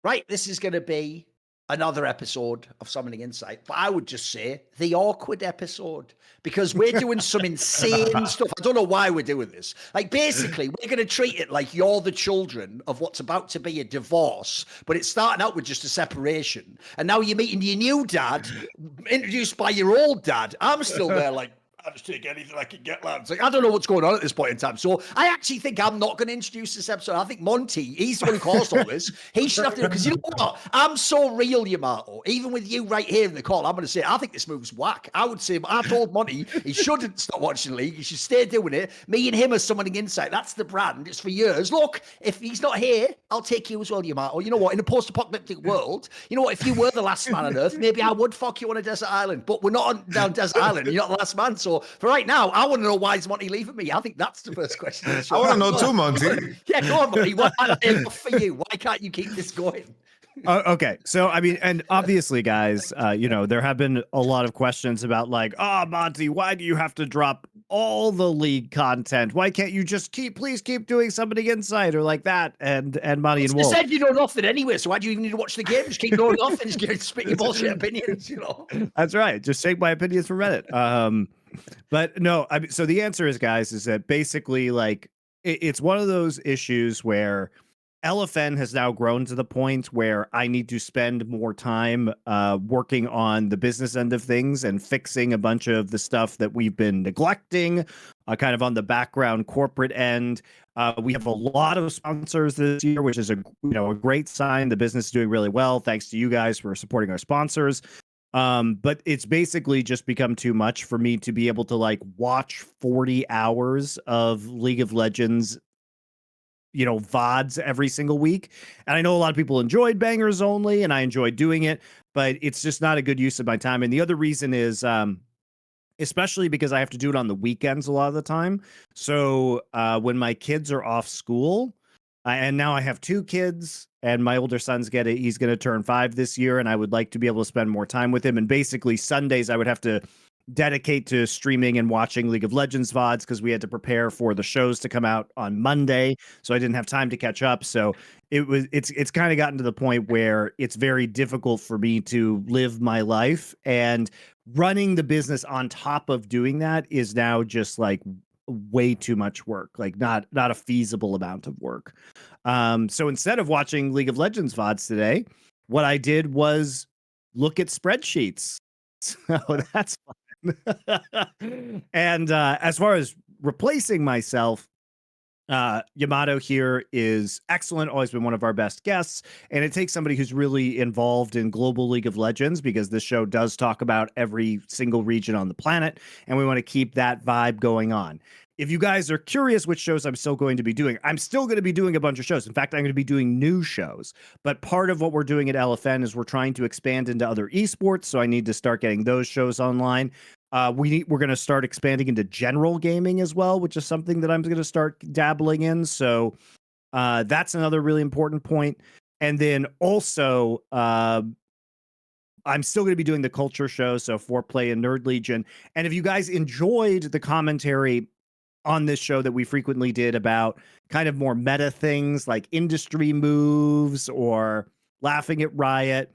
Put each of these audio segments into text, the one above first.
right, this is going to be another episode of Summoning Insight, but I would just say the awkward episode because we're doing some insane stuff. I don't know why we're doing this. Like, basically, we're going to treat it like you're the children of what's about to be a divorce, but it's starting out with just a separation. And now you're meeting your new dad, introduced by your old dad. I'm still there, like, I just take anything I can get, lads. Like, I don't know what's going on at this point in time. So I actually think I'm not going to introduce this episode. I think Monte, he's the one who caused all this. He should have to, because you know what? I'm so real, Yamato. Even with you right here in the call, I'm going to say, I think this move's whack. I would say, I told Monte he shouldn't stop watching the league. He should stay doing it. Me and him are Summoning Insight. That's the brand. It's for years. Look, if he's not here, I'll take you as well, Yamato. You know what? In a post-apocalyptic world, you know what? If you were the last man on Earth, maybe I would fuck you on a desert island. But we're not on down desert island. You're not the last man. So for right now, I want to know, why is Monte leaving me? I think that's the first question. I want to know too, Monte. Yeah, go on, Monte. What enough for you? Why can't you keep this going? Okay, so I mean, and obviously, guys, you know, there have been a lot of questions about like, oh, Monte, why do you have to drop all the league content? Why can't you just please keep doing Summoning Insight or like that? And Monte and Wolf. You said you know nothing anyway, so why do you even need to watch the game? Just keep knowing nothing. Just spit your bullshit opinions, you know. That's right. Just take my opinions for Reddit. But no, I mean, so the answer is, guys, is that basically like it's one of those issues where LFN has now grown to the point where I need to spend more time working on the business end of things and fixing a bunch of the stuff that we've been neglecting, kind of on the background corporate end. We have a lot of sponsors this year, which is a great sign. The business is doing really well. Thanks to you guys for supporting our sponsors. But it's basically just become too much for me to be able to like watch 40 hours of League of Legends, you know, VODs every single week. And I know a lot of people enjoyed bangers only, and I enjoyed doing it, but it's just not a good use of my time. And the other reason is, especially because I have to do it on the weekends a lot of the time. So when my kids are off school, and now I have 2 kids, and my older son's he's going to turn 5 this year, and I would like to be able to spend more time with him. And basically Sundays I would have to dedicate to streaming and watching League of Legends VODs because we had to prepare for the shows to come out on Monday. So I didn't have time to catch up. So it's kind of gotten to the point where it's very difficult for me to live my life, and running the business on top of doing that is now just like way too much work, like not a feasible amount of work. So instead of watching League of Legends VODs today, what I did was look at spreadsheets. So that's fun. And as far as replacing myself, Yamato here is excellent, always been one of our best guests, and it takes somebody who's really involved in global League of Legends, because this show does talk about every single region on the planet, and we want to keep that vibe going on. If you guys are curious which shows I'm still going to be doing, I'm still going to be doing a bunch of shows. In fact, I'm going to be doing new shows. But part of what we're doing at LFN is we're trying to expand into other esports, so I need to start getting those shows online. We're going to start expanding into general gaming as well, which is something that I'm going to start dabbling in. So that's another really important point. And then also, I'm still going to be doing the culture show, so Foreplay and Nerd Legion. And if you guys enjoyed the commentary on this show that we frequently did about kind of more meta things like industry moves or laughing at Riot,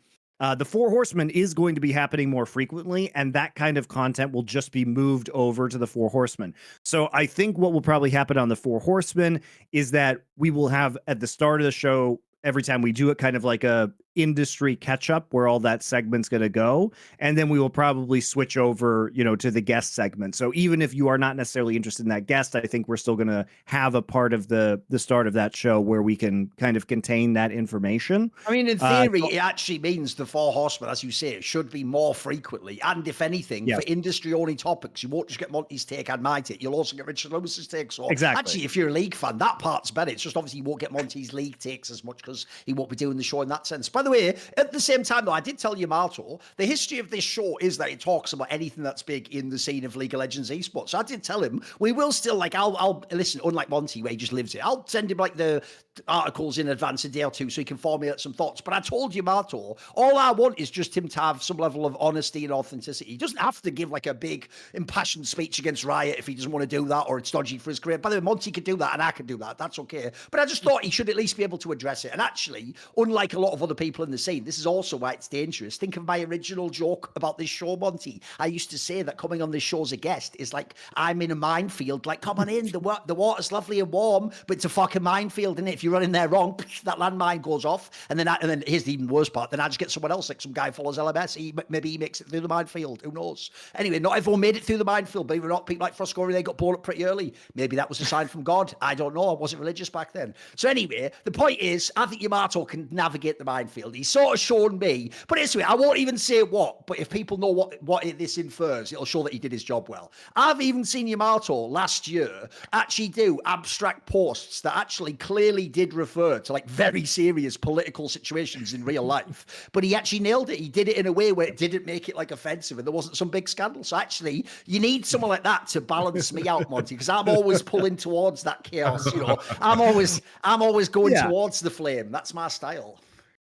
the Four Horsemen is going to be happening more frequently, and that kind of content will just be moved over to the Four Horsemen. So I think what will probably happen on the Four Horsemen is that we will have at the start of the show, every time we do it, kind of like a industry catch up where all that segment's going to go. And then we will probably switch over, you know, to the guest segment. So even if you are not necessarily interested in that guest, I think we're still going to have a part of the start of that show where we can kind of contain that information. I mean, in theory, it actually means the Four Horsemen, as you say, it should be more frequently. And if anything, for industry-only topics, you won't just get Monte's take and my take. You'll also get Richard Lewis's take. So actually, if you're a league fan, that part's better. It's just obviously you won't get Monte's league takes as much because he won't be doing the show in that sense. By the the way, at the same time, though, I did tell Yamato, the history of this show is that it talks about anything that's big in the scene of League of Legends esports. So I did tell him, we will still, like, I'll listen, unlike Monte, where he just lives it, I'll send him, like, the articles in advance a day or two so he can formulate some thoughts. But I told Yamato, all I want is just him to have some level of honesty and authenticity. He doesn't have to give, like, a big, impassioned speech against Riot if he doesn't want to do that or it's dodgy for his career. By the way, Monte could do that and I could do that. That's okay. But I just thought he should at least be able to address it. And actually, unlike a lot of other people in the scene, this is also why it's dangerous. Think of my original joke about this show, Monte. I used to say that coming on this show as a guest is like, I'm in a minefield. Like, come on in. The water's lovely and warm, but it's a fucking minefield, isn't it? If you run in there wrong, that landmine goes off. And then here's the even worse part. Then I just get someone else, like some guy follows LMS. Maybe he makes it through the minefield. Who knows? Anyway, not everyone made it through the minefield. Believe it or not, people like Froscory, they got pulled up pretty early. Maybe that was a sign from God. I don't know. I wasn't religious back then. So anyway, the point is, I think Yamato can navigate the minefield. He's sort of shown me. But anyway, I won't even say what, but if people know what this infers, it'll show that he did his job well. I've even seen Yamato last year actually do abstract posts that actually clearly did refer to like very serious political situations in real life. But he actually nailed it. He did it in a way where it didn't make it like offensive and there wasn't some big scandal. So actually, you need someone like that to balance me out, Monte, because I'm always pulling towards that chaos. You know, I'm always going towards the flame. That's my style.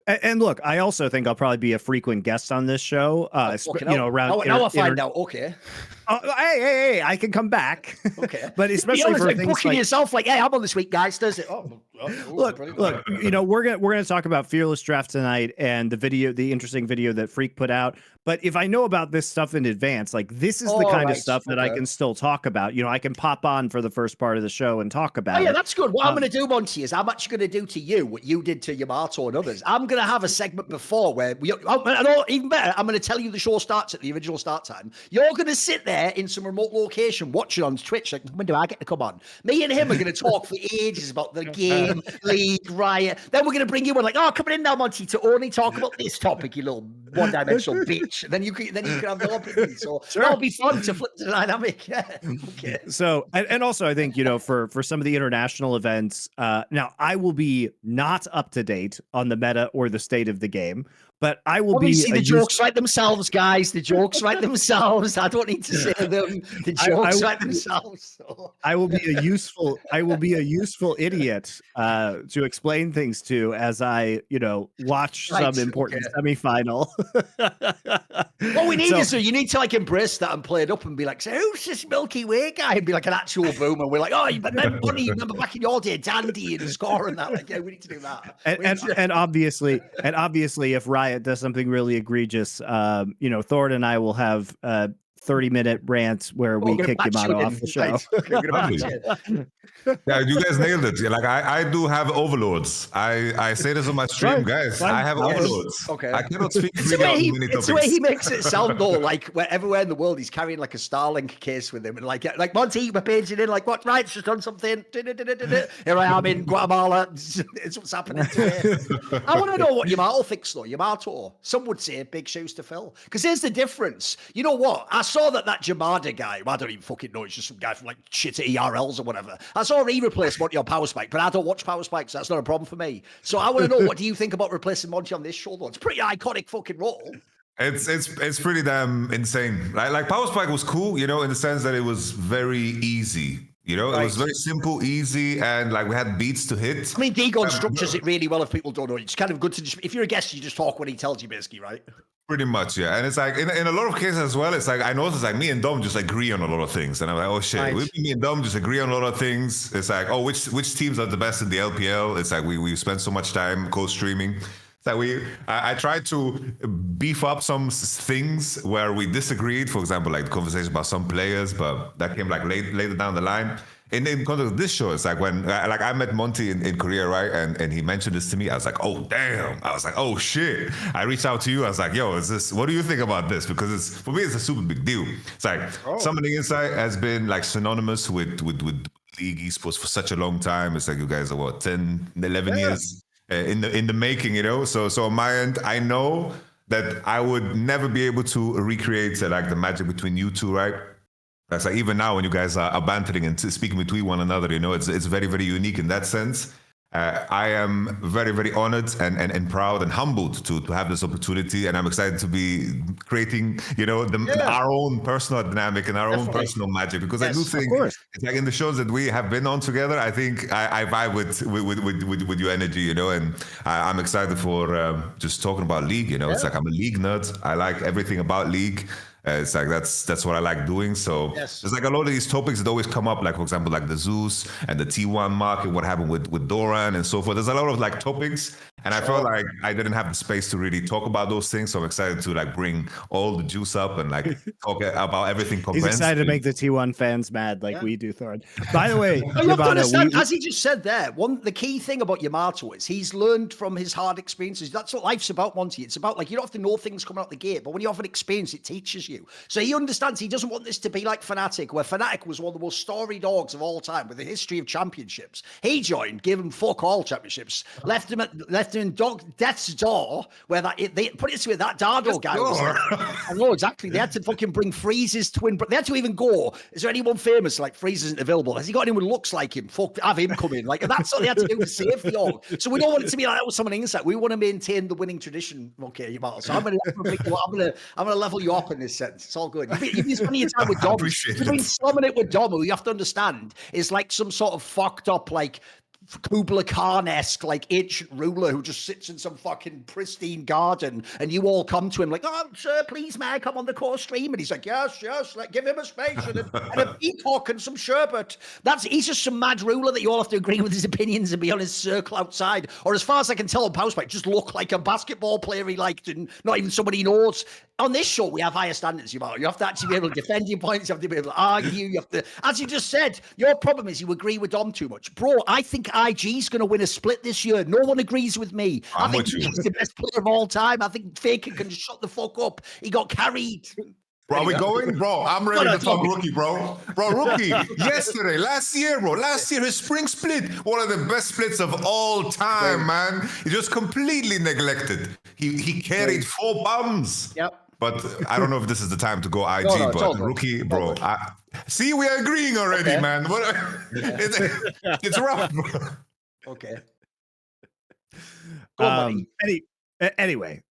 And look, I also think I'll probably be a frequent guest on this show. Around now I find out. Okay. Hey, I can come back. Okay. But especially for like things booking like yourself, like, hey, I'm on this week, guys. Does it? Look, we're gonna talk about Fearless Draft tonight and the interesting video that Phreak put out. But if I know about this stuff in advance, like this is the kind of stuff that I can still talk about. You know, I can pop on for the first part of the show and talk about it. Yeah, that's good. What I'm going to do, Monte, is I'm actually going to do to you what you did to Yamato and others. I'm going to have a segment before where even better, I'm going to tell you the show starts at the original start time. You're going to sit there in some remote location watching on Twitch. Like, when do I get to come on? Me and him are going to talk for ages about the game, League, Riot. Then we're going to bring you on like, oh, coming in now, Monte, to only talk about this topic, you little one-dimensional bitch. And then you can have the opinion. So that'll be fun to flip the dynamic. Yeah. Okay. So, and also I think, for some of the international events, now I will be not up to date on the meta or the state of the game, but I will be. The jokes write themselves, guys. The jokes write themselves. I don't need to say them. The jokes write themselves. So. I will be a useful idiot to explain things to as I, watch some important semifinal. What we need is you need to like embrace that and play it up and be like, so who's this Milky Way guy? And be like an actual boomer. We're like, oh, remember back in your day, Dandy and score and that. Like, yeah, we need to do that. And obviously, if Riot does something really egregious, Thorin and I will have 30-minute rants where we kick Yamato off the show. Yeah, you guys nailed it. Like I do have overlords. I say this on my stream, guys. I have overlords. Okay. I cannot speak freely on many topics. It's the way he makes it sound though, like everywhere in the world he's carrying like a Starlink case with him, and like Monte, we're paging in, like what? Right, just done something. Here I am in Guatemala. It's what's happening today. I want to know what Yamato thinks though. Yamato, some would say big shoes to fill. Because here's the difference. You know what? I saw that Jamada guy. Well, I don't even fucking know. It's just some guy from like shit at ERLs or whatever. I saw he replaced Monte on Power Spike, but I don't watch Power Spike, so that's not a problem for me. So I want to know, what do you think about replacing Monte on this show though? It's a pretty iconic fucking role. It's pretty damn insane. Like Power Spike was cool, in the sense that it was very easy. It was very simple, easy, and like we had beats to hit. I mean, Dagon structures it really well if people don't know. It's kind of good to if you're a guest, you just talk when he tells you, basically, right? Pretty much, yeah. And it's like in a lot of cases as well, it's like I noticed like me and Dom just agree on a lot of things. And I'm like, oh shit, me and Dom just agree on a lot of things. It's like, oh, which teams are the best in the LPL? It's like we spend so much time co-streaming. It's like I tried to beef up some things where we disagreed. For example, like the conversation about some players, but that came like later down the line. In context of this show, it's like when I met Monte in Korea, right? And he mentioned this to me. I was like, oh, damn. I was like, oh, shit. I reached out to you. I was like, yo, what do you think about this? Because for me, it's a super big deal. It's like Summoning Insight has been like synonymous with League esports for such a long time. It's like you guys are 10, 11 years in the making, So on my end, I know that I would never be able to recreate like the magic between you two, right? That's like even now when you guys are bantering and speaking between one another, it's very, very unique in that sense. I am very, very honored and proud and humbled to have this opportunity, and I'm excited to be creating, our own personal dynamic and our own personal magic. Because I do think it's like in the shows that we have been on together, I think I vibe with your energy, and I'm excited for just talking about League. It's like I'm a League nerd. I like everything about League. It's like that's what I like doing. So there's like a lot of these topics that always come up, like for example, like the Zeus and the T1 market, what happened with Doran and so forth. There's a lot of like topics, and I felt like I didn't have the space to really talk about those things. So I'm excited to like bring all the juice up and like talk about everything. He's excited to make the T1 fans mad, like we do, Thorin. By the way, you have to understand, as he just said there, the key thing about Yamato is he's learned from his hard experiences. That's what life's about, Monte. It's about like you don't have to know things coming out the gate, but when you have an experience, it teaches you. So he understands he doesn't want this to be like Fnatic, where Fnatic was one of the most storied orgs of all time with a history of championships. He joined, gave him fuck all championships, left him in death's door, where they put it to it, that Dardo guy was like, I know exactly. They had to fucking bring Freeze's twin, but they had to even go, is there anyone famous like Freeze isn't available? Has he got anyone who looks like him? Fuck, have him come in. Like that's what they had to do to save the org. So we don't want it to be like that with someone inside. We want to maintain the winning tradition. Okay, Yamato. So I'm gonna level you up in this sense. It's all good. You've been spending your time with Dom. You've been slumming it with Dom, who you have to understand is like some sort of fucked up like Kubla Khan-esque like ancient ruler who just sits in some fucking pristine garden, and you all come to him like, oh sir, please may I come on the core stream? And he's like, yes, like give him a space and a peacock and some sherbet. He's just some mad ruler that you all have to agree with his opinions and be on his circle outside, or as far as I can tell on Powerspike, just look like a basketball player he liked and not even somebody he knows. On this show, we have higher standards, you have to actually be able to defend your points, you have to be able to argue, you have to, as you just said, your problem is you agree with Dom too much. Bro, I think IG's going to win a split this year. No one agrees with me. I think he's the best player of all time. I think Phreak can shut the fuck up. He got carried. Bro, are we going? Bro, I'm ready to talk Rookie, bro. Rookie, last year, his spring split, one of the best splits of all time, man. He just completely neglected. He carried 4 bums. Yep. But I don't know if this is the time to go IG, but Rookie, bro. See, we are agreeing already, man. It's rough. Okay. Anyway.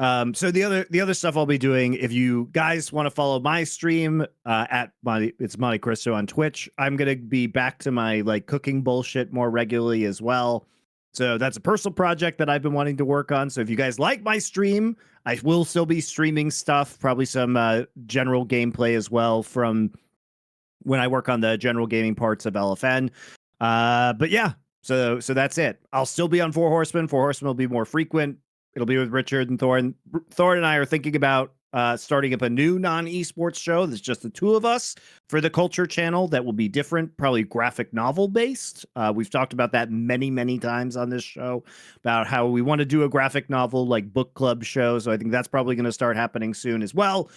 So the other stuff I'll be doing, if you guys want to follow my stream at it's MonteCristo on Twitch, I'm gonna be back to my like cooking bullshit more regularly as well. So that's a personal project that I've been wanting to work on. So if you guys like my stream, I will still be streaming stuff, probably some general gameplay as well from when I work on the general gaming parts of LFN. But yeah, so that's it. I'll still be on Four Horsemen. Four Horsemen will be more frequent. It'll be with Richard and Thorin. Thorin and I are thinking about starting up a new non-esports show that's just the two of us for the Culture channel that will be different, probably graphic novel based. We've talked about that many times on this show about how we want to do a graphic novel like book club show. So I think that's probably going to start happening soon as well.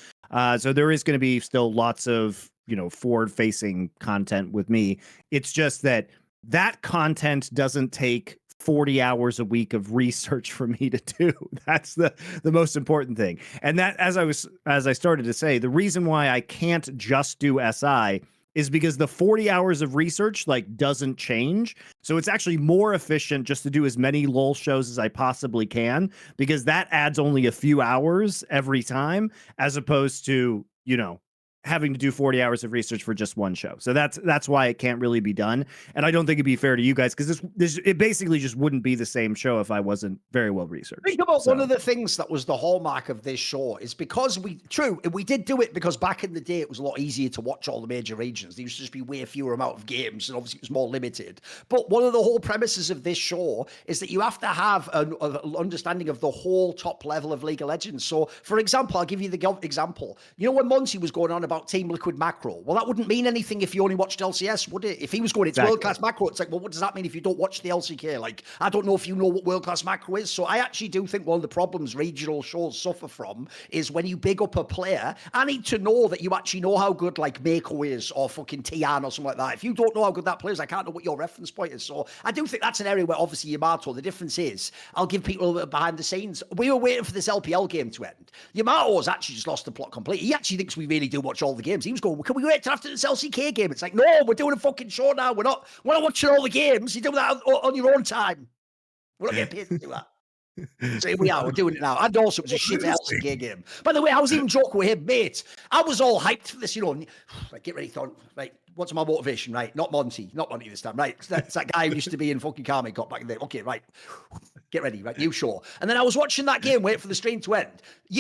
So there is going to be still lots of, forward-facing content with me. It's just that content doesn't take 40 hours a week of research for me to do. That's the most important thing. And that, as I started to say, the reason why I can't just do SI is because the 40 hours of research doesn't change. So it's actually more efficient just to do as many LoL shows as I possibly can, because that adds only a few hours every time, as opposed to, having to do 40 hours of research for just one show. So that's why it can't really be done. And I don't think it'd be fair to you guys, because it basically just wouldn't be the same show if I wasn't very well researched. Think about one of the things that was the hallmark of this show is because we did do it because back in the day it was a lot easier to watch all the major regions. There used to just be way fewer amount of games, and obviously it was more limited. But one of the whole premises of this show is that you have to have an understanding of the whole top level of League of Legends. So, for example, I'll give you the example. When Monte was going on about Team Liquid macro, well, that wouldn't mean anything if you only watched LCS, would it? If he was going, it's world-class macro, it's like, well, what does that mean if you don't watch the LCK? Like, I don't know if you know what world-class macro is. So I actually do think one of the problems regional shows suffer from is when you big up a player, I need to know that you actually know how good like Mako is or fucking Tian or something like that. If you don't know how good that player is, I can't know what your reference point is. So I do think that's an area where obviously Yamato, the difference is, I'll give people a little bit behind the scenes. We were waiting for this LPL game to end. Yamato's actually just lost the plot completely. He actually thinks we really do watch watch all the games. He was going, can we wait till after this LCK game? It's like, no, we're doing a fucking show now. We're not watching all the games. You do that on your own time. We're not getting paid to do that. So here we are, we're doing it now. And also, it was a shit LCK game. By the way, I was even joking with him, mate. I was all hyped for this, Like, get ready, Thorin. Right, what's my motivation? Right, not Monte this time. Right, that's that guy who used to be in fucking Carmen got back in there. Okay, right, get ready, right, you sure. And then I was watching that game, wait for the stream to end.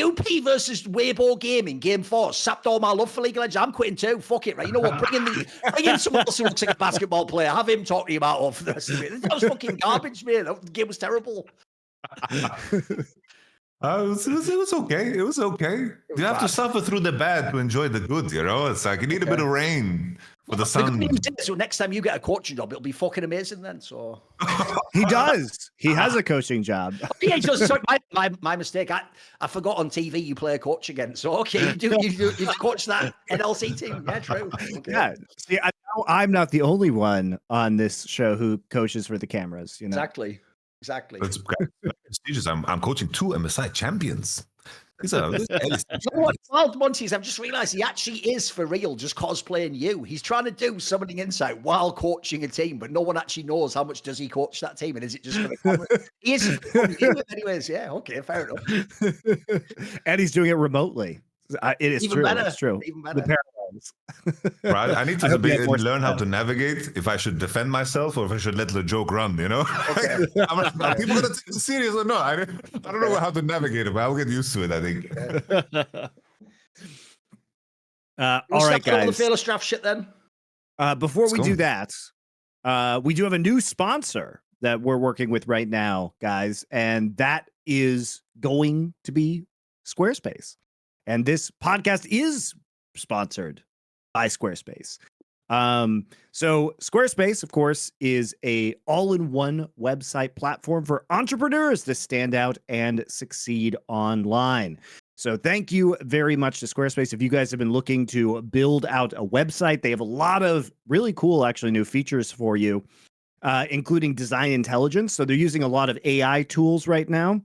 UP versus Weibo Gaming, game 4, sapped all my love for League of Legends. I'm quitting too. Fuck it, right? You know what? Bring in someone else who looks like a basketball player. Have him talk to you about all for the rest of it. That was fucking garbage, man. The game was terrible. It was okay. It was okay. You have to suffer through the bad to enjoy the good, It's like you need a bit of rain for the sun. So next time you get a coaching job, it'll be fucking amazing then. So he does. He has a coaching job. Yeah, he does. Sorry, my mistake. I forgot on TV you play a coach again. So okay, you coach that NLC team. Yeah, true. Okay. Yeah. See, I know I'm not the only one on this show who coaches for the cameras. Exactly. It's prestigious. I'm coaching 2 MSI champions. These are Wild Montes, I've just realised he actually is for real just cosplaying you. He's trying to do Summoning Insight while coaching a team, but no one actually knows how much does he coach that team, and is it just for the camera? He is anyways. Yeah, okay, fair enough. And he's doing it remotely. It is Even true. better. It's true. Even better. The parallels. Right. I need to learn how to navigate if I should defend myself or if I should let the joke run, Okay. Are people going to take it serious or not? I don't know how to navigate it, but I'll get used to it, I think. All right, guys. The fearless draft shit then. Before we do that, we do have a new sponsor that we're working with right now, guys, and that is going to be Squarespace. And this podcast is sponsored by Squarespace. So Squarespace, of course, is a all-in-one website platform for entrepreneurs to stand out and succeed online. So thank you very much to Squarespace. If you guys have been looking to build out a website, they have a lot of really cool, actually, new features for you, including design intelligence. So they're using a lot of AI tools right now.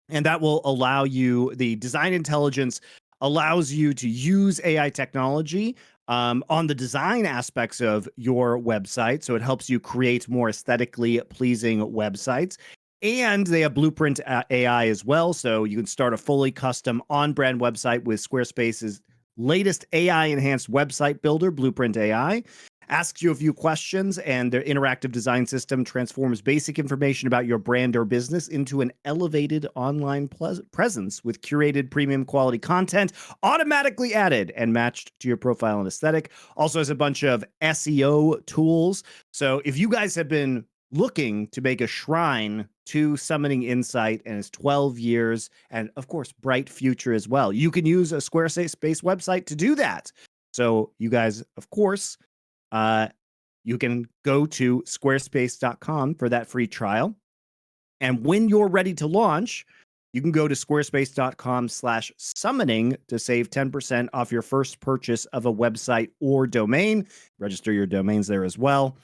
And that will allow you, the design intelligence allows you to use AI technology on the design aspects of your website. So it helps you create more aesthetically pleasing websites. And they have Blueprint AI as well. So you can start a fully custom on-brand website with Squarespace's latest AI-enhanced website builder, Blueprint AI. Asks you a few questions, and their interactive design system transforms basic information about your brand or business into an elevated online presence with curated premium quality content automatically added and matched to your profile and aesthetic. Also has a bunch of SEO tools. So if you guys have been looking to make a shrine to Summoning Insight and its 12 years and, of course, bright future as well, you can use a Squarespace website to do that. So you guys, of course, you can go to squarespace.com for that free trial. And when you're ready to launch, you can go to squarespace.com/summoning to save 10% off your first purchase of a website or domain. Register your domains there as well.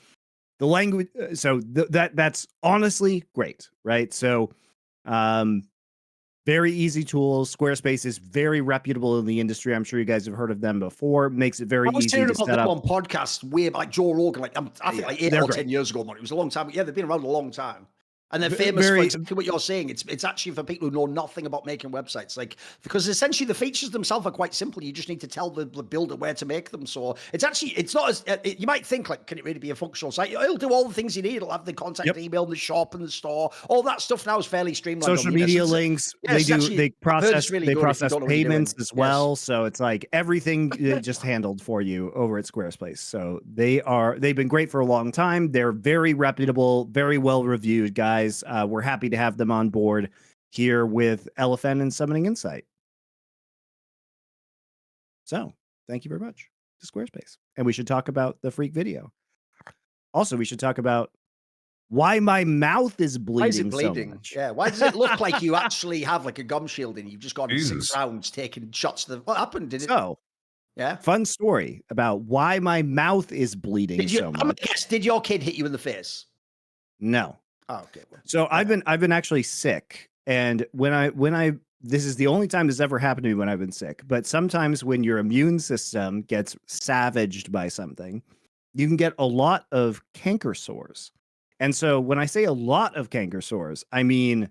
The language, so that's honestly great, right? So, very easy tools. Squarespace is very reputable in the industry. I'm sure you guys have heard of them before. Makes it very easy to set up. On podcasts way like Joe Rogan, I think like 8 or 10 years ago. It was a long time. Yeah, they've been around a long time. And they're famous for exactly what you're saying. It's actually for people who know nothing about making websites, because essentially the features themselves are quite simple. You just need to tell the builder where to make them. So it's not as you might think. Can it really be a functional site? It'll do all the things you need. It'll have the contact email, and the shop, and the store. All that stuff now is fairly streamlined. Social media links. They process payments as well. Yes. So it's like everything just handled for you over at Squarespace. So they've been great for a long time. They're very reputable, very well reviewed, guys. We're happy to have them on board here with LFN and Summoning Insight. So thank you very much to Squarespace. And we should talk about the Phreak video. Also, we should talk about why my mouth is bleeding. Why is it bleeding? So much. Yeah. Why does it look like you actually have a gum shield and you've just gone 6 rounds taking shots to what happened? Did it? So, yeah. Fun story about why my mouth is bleeding so much. Yes. Did your kid hit you in the face? No. Oh, okay. So I've been actually sick, and when I this is the only time this ever happened to me when I've been sick, but sometimes when your immune system gets savaged by something, you can get a lot of canker sores. And so when I say a lot of canker sores, I mean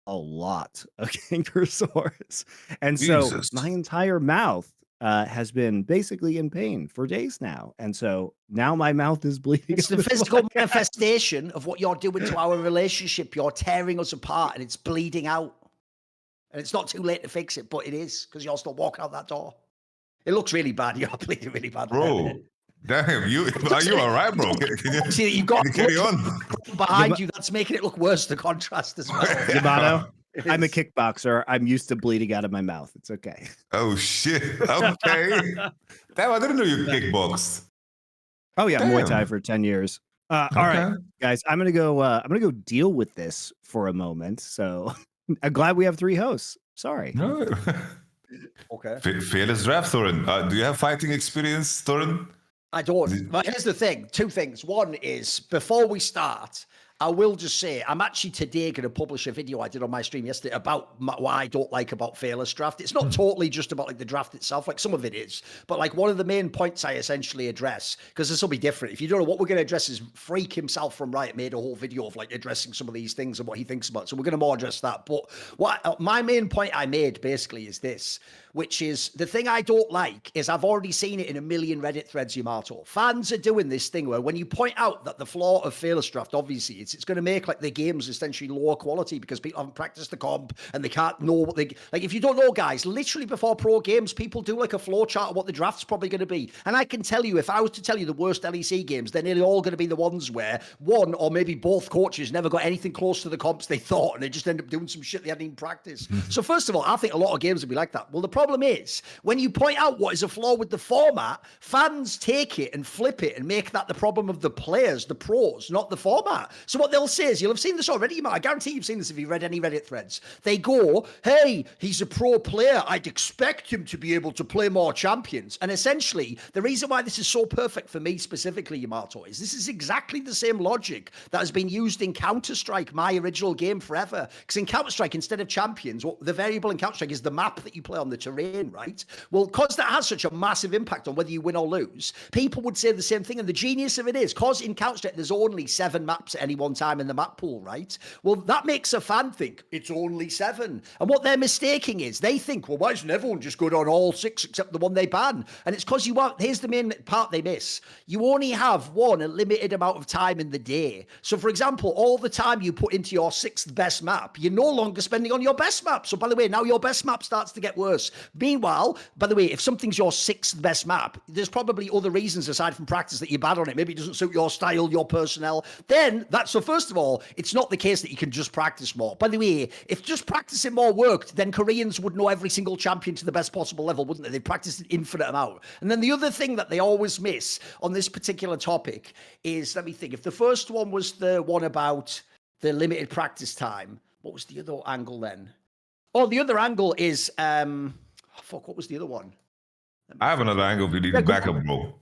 a lot of canker sores. And so Jesus. my entire mouth has been basically in pain for days now. And so now my mouth is bleeding. It's the physical manifestation of what you're doing to our relationship. You're tearing us apart and it's bleeding out. And it's not too late to fix it, but it is because you're still walking out that door. It looks really bad. You're bleeding really bad. Bro, damn, are you all right, bro? See that you've got can you carry on behind you. That's making it look worse, the contrast as well. Yamato, I'm a kickboxer. I'm used to bleeding out of my mouth. It's okay. Oh, shit. Okay. Damn, I didn't know you kickboxed. Oh, yeah. Damn. Muay Thai for 10 years. All right, guys, I'm going to go deal with this for a moment. So I'm glad we have 3 hosts. Sorry. No. Okay. Fearless draft, Thorin. Do you have fighting experience, Thorin? I don't. But here's the thing. 2 things. One is, before we start, I will just say, I'm actually today going to publish a video I did on my stream yesterday about what I don't like about Fearless Draft. It's not totally just about like the draft itself, like some of it is, but like one of the main points I essentially address, because this will be different. If you don't know what we're going to address, is Phreak himself from Riot made a whole video of like addressing some of these things and what he thinks about. So we're going to more address that. But what my main point I made basically is this, which is the thing I don't like is I've already seen it in a million Reddit threads, Yamato. Fans are doing this thing where when you point out that the flaw of Fearless Draft, obviously, it's going to make like the games essentially lower quality because people haven't practiced the comp and they can't know what they like. If you don't know, guys, literally before pro games, people do like a flow chart of what the draft's probably going to be. And I can tell you, if I was to tell you the worst LEC games, they're nearly all going to be the ones where one or maybe both coaches never got anything close to the comps they thought, and they just end up doing some shit they hadn't even practiced. So first of all, I think a lot of games will be like that. Well, the problem is when you point out what is a flaw with the format, fans take it and flip it and make that the problem of the players, the pros, not the format. So what they'll say is, you'll have seen this already, I guarantee you've seen this if you read any Reddit threads. They go, hey, he's a pro player. I'd expect him to be able to play more champions. And essentially, the reason why this is so perfect for me specifically, Yamato, is this is exactly the same logic that has been used in Counter-Strike, my original game, forever. Because in Counter-Strike, instead of champions, the variable in Counter-Strike is the map that you play on, the terrain, right? Well, because that has such a massive impact on whether you win or lose, people would say the same thing. And the genius of it is, because in Counter-Strike, there's only 7 maps at any one time in the map pool, right? Well, that makes a fan think it's only 7. And what they're mistaking is they think, well, why doesn't everyone just go down all 6 except the one they ban? And it's because here's the main part they miss. You only have a limited amount of time in the day. So, for example, all the time you put into your 6th best map, you're no longer spending on your best map. So, by the way, now your best map starts to get worse. Meanwhile, by the way, if something's your 6th best map, there's probably other reasons aside from practice that you're bad on it. Maybe it doesn't suit your style, your personnel. So first of all, it's not the case that you can just practice more. By the way, if just practicing more worked, then Koreans would know every single champion to the best possible level, wouldn't they? They'd practice an infinite amount. And then the other thing that they always miss on this particular topic is, let me think, if the first one was the one about the limited practice time, what was the other angle then? Oh, the other angle is, what was the other one? I have another angle if you need to back up, bro.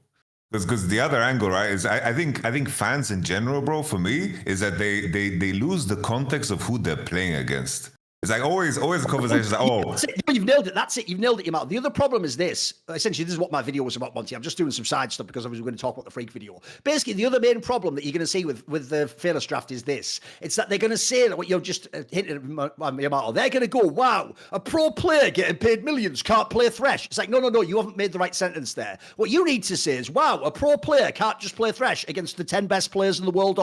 Because the other angle, right, is I think fans in general, bro, for me, is that they lose the context of who they're playing against. It's like always a conversation like, oh. You've nailed it. That's it. You've nailed it, Yamato. The other problem is this. Essentially, this is what my video was about, Monte. I'm just doing some side stuff because I was going to talk about the Phreak video. Basically, the other main problem that you're going to see with the Fearless Draft is this. It's that they're going to say that what you're just hinting at, Yamato. They're going to go, wow, a pro player getting paid millions can't play Thresh. It's like, no, you haven't made the right sentence there. What you need to say is, wow, a pro player can't just play Thresh against the 10 best players in the world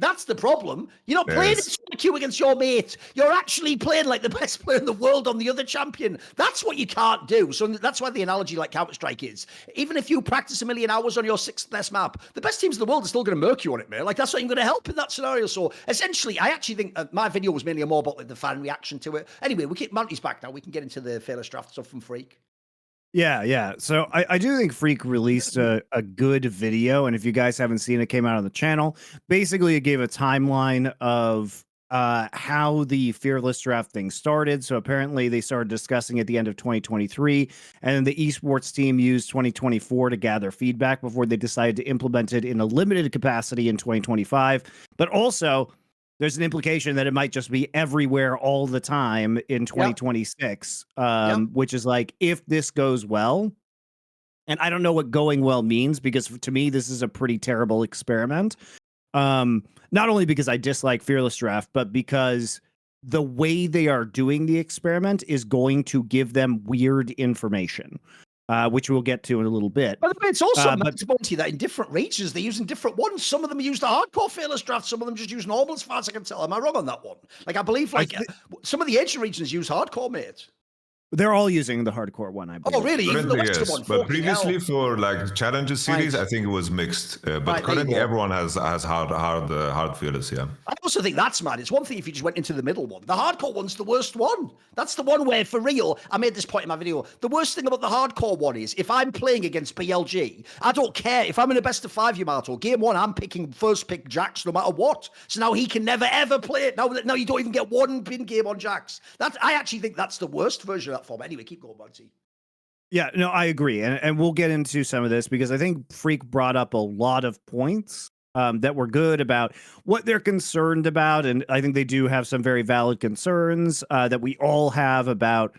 that's the problem. You're not playing it queue against your mate. You're actually playing like the best player in the world on the other champion. That's what you can't do. So that's why the analogy like Counter-Strike is, even if you practice a million hours on your 6th best map, the best teams in the world are still going to murk you on it, man. Like, that's not even going to help in that scenario. So essentially, I actually think my video was mainly more about like the fan reaction to it. Anyway, we keep Monte's back now. We can get into the Fearless Draft stuff from Phreak. Yeah. So I do think Phreak released a good video. And if you guys haven't seen it, came out on the channel. Basically, it gave a timeline of how the Fearless Draft thing started. So apparently they started discussing at the end of 2023, and the esports team used 2024 to gather feedback before they decided to implement it in a limited capacity in 2025. But also, there's an implication that it might just be everywhere all the time in 2026, which is like, if this goes well, and I don't know what going well means, because to me, this is a pretty terrible experiment. Not only because I dislike Fearless Draft, but because the way they are doing the experiment is going to give them weird information, which we'll get to in a little bit. By the way, it's also Monte that in different regions, they're using different ones. Some of them use the hardcore Fearless Draft, some of them just use normal, as far as I can tell. Am I wrong on that one? Like, I believe some of the Asian regions use hardcore, mate. They're all using the hardcore one, I believe. Oh, really? Even the Western one. But previously, for like Challenges series, I think it was mixed. But currently, everyone has hard Fearless, yeah. I also think that's mad. It's one thing if you just went into the middle one. The hardcore one's the worst one. That's the one where, for real, I made this point in my video. The worst thing about the hardcore one is, if I'm playing against BLG, I don't care. If I'm in a best of 5 Yamato, game 1, I'm picking first pick Jax no matter what. So now he can never, ever play it. Now you don't even get one pin game on Jax. I actually think that's the worst version of that form. Anyway, keep going, Monte. Yeah, no, I agree. And we'll get into some of this, because I think Phreak brought up a lot of points that were good about what they're concerned about. And I think they do have some very valid concerns that we all have about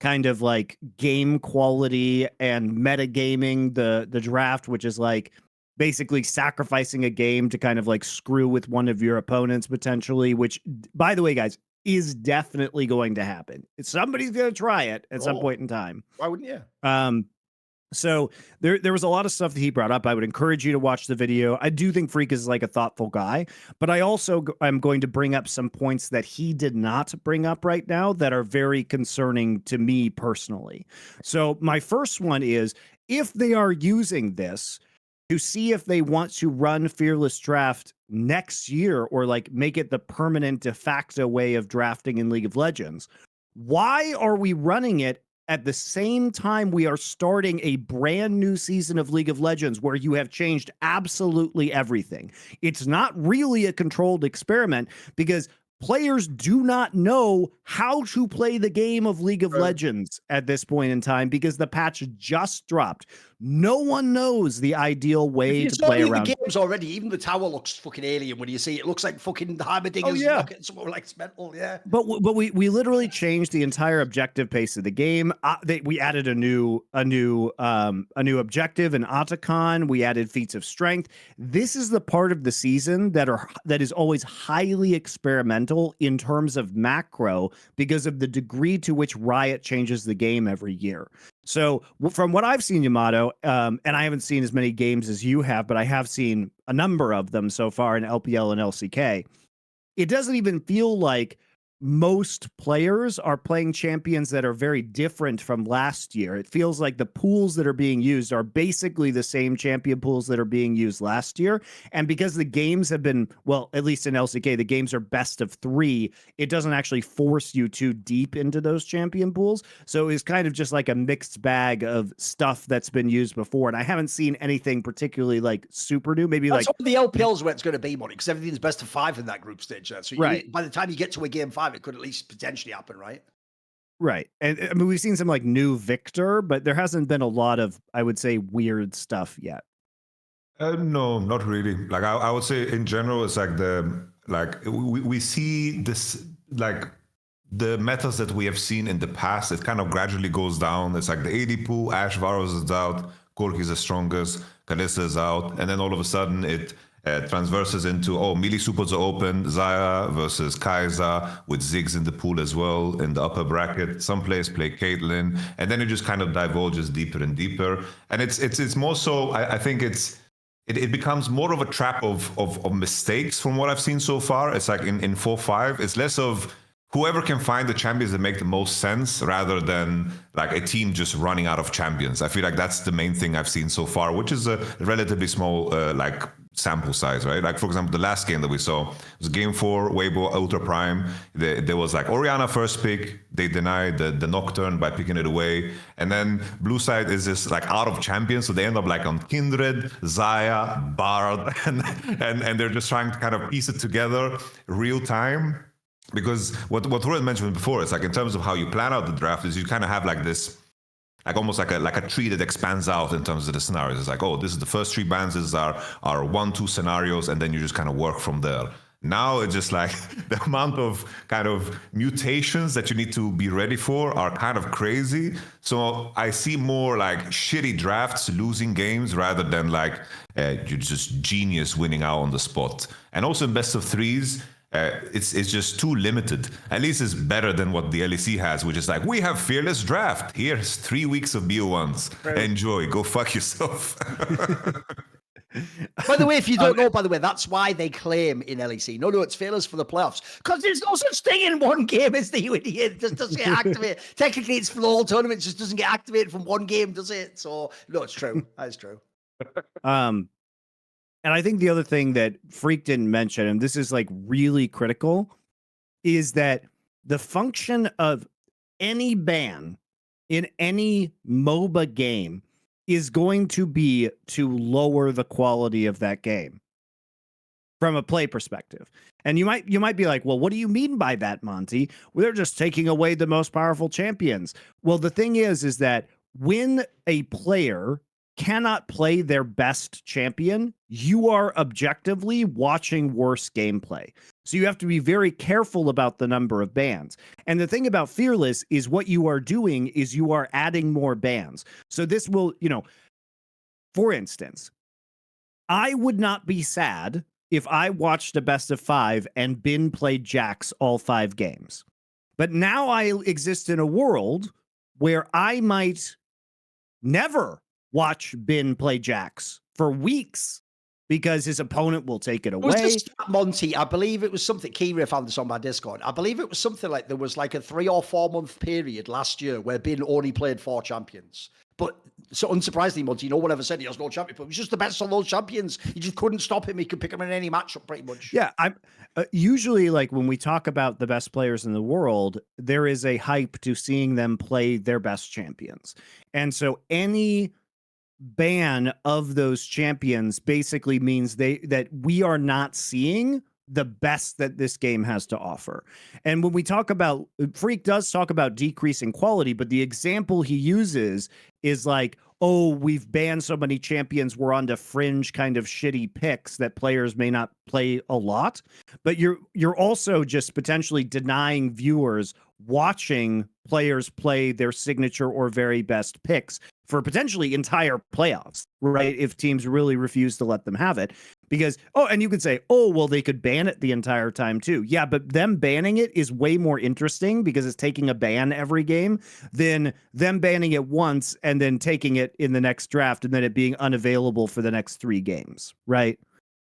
kind of like game quality and metagaming the draft, which is like basically sacrificing a game to kind of like screw with one of your opponents potentially, which, by the way, guys, is definitely going to happen. Somebody's going to try it at some point in time. Why wouldn't you? So there was a lot of stuff that he brought up. I would encourage you to watch the video. I do think Phreak is like a thoughtful guy, but I also am going to bring up some points that he did not bring up right now that are very concerning to me personally. So my first one is, if they are using this to see if they want to run Fearless Draft next year, or like make it the permanent de facto way of drafting in League of Legends, why are we running it at the same time we are starting a brand new season of League of Legends where you have changed absolutely everything? It's not really a controlled experiment, because players do not know how to play the game of League of Legends at this point in time, because the patch just dropped. No one knows the ideal way to play around. The games already, even the tower looks fucking alien when you see it. It looks like fucking Heimerdinger's rocket, something like it's mental, yeah. But we literally changed the entire objective pace of the game. We added a new objective in Otacon. We added feats of strength. This is the part of the season that is always highly experimental in terms of macro, because of the degree to which Riot changes the game every year. So from what I've seen, Yamato, and I haven't seen as many games as you have, but I have seen a number of them so far in LPL and LCK, it doesn't even feel like most players are playing champions that are very different from last year. It feels like the pools that are being used are basically the same champion pools that are being used last year. And because the games have been, well, at least in LCK, the games are best of 3, it doesn't actually force you too deep into those champion pools. So it's kind of just like a mixed bag of stuff that's been used before. And I haven't seen anything particularly like super new. Maybe that's like the LPL's where it's going to be, Monte, because everything's best of 5 in that group stage. So by the time you get to a game 5, it could at least potentially happen, right? Right. And I mean, we've seen some like new Victor, but there hasn't been a lot of, I would say, weird stuff yet. No, not really. Like I would say in general, it's like we see this, like the metas that we have seen in the past, it kind of gradually goes down. It's like the AD pool, Ashe Varus is out, Corki is the strongest, Kalista is out, and then all of a sudden it transverses into, melee supers are open, Xayah versus Kai'Sa with Ziggs in the pool as well in the upper bracket. Some players play Caitlyn, and then it just kind of divulges deeper and deeper. And it's more so, I think it becomes more of a trap of mistakes from what I've seen so far. It's like in 4-5, it's less of whoever can find the champions that make the most sense rather than like a team just running out of champions. I feel like that's the main thing I've seen so far, which is a relatively small like sample size, right? Like for example, the last game that we saw was game 4, Weibo Ultra Prime. There was like Orianna first pick. They denied the Nocturne by picking it away. And then blue side is just like out of champions. So they end up like on Kindred, Xayah, Bard, and they're just trying to kind of piece it together real time. Because what Thorin mentioned before is like in terms of how you plan out the draft is you kind of have like this, like almost like a tree that expands out in terms of the scenarios. It's like, this is the first 3 bands, this is our 1-2 scenarios, and then you just kind of work from there. Now it's just like the amount of kind of mutations that you need to be ready for are kind of crazy. So I see more like shitty drafts losing games rather than like you're just genius winning out on the spot. And also in best of threes, it's just too limited. At least it's better than what the LEC has, which is like, we have fearless draft. Here's 3 weeks of BO1s. Right. Enjoy. Go fuck yourself. By the way, if you don't know, by the way, that's why they claim in LEC, no, it's fearless for the playoffs. Because there's no such thing in one game as the UAD. It just doesn't get activated. Technically, it's for the whole tournament. It just doesn't get activated from one game, does it? So, no, it's true. That is true. And I think the other thing that Phreak didn't mention, and this is like really critical, is that the function of any ban in any MOBA game is going to be to lower the quality of that game from a play perspective. And you might be like, well, what do you mean by that, Monte? Well, they're just taking away the most powerful champions. Well, the thing is that when a player cannot play their best champion, you are objectively watching worse gameplay. So you have to be very careful about the number of bans. And the thing about Fearless is what you are doing is you are adding more bans. So this will, for instance, I would not be sad if I watched a best of 5 and Bin played Jax all 5 games. But now I exist in a world where I might never watch Bin play Jax for weeks because his opponent will take it away. It was just Monte, I believe it was something, Kira found this on my Discord. I believe it was something like there was like a 3 or 4 month period last year where Bin only played 4 champions. But so unsurprisingly, Monte, no one ever said he has no champion, but he was just the best of those champions. You just couldn't stop him. He could pick him in any matchup pretty much. Yeah, I'm usually like when we talk about the best players in the world, there is a hype to seeing them play their best champions. And so any ban of those champions basically means that we are not seeing the best that this game has to offer. And when we talk about, Phreak does talk about decreasing quality, but the example he uses is like, oh, we've banned so many champions, we're on to fringe kind of shitty picks that players may not play a lot. But you're also just potentially denying viewers watching players play their signature or very best picks for potentially entire playoffs, right? If teams really refuse to let them have it. Because, and you could say, well, they could ban it the entire time too. Yeah, but them banning it is way more interesting because it's taking a ban every game than them banning it once and then taking it in the next draft and then it being unavailable for the next 3 games, right?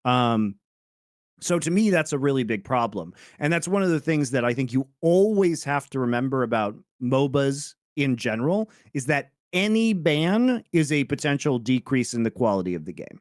So to me, that's a really big problem. And that's one of the things that I think you always have to remember about MOBAs in general is that any ban is a potential decrease in the quality of the game.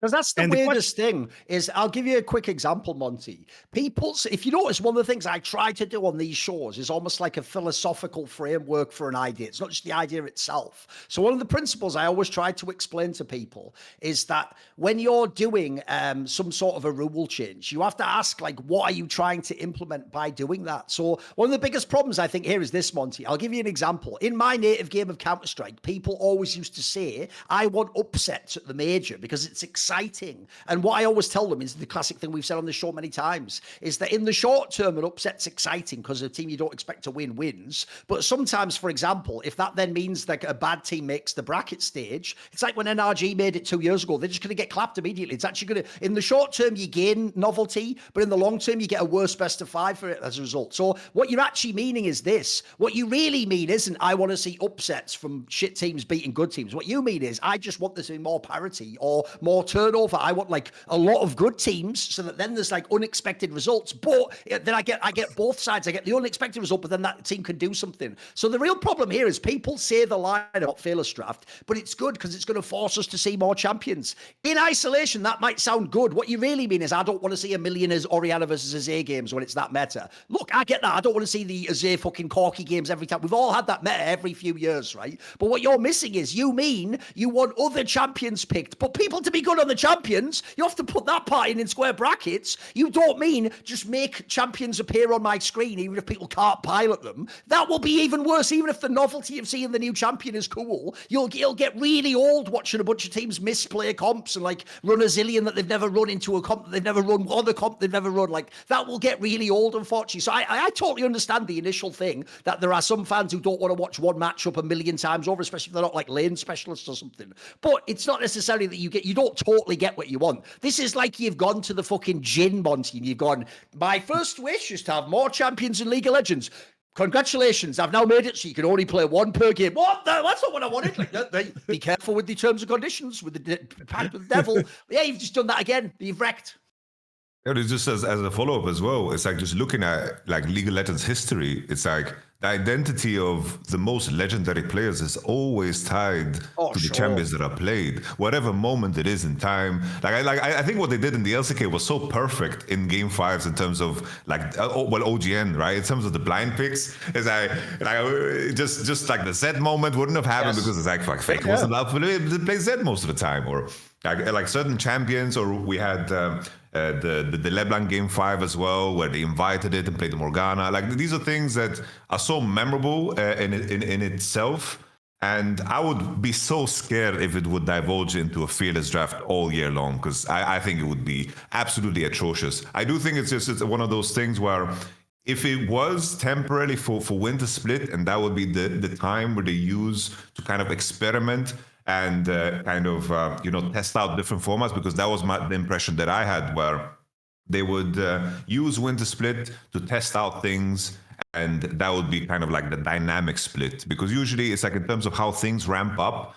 Because that's the weirdest thing is, I'll give you a quick example, Monte. If you notice, one of the things I try to do on these shows is almost like a philosophical framework for an idea. It's not just the idea itself. So one of the principles I always try to explain to people is that when you're doing some sort of a rule change, you have to ask, like, what are you trying to implement by doing that? So one of the biggest problems I think here is this, Monte. I'll give you an example. In my native game of Counter-Strike, people always used to say, I want upsets at the major because it's exciting. And what I always tell them is the classic thing we've said on the show many times is that in the short term, an upset's exciting because a team you don't expect to win wins. But sometimes, for example, if that then means like a bad team makes the bracket stage, it's like when NRG made it 2 years ago. They're just going to get clapped immediately. It's actually going to, in the short term, you gain novelty, but in the long term, you get a worse best of 5 for it as a result. So what you're actually meaning is this. What you really mean isn't, I want to see upsets from shit teams beating good teams. What you mean is, I just want there to be more parity or more turnover. I want like a lot of good teams so that then there's like unexpected results, but then I get both sides. I get the unexpected result, but then that team can do something. So the real problem here is people say the line about fearless draft, but it's good because it's going to force us to see more champions. In isolation, that might sound good. What you really mean is, I don't want to see a million Orianna versus Azay games when it's that meta. Look, I get that. I don't want to see the Azay fucking Corki games every time. We've all had that meta every few years, right? But what you're missing is, you mean you want other champions picked, but people to be good on the champions, you have to put that part in square brackets. You don't mean just make champions appear on my screen, even if people can't pilot them. That will be even worse. Even if the novelty of seeing the new champion is cool, you'll get really old watching a bunch of teams misplay comps and like run a zillion that they've never run into a comp that they've never run, or the comp they've never run. Like that will get really old, unfortunately. So I totally understand the initial thing that there are some fans who don't want to watch one matchup a million times over, especially if they're not like lane specialists or something. But it's not necessarily that you don't totally get what you want. This is like you've gone to the fucking gin, Monte, and you've gone, my first wish is to have more champions in League of Legends. Congratulations, I've now made it so you can only play one per game. What? That's not what I wanted. Like, be careful with the terms and conditions, with the pact with the devil. Yeah, you've just done that again. You've wrecked. Yeah, it's just as a follow-up as well. It's like just looking at like League of Legends history. It's like the identity of the most legendary players is always tied to the champions that are played, whatever moment it is in time. I think what they did in the LCK was so perfect in Game 5s in terms of like OGN, right? In terms of the blind picks, it's like just like the Z moment wouldn't have happened because it's like Phreak wasn't allowed to play Z most of the time, or like certain champions, or we had the LeBlanc Game 5 as well, where they invited it and played the Morgana. Like these are things that are so memorable in itself. And I would be so scared if it would divulge into a fearless draft all year long, because I think it would be absolutely atrocious. I do think it's one of those things where if it was temporarily for Winter Split, and that would be the time where they use to kind of experiment and test out different formats, because that was the impression that I had, where they would use Winter Split to test out things, and that would be kind of like the dynamic split, because usually it's like in terms of how things ramp up,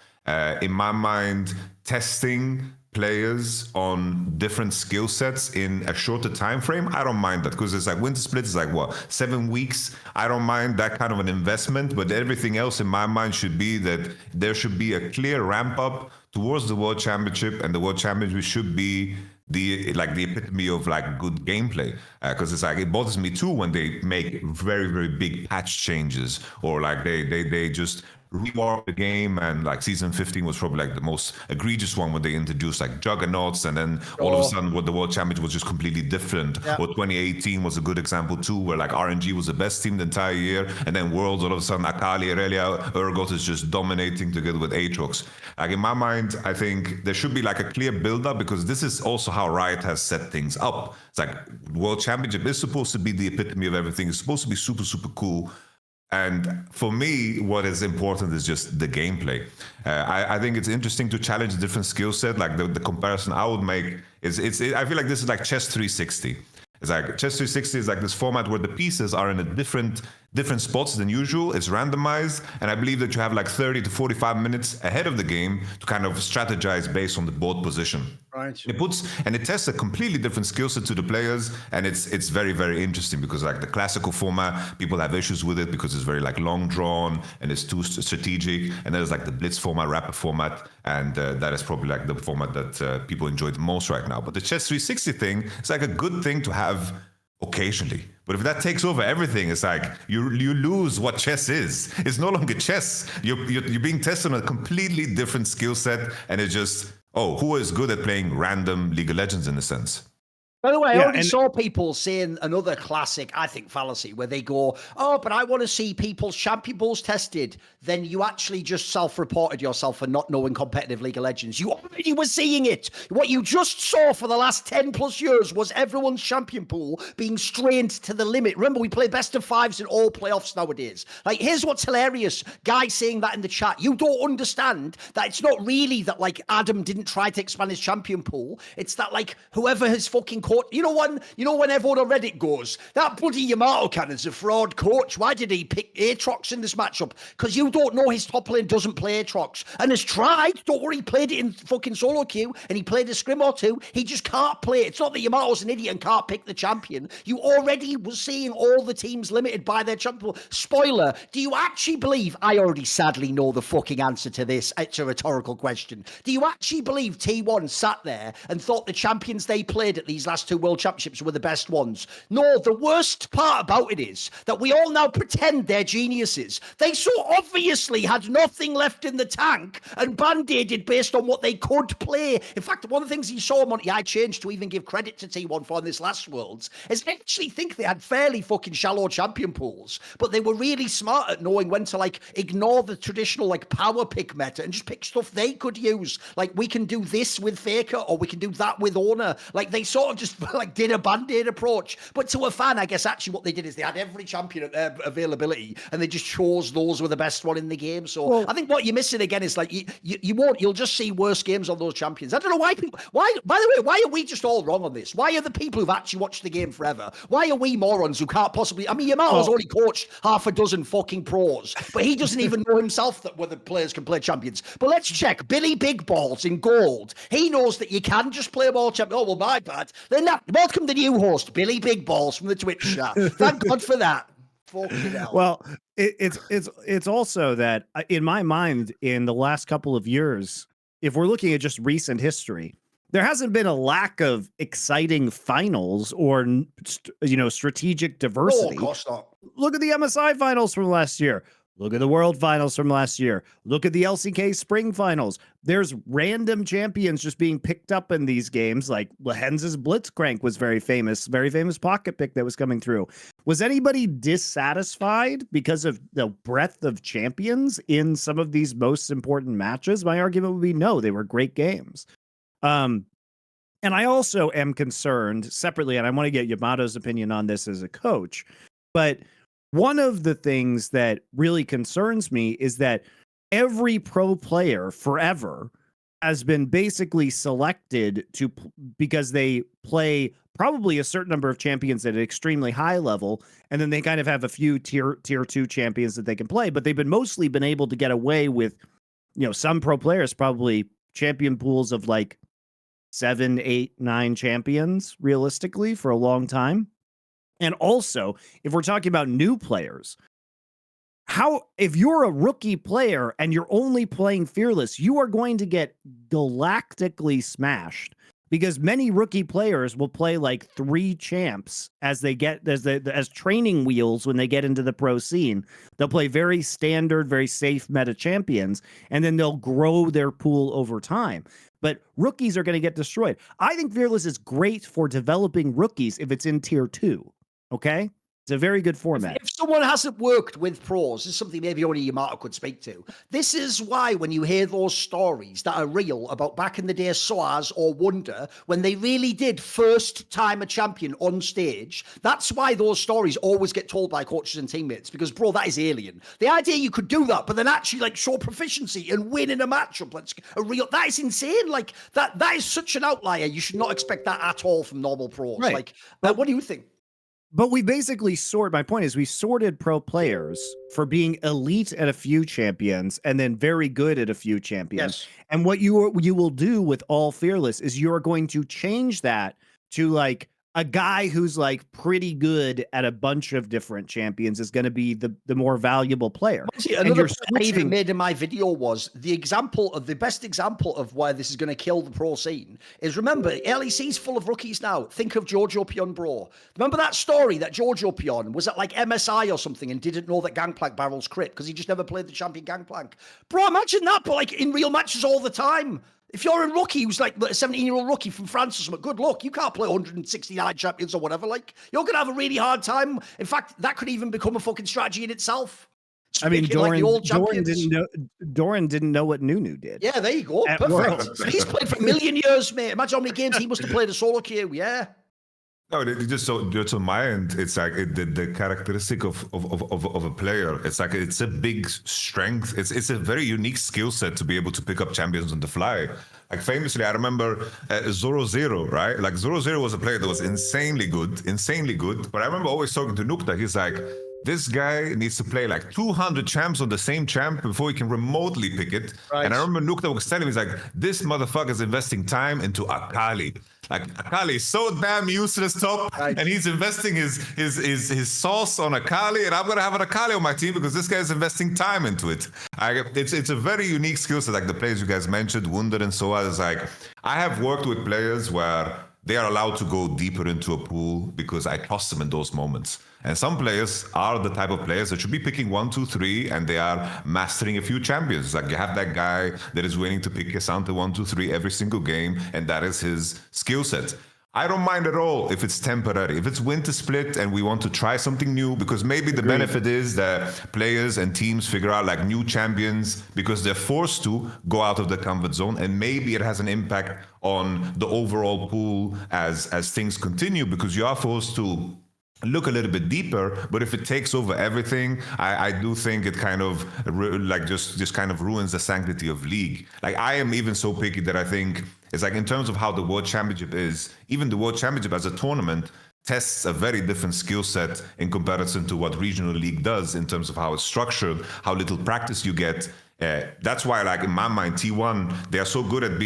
in my mind, testing players on different skill sets in a shorter time frame, I don't mind that, because it's like Winter Split is like 7 weeks. I don't mind that kind of an investment, but everything else in my mind should be that there should be a clear ramp up towards the World Championship, and the World Championship should be the epitome of like good gameplay, because it's like it bothers me too when they make very, very big patch changes, or like they just rework the game, and like season 15 was probably like the most egregious one when they introduced like juggernauts, and then all of a sudden what the World Championship was just completely different. Or 2018 was a good example too, where like RNG was the best team the entire year, and then Worlds, all of a sudden Akali, Aurelia, Urgot is just dominating together with Aatrox. Like in my mind, I think there should be like a clear build-up, because this is also how Riot has set things up. It's like World Championship is supposed to be the epitome of everything. It's supposed to be super, super cool. And for me, what is important is just the gameplay. I think it's interesting to challenge a different skill set. Like the comparison I would make is I feel like this is like Chess 360. It's like Chess 360 is like this format where the pieces are in a different spots than usual. It's randomized, and I believe that you have like 30 to 45 minutes ahead of the game to kind of strategize based on the board position. Right. It tests a completely different skill set to the players, and it's very, very interesting, because like the classical format, people have issues with it because it's very like long drawn and it's too strategic. And there's like the blitz format, rapid format, and that is probably like the format that people enjoy the most right now. But the Chess 360 thing is like a good thing to have occasionally, but if that takes over everything, it's like you lose what chess is. It's no longer chess. You're being tested on a completely different skill set, and it's just who is good at playing random League of Legends in a sense. By the way, I already saw people saying another classic, I think, fallacy, where they go, but I want to see people's champion pools tested. Then you actually just self-reported yourself for not knowing competitive League of Legends. You already were seeing it. What you just saw for the last 10 plus years was everyone's champion pool being strained to the limit. Remember, we play best of fives in all playoffs nowadays. Like, here's what's hilarious. Guy saying that in the chat. You don't understand that it's not really that, like, Adam didn't try to expand his champion pool. It's that, like, whoever has fucking you know when everyone on Reddit goes, that bloody Yamato cannon's a fraud coach. Why did he pick Aatrox in this matchup? Because you don't know his top lane doesn't play Aatrox and has tried. Don't worry, he played it in fucking solo queue and he played a scrim or two. He just can't play it. It's not that Yamato's an idiot and can't pick the champion. You already were seeing all the teams limited by their champion. Spoiler, do you actually believe, I already sadly know the fucking answer to this. It's a rhetorical question. Do you actually believe T1 sat there and thought the champions they played at these last last 2 World Championships were the best ones. No, the worst part about it is that we all now pretend they're geniuses. They so obviously had nothing left in the tank and band-aided based on what they could play. In fact, one of the things you saw, Monty, I changed to even give credit to T1 for in this last Worlds, is I actually think they had fairly fucking shallow champion pools, but they were really smart at knowing when to like ignore the traditional like power pick meta and just pick stuff they could use. Like, we can do this with Faker or we can do that with Owner. Like, they sort of just like did a band-aid approach. But to a fan, I guess actually what they did is they had every champion at their availability and they just chose those were the best one in the game. So I think what you're missing again is like you'll just see worse games on those champions. I don't know why people, by the way, why are we just all wrong on this? Why are the people who've actually watched the game forever, why are we morons who can't possibly, I mean, Yamato's only coached half a dozen fucking pros, but he doesn't even know himself that whether players can play champions. But let's check. Billy Big Balls in gold. He knows that you can just play them all champions. Oh, well, my bad. Then welcome the new host, Billy Big Balls from the Twitch chat. Thank God for that. Fucking hell. Well, it's also that in my mind, in the last couple of years, if we're looking at just recent history, there hasn't been a lack of exciting finals or, strategic diversity. No, of course not. Look at the MSI finals from last year. Look at the World Finals from last year. Look at the LCK Spring Finals. There's random champions just being picked up in these games. Like Lehenz's Blitzcrank was very famous pocket pick that was coming through. Was anybody dissatisfied because of the breadth of champions in some of these most important matches? My argument would be no, they were great games. And I also am concerned separately, and I want to get Yamato's opinion on this as a coach, but one of the things that really concerns me is that every pro player forever has been basically selected because they play probably a certain number of champions at an extremely high level, and then they kind of have a few tier 2 champions that they can play, but they've been mostly been able to get away with, some pro players probably champion pools of like 7, 8, 9 champions realistically for a long time. And also, if we're talking about new players, if you're a rookie player and you're only playing Fearless, you are going to get galactically smashed because many rookie players will play like 3 champs as training wheels when they get into the pro scene. They'll play very standard, very safe meta champions, and then they'll grow their pool over time. But rookies are going to get destroyed. I think Fearless is great for developing rookies if it's in tier 2. Okay? It's a very good format. If someone hasn't worked with pros, this is something maybe only Yamato could speak to. This is why when you hear those stories that are real about back in the day SOAS or Wonder, when they really did first time a champion on stage, that's why those stories always get told by coaches and teammates, because bro, that is alien. The idea you could do that, but then actually like show proficiency and win in a matchup, that is insane. Like that is such an outlier. You should not expect that at all from normal pros. Right. Like, what do you think? But we basically my point is we sorted pro players for being elite at a few champions and then very good at a few champions. Yes. And what you will do with all Fearless is you're going to change that to like a guy who's like pretty good at a bunch of different champions is going to be the more valuable player. Another point I even made in my video was the best example of why this is going to kill the pro scene is, remember, LEC's full of rookies now. Think of Jojo Pion, bro. Remember that story that Jojo Pion was at like MSI or something and didn't know that Gangplank barrels crit because he just never played the champion Gangplank. Bro, imagine that, but like in real matches all the time. If you're a rookie who's like a 17-year-old rookie from France or something, good luck. You can't play 169 champions or whatever. Like, you're going to have a really hard time. In fact, that could even become a fucking strategy in itself. I mean, Doran didn't know what Nunu did. Yeah, there you go. Perfect. He's played for a million years, mate. Imagine how many games he must have played a solo queue. Yeah. No, just on my end, it's like the characteristic of a player. It's like it's a big strength. It's a very unique skill set to be able to pick up champions on the fly. Like famously, I remember Zoro Zero, right? Like Zoro Zero was a player that was insanely good. But I remember always talking to Nukta. He's like, this guy needs to play like 200 champs on the same champ before he can remotely pick it. Right. And I remember Nukta was telling me, he's like, this motherfucker is investing time into Akali. Like Akali is so damn useless top, right, and he's investing his sauce on Akali, and I'm gonna have an Akali on my team because this guy is investing time into it. It's a very unique skill set, like the players you guys mentioned, Wunder and so on. It's like I have worked with players where they are allowed to go deeper into a pool because I trust them in those moments. And some players are the type of players that should be picking 1, 2, 3, and they are mastering a few champions. Like you have that guy that is willing to pick Asante 1, 2, 3 every single game, and that is his skill set. I don't mind at all if it's temporary. If it's winter split and we want to try something new, because maybe the benefit is that players and teams figure out like new champions because they're forced to go out of the comfort zone, and maybe it has an impact on the overall pool as things continue, because you are forced to look a little bit deeper. But if it takes over everything, I do think it kind of like just kind of ruins the sanctity of league. Like I am even so picky that I think it's like in terms of how the World Championship is, even the World Championship as a tournament tests a very different skill set in comparison to what regional league does in terms of how it's structured, how little practice you get. That's why, like in my mind, T1, they are so good at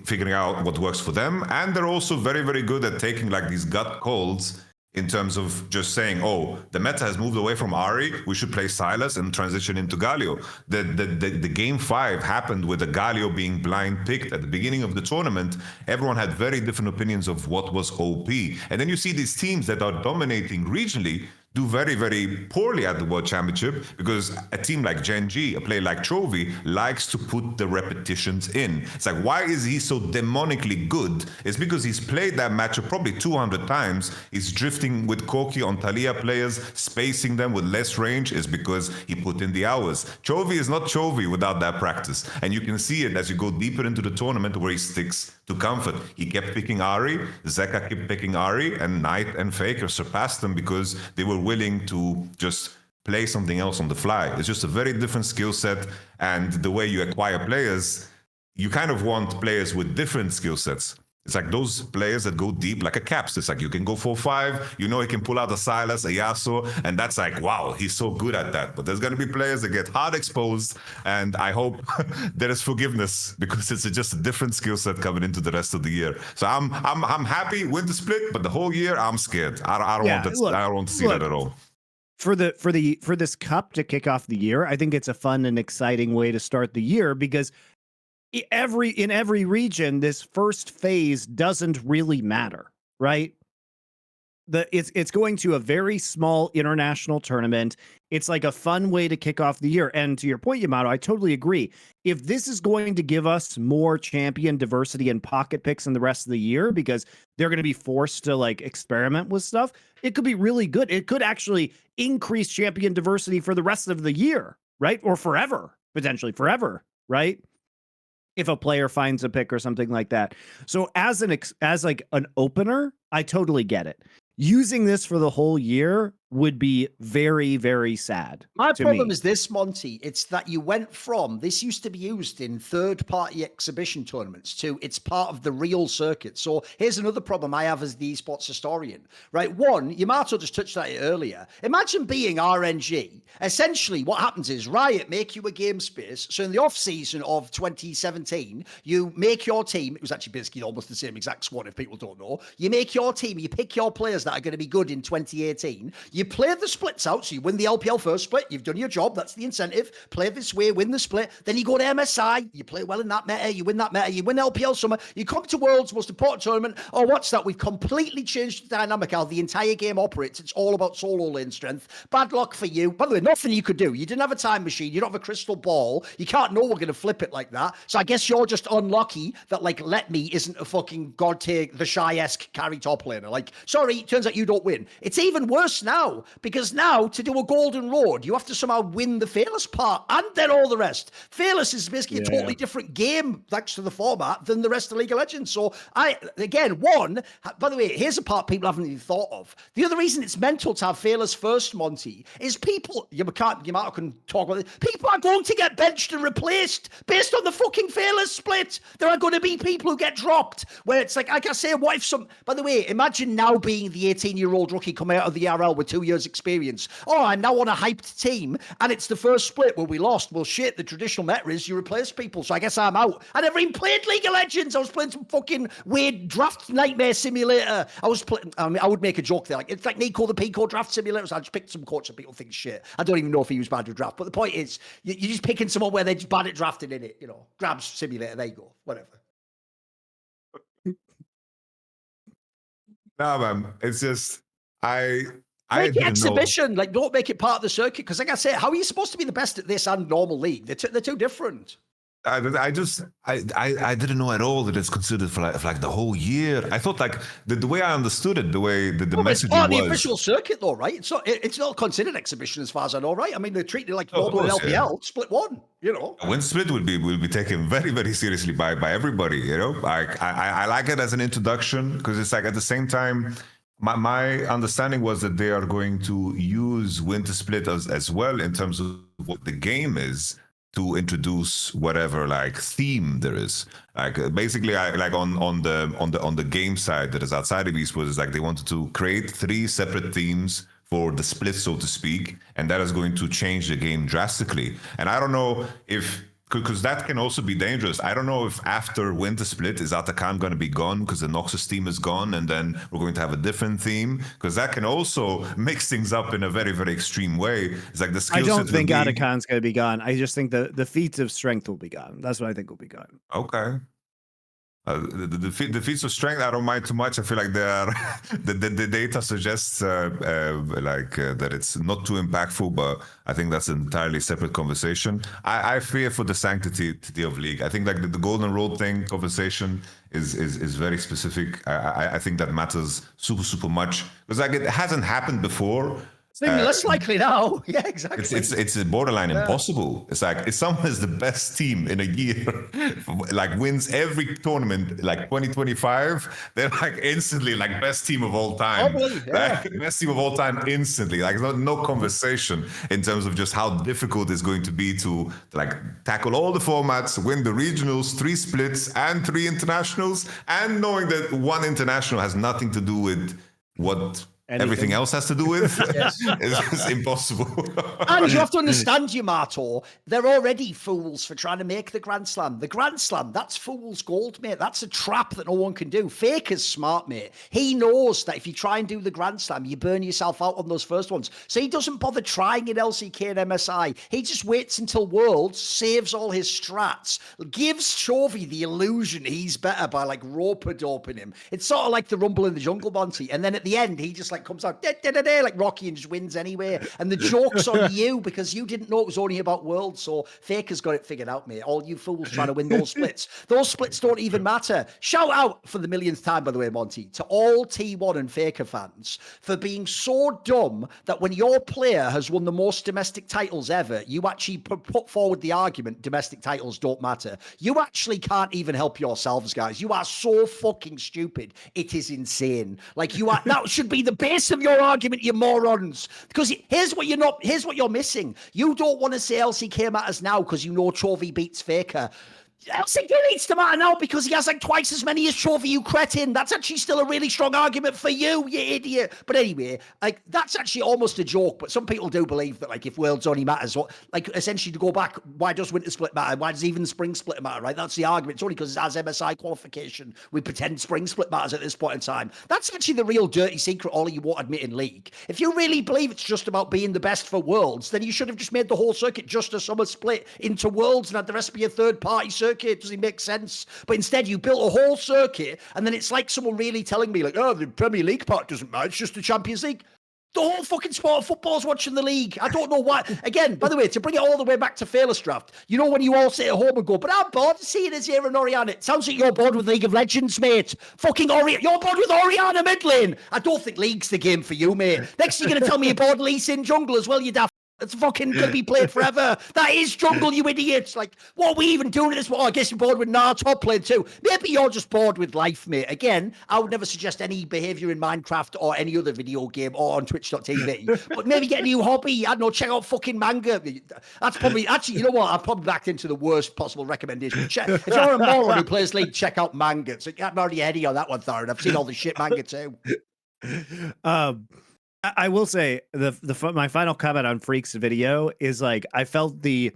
figuring out what works for them, and they're also very, very good at taking like these gut calls in terms of just saying, oh, the meta has moved away from Ahri, we should play Sylas and transition into Galio. The game 5 happened with the Galio being blind picked at the beginning of the tournament. Everyone had very different opinions of what was OP. And then you see these teams that are dominating regionally do very, very poorly at the World Championship because a team like Gen G, a player like Chovy, likes to put the repetitions in. It's like, why is he so demonically good? It's because he's played that matchup probably 200 times. He's drifting with Koki on Talia players, spacing them with less range. Is because he put in the hours. Chovy is not Chovy without that practice. And you can see it as you go deeper into the tournament where he sticks to comfort. He kept picking Ahri, Zeka kept picking Ahri, and Knight and Faker surpassed them because they were willing to just play something else on the fly. It's just a very different skill set, and the way you acquire players, you kind of want players with different skill sets. It's like those players that go deep, like a Caps. It's like you can go 4-5, you know he can pull out a Sylas, a Yasuo, and that's like, wow, he's so good at that. But there's going to be players that get hard exposed, and I hope there is forgiveness because it's just a different skill set coming into the rest of the year. So I'm happy winter split, but the whole year I'm scared. I don't want that. Look, I don't want to see that at all. For this cup to kick off the year, I think it's a fun and exciting way to start the year because in every region, this first phase doesn't really matter, right? It's going to a very small international tournament. It's like a fun way to kick off the year. And to your point, Yamato, I totally agree. If this is going to give us more champion diversity and pocket picks in the rest of the year, because they're going to be forced to like experiment with stuff, it could be really good. It could actually increase champion diversity for the rest of the year, right? Or forever, potentially forever, right? If a player finds a pick or something like that. So as like an opener, I totally get it. Using this for the whole year would be very, very sad. My problem is this, Monte. It's that you went from this used to be used in third-party exhibition tournaments to it's part of the real circuit. So here's another problem I have as the esports historian, right? One, Yamato just touched on it earlier. Imagine being RNG. Essentially, what happens is Riot make you a game space. So in the off-season of 2017, you make your team. It was actually basically almost the same exact squad if people don't know. You make your team. You pick your players that are going to be good in 2018. You play the splits out, so you win the LPL first split. You've done your job. That's the incentive. Play this way, win the split. Then you go to MSI. You play well in that meta. You win that meta. You win LPL summer. You come to World's most important tournament. Oh, what's that? We've completely changed the dynamic how the entire game operates. It's all about solo lane strength. Bad luck for you. By the way, nothing you could do. You didn't have a time machine. You don't have a crystal ball. You can't know we're going to flip it like that. So I guess you're just unlucky that, like, Let Me isn't a fucking God tier, the Shy-esque carry top laner. Like, sorry, turns out you don't win. It's even worse now, because now to do a golden road, you have to somehow win the Fearless part and then all the rest. Fearless is basically a totally different game, thanks to the format, than the rest of League of Legends. So by the way, here's a part people haven't even thought of. The other reason it's mental to have Fearless first, Monte, is people, Yamato can talk about this, people are going to get benched and replaced based on the fucking Fearless split. There are going to be people who get dropped, where it's like I say, what if by the way, imagine now being the 18-year-old rookie coming out of the RL with 2 years experience. Oh, I'm now on a hyped team, and it's the first split where we lost. Well, shit, the traditional meta is you replace people, so I guess I'm out. I never even played League of Legends. I was playing some fucking weird draft nightmare simulator. I would make a joke there. Like, it's like Nico the Pico draft simulator. So I just picked some coach and people think shit. I don't even know if he was bad at draft. But the point is, you're just picking someone where they're just bad at drafting in it. You know, grabs simulator, there you go. Whatever. No, man. It's just I Make it didn't know. exhibition. Like, don't make it part of the circuit. Because, like I say, how are you supposed to be the best at this and normal league? They're too different. I didn't know at all that it's considered for like the whole year. I thought like the way I understood it, the way the Well, it's messaging part of the was. official circuit, though, right? It's not considered exhibition as far as I know, right? I mean, they treat it like Oh, of normal course, yeah. LPL, split one, you know. Win split will be taken very, very seriously by everybody. You know, like I like it as an introduction because it's like at the same time. My understanding was that they are going to use Winter Split as well in terms of what the game is to introduce whatever like theme there is. Like basically, like on the game side that is outside of esports, is like they wanted to create 3 separate themes for the split, so to speak, and that is going to change the game drastically. And I don't know if. Because that can also be dangerous. I don't know if after Winter Split, is Atakan going to be gone because the Noxus team is gone and then we're going to have a different theme? Because that can also mix things up in a very, very extreme way. It's like the skill I don't set think Atakan's going to be gone. I just think the feats of strength will be gone. That's what I think will be gone. Okay. The feats of strength, I don't mind too much. I feel like they are the data suggests that it's not too impactful, but I think that's an entirely separate conversation. I fear for the sanctity of league. I think like the golden rule thing conversation is very specific. I think that matters super much because like it hasn't happened before. It's even less likely now. Yeah, exactly. It's borderline impossible. It's like if someone is the best team in a year, like wins every tournament, like 2025, they're like instantly like best team of all time. Probably, yeah. Like, best team of all time instantly. Like no conversation in terms of just how difficult it's going to be to like tackle all the formats, win the regionals, 3 splits, and 3 internationals, and knowing that 1 international has nothing to do with what. Everything else has to do with it's impossible. And you have to understand, Yamato, they're already fools for trying to make the Grand Slam. The Grand Slam, that's fool's gold, mate. That's a trap that no one can do. Faker's smart, mate. He knows that if you try and do the Grand Slam, you burn yourself out on those first ones. So he doesn't bother trying in LCK and MSI. He just waits until Worlds, saves all his strats, gives Chovy the illusion he's better by like rope-a-doping him. It's sort of like the Rumble in the Jungle, Monte. And then at the end, he just like comes out like Rocky and just wins anyway. And the joke's on you because you didn't know it was only about Worlds. So Faker's got it figured out, mate. All you fools trying to win those splits. Those splits don't even matter. Shout out for the millionth time, by the way, Monte, to all T1 and Faker fans for being so dumb that when your player has won the most domestic titles ever, you actually put forward the argument domestic titles don't matter. You actually can't even help yourselves, guys. You are so fucking stupid. It is insane. Like that should be the base of your argument, you morons. Because here's what you're missing. You don't want to say LCK matters now because you know Chovy beats Faker. LCK needs to matter now because he has like twice as many as Chovy, you cretin. That's actually still a really strong argument for you, you idiot. But anyway, like that's actually almost a joke. But some people do believe that like if Worlds only matters, like essentially to go back, why does Winter Split matter? Why does even Spring Split matter? Right? That's the argument. It's only because it has MSI qualification. We pretend Spring Split matters at this point in time. That's actually the real dirty secret all of you won't admit in League. If you really believe it's just about being the best for Worlds, then you should have just made the whole circuit just a summer split into Worlds and had the rest be a third party circuit. Does it make sense? But instead you built a whole circuit and then it's like someone really telling me like, oh, the Premier League part doesn't matter, it's just the Champions League. The whole fucking sport of football's watching the league. I don't know why. Again, by the way, to bring it all the way back to Fearless Draft, you know when you all sit at home and go, but I'm bored of seeing Azir and Orianna. It sounds like you're bored with League of Legends, mate. Fucking you're bored with Orianna mid lane. I don't think League's the game for you, mate. Next you're going to tell me you're bored of Lee Sin jungle as well, you daft. It's fucking going to be played forever. That is jungle, you idiots. Like, what are we even doing at this? Well, I guess you're bored with top playing too. Maybe you're just bored with life, mate. Again, I would never suggest any behavior in Minecraft or any other video game or on twitch.tv. But maybe get a new hobby. I don't know, check out fucking manga. That's probably, actually, you know what? I've probably backed into the worst possible recommendation. If you're a moron who plays League, check out manga. So I'm already ahead of you on that one, Thorin. I've seen all the shit manga too. I will say my final comment on Phreak's video is like I felt the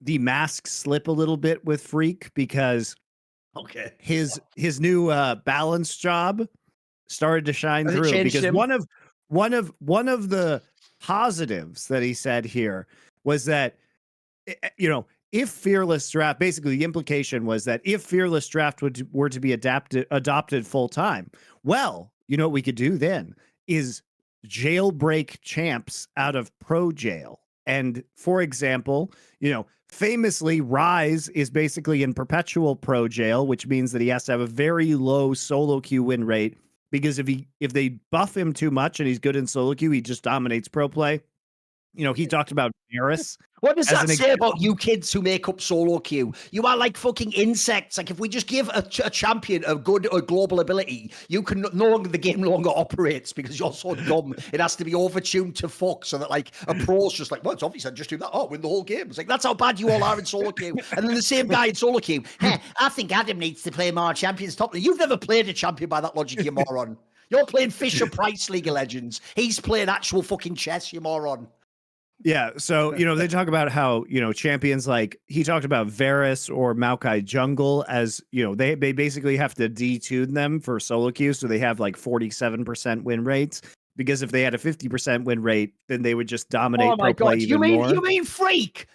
mask slip a little bit with Phreak because his new balance job started to shine through because one of the positives that he said here was that if Fearless Draft, basically the implication was that if Fearless Draft were to be adopted full time, well, you know what we could do then is jailbreak champs out of pro jail. And for example, famously, Rise is basically in perpetual pro jail, which means that he has to have a very low solo queue win rate, because if they buff him too much and he's good in solo queue, he just dominates pro play. He talked about Varus. What does that say about you kids who make up solo queue? You are like fucking insects. Like, if we just give a champion a global ability, you can no longer, the game no longer operates because you're so dumb. It has to be overtuned to fuck so that like a pro's just like, well, it's obvious I'd just do that. Oh, win the whole game. It's like, that's how bad you all are in solo queue. And then the same guy in solo queue, hey, I think Adam needs to play more champions top. You've never played a champion by that logic, you moron. You're playing Fisher Price League of Legends. He's playing actual fucking chess, you moron. Yeah, so they talk about how champions, like he talked about Varus or Maokai Jungle as they basically have to detune them for solo queue, so they have like 47% win rates, because if they had a 50% win rate, then they would just dominate. Oh my god! You mean Phreak,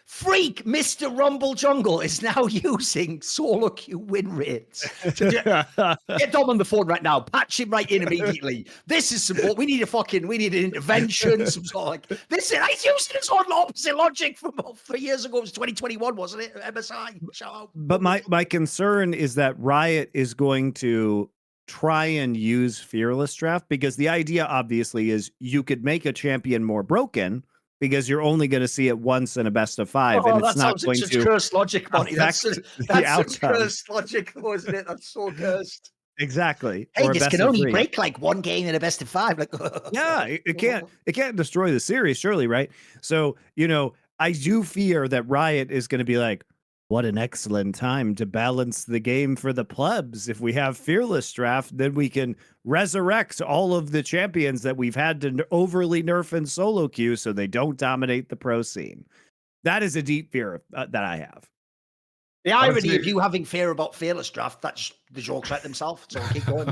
Mr. Rumble Jungle is now using solo queue win rates. Get Dom on the phone right now. Patch him right in immediately. This is support. We need an intervention. Some sort of like this. He's using his own opposite logic from 3 years ago. It was 2021, wasn't it? MSI. Shout out. But my concern is that Riot is going to try and use Fearless Draft, because the idea obviously is you could make a champion more broken because you're only going to see it once in a best of 5, and it's not going to cursed logic, Monte. That's such cursed logic, though, isn't it? That's so cursed. Exactly. Hey, this can only break like one game in a best of 5. Like, yeah, it can't destroy the series, surely, right? So I do fear that Riot is going to be like, what an excellent time to balance the game for the plebs. If we have Fearless Draft, then we can resurrect all of the champions that we've had to overly nerf in solo queue so they don't dominate the pro scene. That is a deep fear that I have. The irony of you having fear about Fearless Draft, that's the jokes right themselves. So keep going.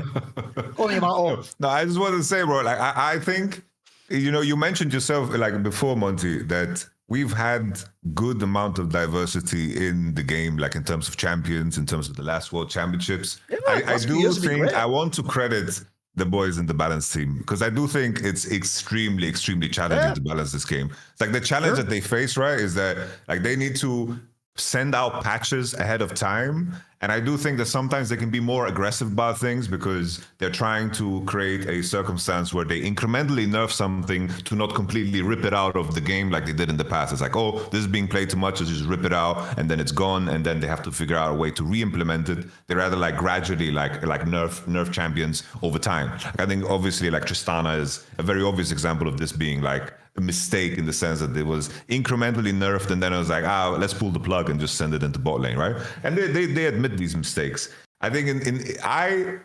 No, I just want to say, bro, like I think, you mentioned yourself like before, Monte, that we've had good amount of diversity in the game, like in terms of champions, in terms of the last World Championships. Yeah, I do think I want to credit the boys in the balance team, because I do think it's extremely, extremely challenging to balance this game. It's like the challenge that they face, right, is that like they need to send out patches ahead of time. And I do think that sometimes they can be more aggressive about things because they're trying to create a circumstance where they incrementally nerf something to not completely rip it out of the game like they did in the past. It's like, oh, this is being played too much, let's just rip it out, and then it's gone, and then they have to figure out a way to re-implement it. They rather like gradually like nerf champions over time. Like, I think obviously like Tristana is a very obvious example of this being like a mistake, in the sense that it was incrementally nerfed, and then I was like, let's pull the plug and just send it into bot lane, right? And they admit these mistakes. I think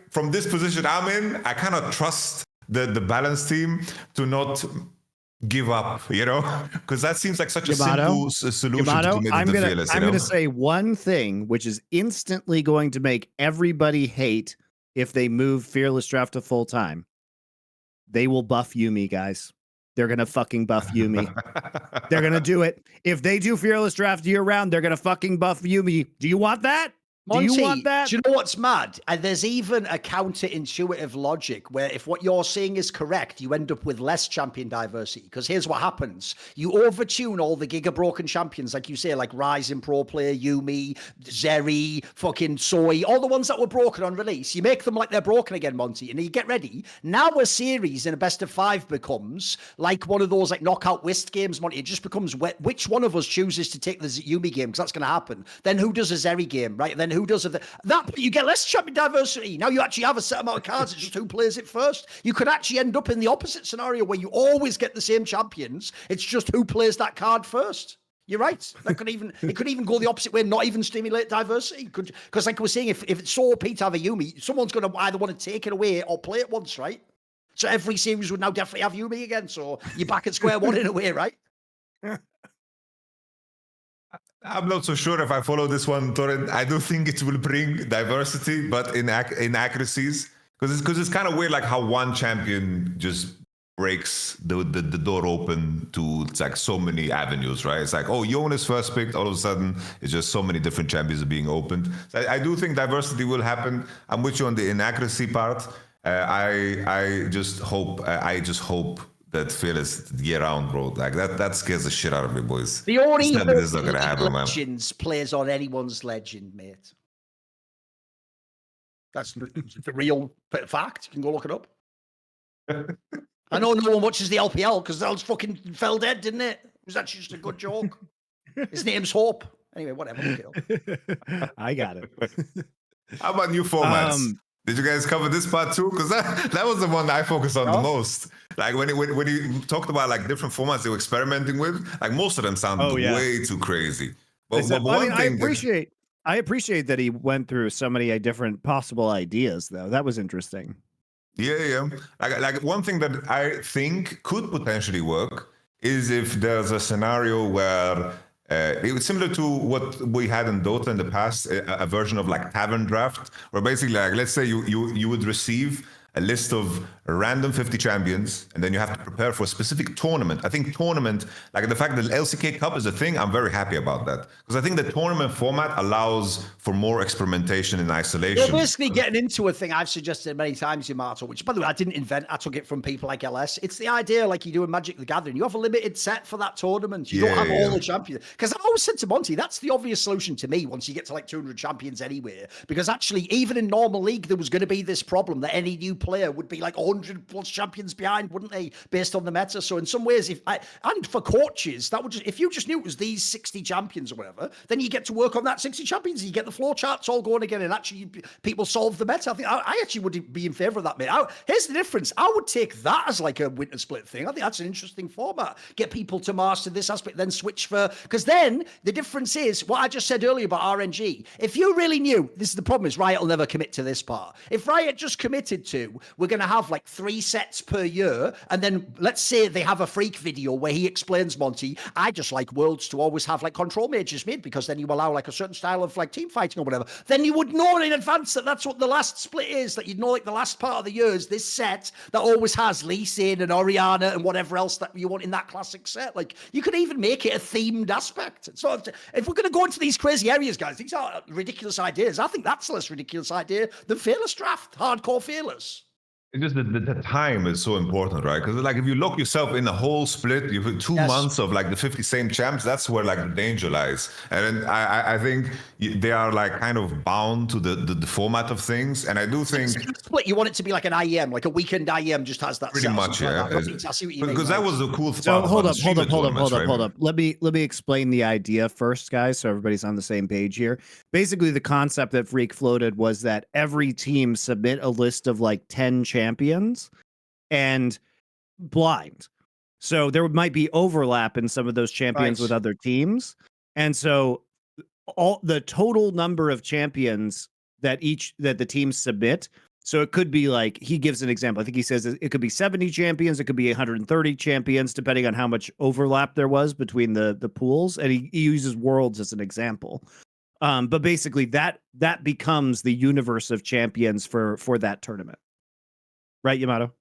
from this position I'm in, I kind of trust the balance team to not give up, because that seems like such a simple solution to make the fearless. I'm going to say one thing, which is instantly going to make everybody hate if they move Fearless Draft to full time. They will buff Yuumi, guys. They're going to fucking buff Yuumi. They're going to do it. If they do Fearless Draft year round, they're going to fucking buff Yuumi. Do you want that? Monte, do you want that? Do you know what's mad? And there's even a counterintuitive logic where if what you're saying is correct, you end up with less champion diversity. Because here's what happens. You overtune all the giga broken champions, like you say, like Rising Pro Player, Yuumi, Zeri, fucking Soy, all the ones that were broken on release. You make them like they're broken again, Monte. And you get ready. Now a series in a best of 5 becomes like one of those like knockout whist games, Monte. It just becomes which one of us chooses to take the Yuumi game, because that's going to happen. Then who does a Zeri game, right? Then who does that? You get less champion diversity. Now you actually have a set amount of cards. It's just who plays it first. You could actually end up in the opposite scenario where you always get the same champions. It's just who plays that card first. You're right. It could even go the opposite way, not even stimulate diversity. Because like we're saying, if it's so OP to have a Yuumi, someone's going to either want to take it away or play it once, right? So every series would now definitely have Yuumi again. So you're back at square one in a way, right? I'm not so sure if I follow this one, Thorin. I do think it will bring diversity, but inaccuracies. Because it's kind of weird, like how one champion just breaks the door open to like so many avenues, right? It's like, oh, Yon is first picked. All of a sudden, it's just so many different champions are being opened. So I do think diversity will happen. I'm with you on the inaccuracy part. I just hope that Fearless year round, bro. Like that scares the shit out of me, boys. The only Just tell me this is not gonna happen, man. Legends plays on anyone's legend, mate. That's the real fact. You can go look it up. I know no one watches the LPL because that was fucking fell dead, didn't it? It was actually just a good joke. His name's Hope. Anyway, whatever. Look it up. I got it. How about new formats? Did you guys cover this part too? Because that was the one that I focused on the most. Like when you talked about like different formats they were experimenting with, like most of them sounded way too crazy. But I appreciate that he went through so many different possible ideas, though. That was interesting. Yeah. Like one thing that I think could potentially work is if there's a scenario where it was similar to what we had in Dota in the past, a version of like Tavern Draft, where basically, like, let's say you would receive a list of random 50 champions, and then you have to prepare for a specific tournament. I think tournament, like the fact that LCK Cup is a thing, I'm very happy about that. Because I think the tournament format allows for more experimentation in isolation. You're basically getting into a thing I've suggested many times, Yamato, which, by the way, I didn't invent. I took it from people like LS. It's the idea, like you do in Magic the Gathering. You have a limited set for that tournament. You don't have all the champions. Because I always said to Monte, that's the obvious solution to me once you get to like 200 champions anywhere. Because actually, even in normal league, there was going to be this problem that any new player would be like 100 plus champions behind, wouldn't they, based on the meta? So in some ways, and for coaches, that would just, if you just knew it was these 60 champions or whatever, then you get to work on that 60 champions. You get the flow charts all going again, and actually people solve the meta. I think I actually would be in favor of that, mate. Here's the difference. I would take that as like a winter split thing. I think that's an interesting format. Get people to master this aspect, then switch because then the difference is what I just said earlier about RNG. If you really knew, this is the problem, is Riot will never commit to this part. If Riot just committed to, we're going to have like 3 sets per year, and then let's say they have a Phreak video where he explains, Monte, I just like Worlds to always have like control mages mid, because then you allow like a certain style of like team fighting or whatever. Then you would know in advance that that's what the last split is, that you'd know like the last part of the year is this set that always has Lee Sin and Orianna and whatever else that you want in that classic set. Like you could even make it a themed aspect. So if we're going to go into these crazy areas, guys, these are ridiculous ideas. I think that's a less ridiculous idea than Fearless Draft, hardcore Fearless. It's just the time is so important, right? Because like if you lock yourself in a whole split, you put 2 months of like the 50 same champs, that's where like the danger lies. And then I think they are like kind of bound to the format of things. And I do think split, you want it to be like an IEM, like a weekend IEM just has that. Pretty much, yeah. Like that. I see what you mean. Because that was the cool part. So hold up. Let me explain the idea first, guys, so everybody's on the same page here. Basically, the concept that Phreak floated was that every team submit a list of like 10 champions and blind. So there might be overlap in some of those champions with other teams. And so all the total number of champions that the teams submit. So it could be like, he gives an example. I think he says it could be 70 champions. It could be 130 champions, depending on how much overlap there was between the pools. And he uses Worlds as an example. But basically that becomes the universe of champions for that tournament. Right, Yamato?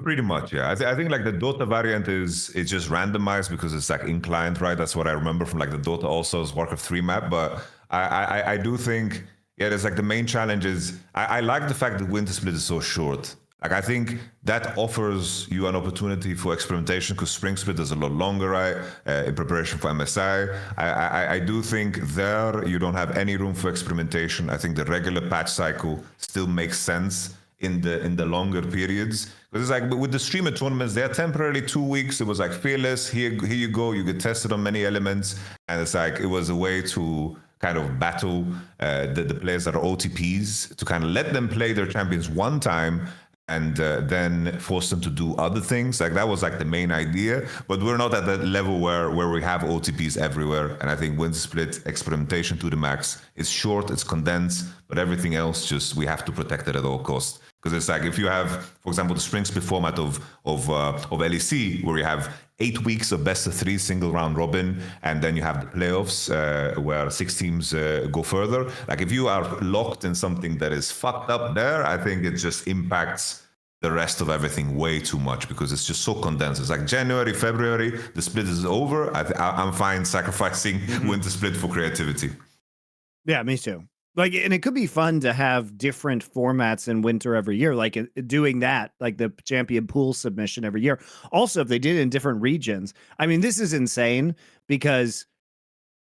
Pretty much, yeah. I think like the Dota variant is just randomized because it's like in client, right? That's what I remember from like the Dota Allstars Warcraft 3 map. But I do think, yeah, there's like the main challenge is I like the fact that Winter Split is so short. Like I think that offers you an opportunity for experimentation because Spring Split is a lot longer, right? In preparation for MSI. I do think there you don't have any room for experimentation. I think the regular patch cycle still makes sense in the longer periods, because it's like with the streamer tournaments, they're temporarily 2 weeks. It was like Fearless, here you go, you get tested on many elements, and it's like it was a way to kind of battle the players that are OTPs, to kind of let them play their champions one time and then force them to do other things. Like that was like the main idea, but we're not at that level where we have OTPs everywhere. And I think Winter Split experimentation to the max. It's short, it's condensed, but everything else just we have to protect it at all costs. Because it's like if you have, for example, the Spring Split format of LEC, where you have 8 weeks of best of 3 single round robin, and then you have the playoffs where 6 teams go further. Like if you are locked in something that is fucked up there, I think it just impacts the rest of everything way too much because it's just so condensed. It's like January, February, the split is over. I'm fine sacrificing Winter Split for creativity. Yeah, me too. Like, and it could be fun to have different formats in winter every year, like doing that, like the champion pool submission every year. Also, if they did it in different regions, I mean, this is insane because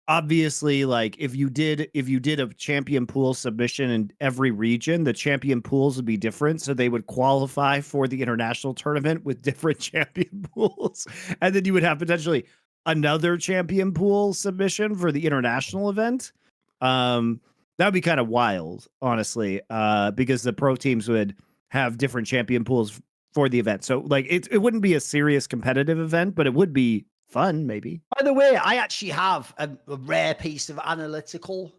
obviously, like if you did a champion pool submission in every region, the champion pools would be different, so they would qualify for the international tournament with different champion pools, and then you would have potentially another champion pool submission for the international event. That would be kind of wild, honestly, because the pro teams would have different champion pools for the event. So like it wouldn't be a serious competitive event, but it would be fun, maybe. By the way, I actually have a rare piece of analytical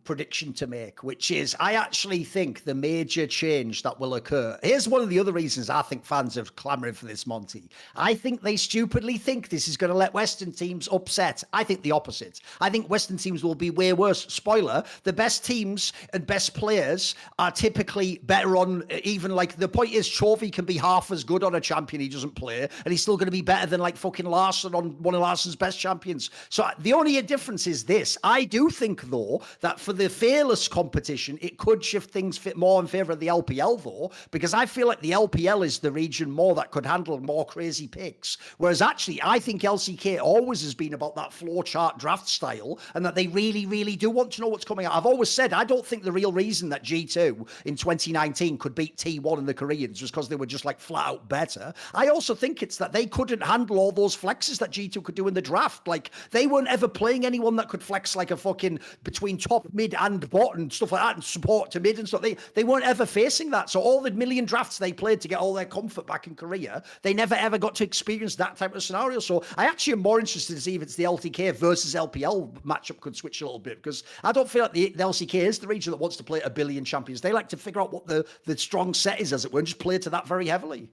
prediction to make, which is I actually think the major change that will occur. Here's one of the other reasons I think fans are clamoring for this, Monty. I think they stupidly think this is going to let Western teams upset. I think the opposite. I think Western teams will be way worse. Spoiler, the best teams and best players are typically better on even like the point is Chovy can be half as good on a champion he doesn't play, and he's still going to be better than like fucking Larson on one of Larson's best champions. So the only difference is this. I do think though that for the fearless competition, it could shift things fit more in favor of the LPL though, because I feel like the LPL is the region more that could handle more crazy picks. Whereas actually, I think LCK always has been about that floor chart draft style, and that they really, really do want to know what's coming out. I've always said I don't think the real reason that G2 in 2019 could beat T1 and the Koreans was because they were just like flat out better. I also think it's that they couldn't handle all those flexes that G2 could do in the draft. Like they weren't ever playing anyone that could flex like a fucking between top, mid, and bot and stuff like that, and support to mid and stuff. They weren't ever facing that. So all the million drafts they played to get all their comfort back in Korea, they never ever got to experience that type of scenario. So I actually am more interested to see if it's the LTK versus LPL matchup could switch a little bit, because I don't feel like the LCK is the region that wants to play a billion champions. They like to figure out what the strong set is, as it were, and just play to that very heavily.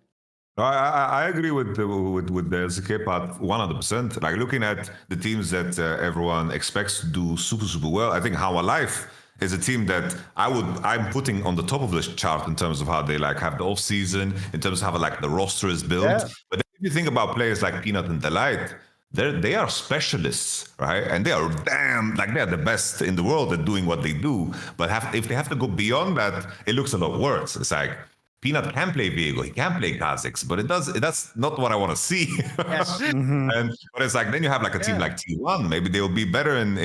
I agree with the LCK part 100%. Like looking at the teams that everyone expects to do super well, I think How Alive is a team that I'm putting on the top of the chart in terms of how they like have the off season, in terms of how like the roster is built. Yeah. But if you think about players like Peanut and Delight, they are specialists, right? And they are they're the best in the world at doing what they do. But if they have to go beyond that, it looks a lot worse. It's like Peanut can play Viego, he can play Kha'Zix, but that's not what I want to see. Yes. But it's like then you have like a team like T1, maybe they'll be better in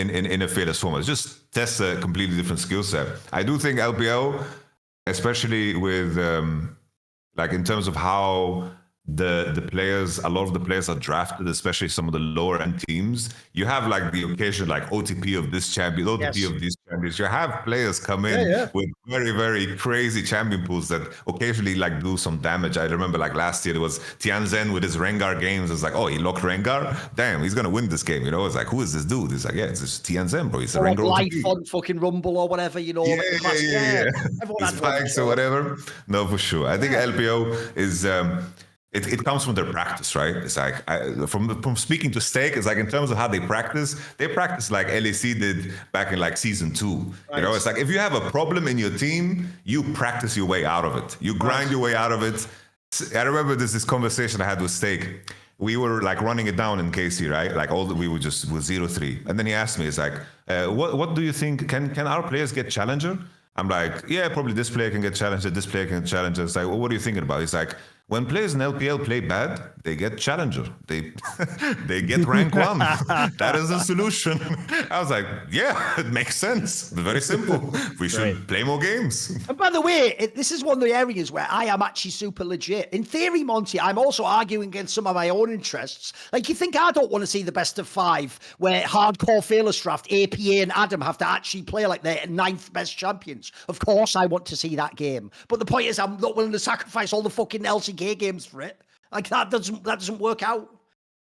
a fearless format. Just test a completely different skill set. I do think LPL, especially with like in terms of how the players, a lot of the players are drafted, especially some of the lower end teams. You have like the occasion like OTP of this champion, OTP of these champions. You have players come in with very, very crazy champion pools that occasionally like do some damage. I remember like last year there was Tianzhen with his Rengar games. It's like, oh, he locked Rengar. Damn, he's gonna win this game. You know, it's like, who is this dude? He's like, yeah, it's just Tianzhen, bro. He's a Rengar. Life on fucking Rumble or whatever, you know. Yeah. Everyone spikes or whatever. No, for sure. I think LPO is. It comes from their practice, right? It's like from speaking to Steak, it's like in terms of how they practice like LEC did back in like season 2. Right. You know, it's like if you have a problem in your team, you practice your way out of it. You grind your way out of it. I remember there's this conversation I had with Steak. We were like running it down in KC, right? Like we were just with 0-3. And then he asked me, it's like, what do you think? Can our players get challenger? I'm like, yeah, probably this player can get challenger, this player can get challenger. It's like, well, what are you thinking about? He's like, when players in LPL play bad, they get challenger. They get rank 1. That is the solution. I was like, yeah, it makes sense. Very simple. We should play more games. And by the way, this is one of the areas where I am actually super legit. In theory, Monty, I'm also arguing against some of my own interests. Like, you think I don't want to see the best of 5 where hardcore fearless draft, APA and Adam have to actually play like their 9th best champions? Of course I want to see that game. But the point is, I'm not willing to sacrifice all the fucking LCK games for it. Like that doesn't work out.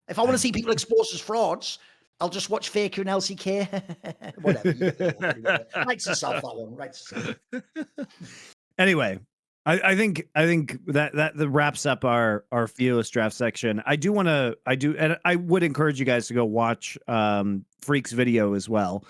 If I want to see people exposed as frauds, I'll just watch Faker and LCK. Whatever. Writes yourself that one. Writes yourself. Anyway, I think that wraps up our fearless draft section. And I would encourage you guys to go watch Phreak's video as well.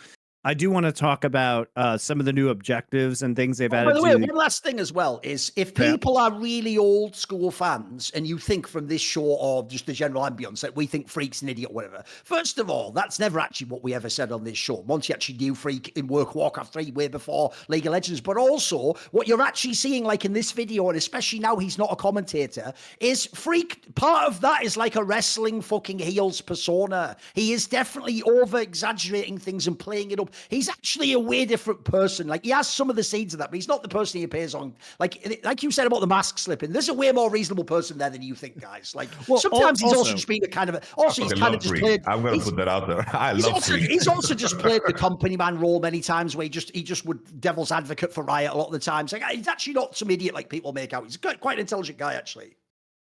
I do want to talk about some of the new objectives and things they've By added the way, to. one last thing as well is if Yeah. people are really old school fans and you think from this show or just the general ambience that we think Phreak's an idiot or whatever, first of all, that's never actually what we ever said on this show. Monte actually knew Phreak in Warcraft 3 way before League of Legends, but also what you're actually seeing like in this video, and especially now he's not a commentator, is Phreak, part of that is like a wrestling fucking heels persona. He is definitely over exaggerating things and playing it up. He's actually a way different person. Like he has some of the seeds of that, but he's not the person he appears on. Like you said about the mask slipping, there's a way more reasonable person there than you think, guys. Like sometimes he's also just being a kind of he's kind of just played. I'm gonna put that out there. I love Phreak. He's also just played the company man role many times, where he just would devil's advocate for Riot a lot of the times. Like he's actually not some idiot like people make out. He's quite an intelligent guy, actually.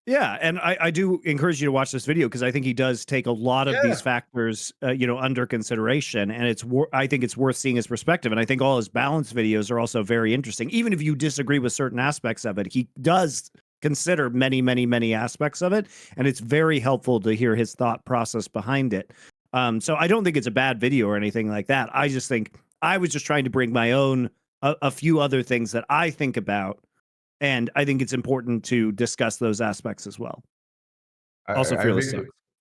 Yeah, and I do encourage you to watch this video because I think he does take a lot of these factors, under consideration, and I think it's worth seeing his perspective. And I think all his balance videos are also very interesting. Even if you disagree with certain aspects of it, he does consider many, many, many aspects of it, and it's very helpful to hear his thought process behind it. So I don't think it's a bad video or anything like that. I just think I was just trying to bring my own a few other things that I think about. And I think it's important to discuss those aspects as well. Also, Fearless.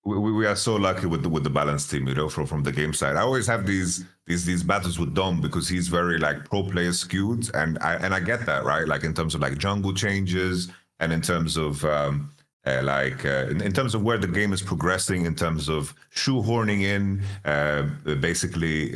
We are so lucky with the balance team, from the game side. I always have these battles with Dom because he's very like pro player skewed, and I get that, right? Like in terms of like jungle changes, and in terms of in terms of where the game is progressing, in terms of shoehorning in basically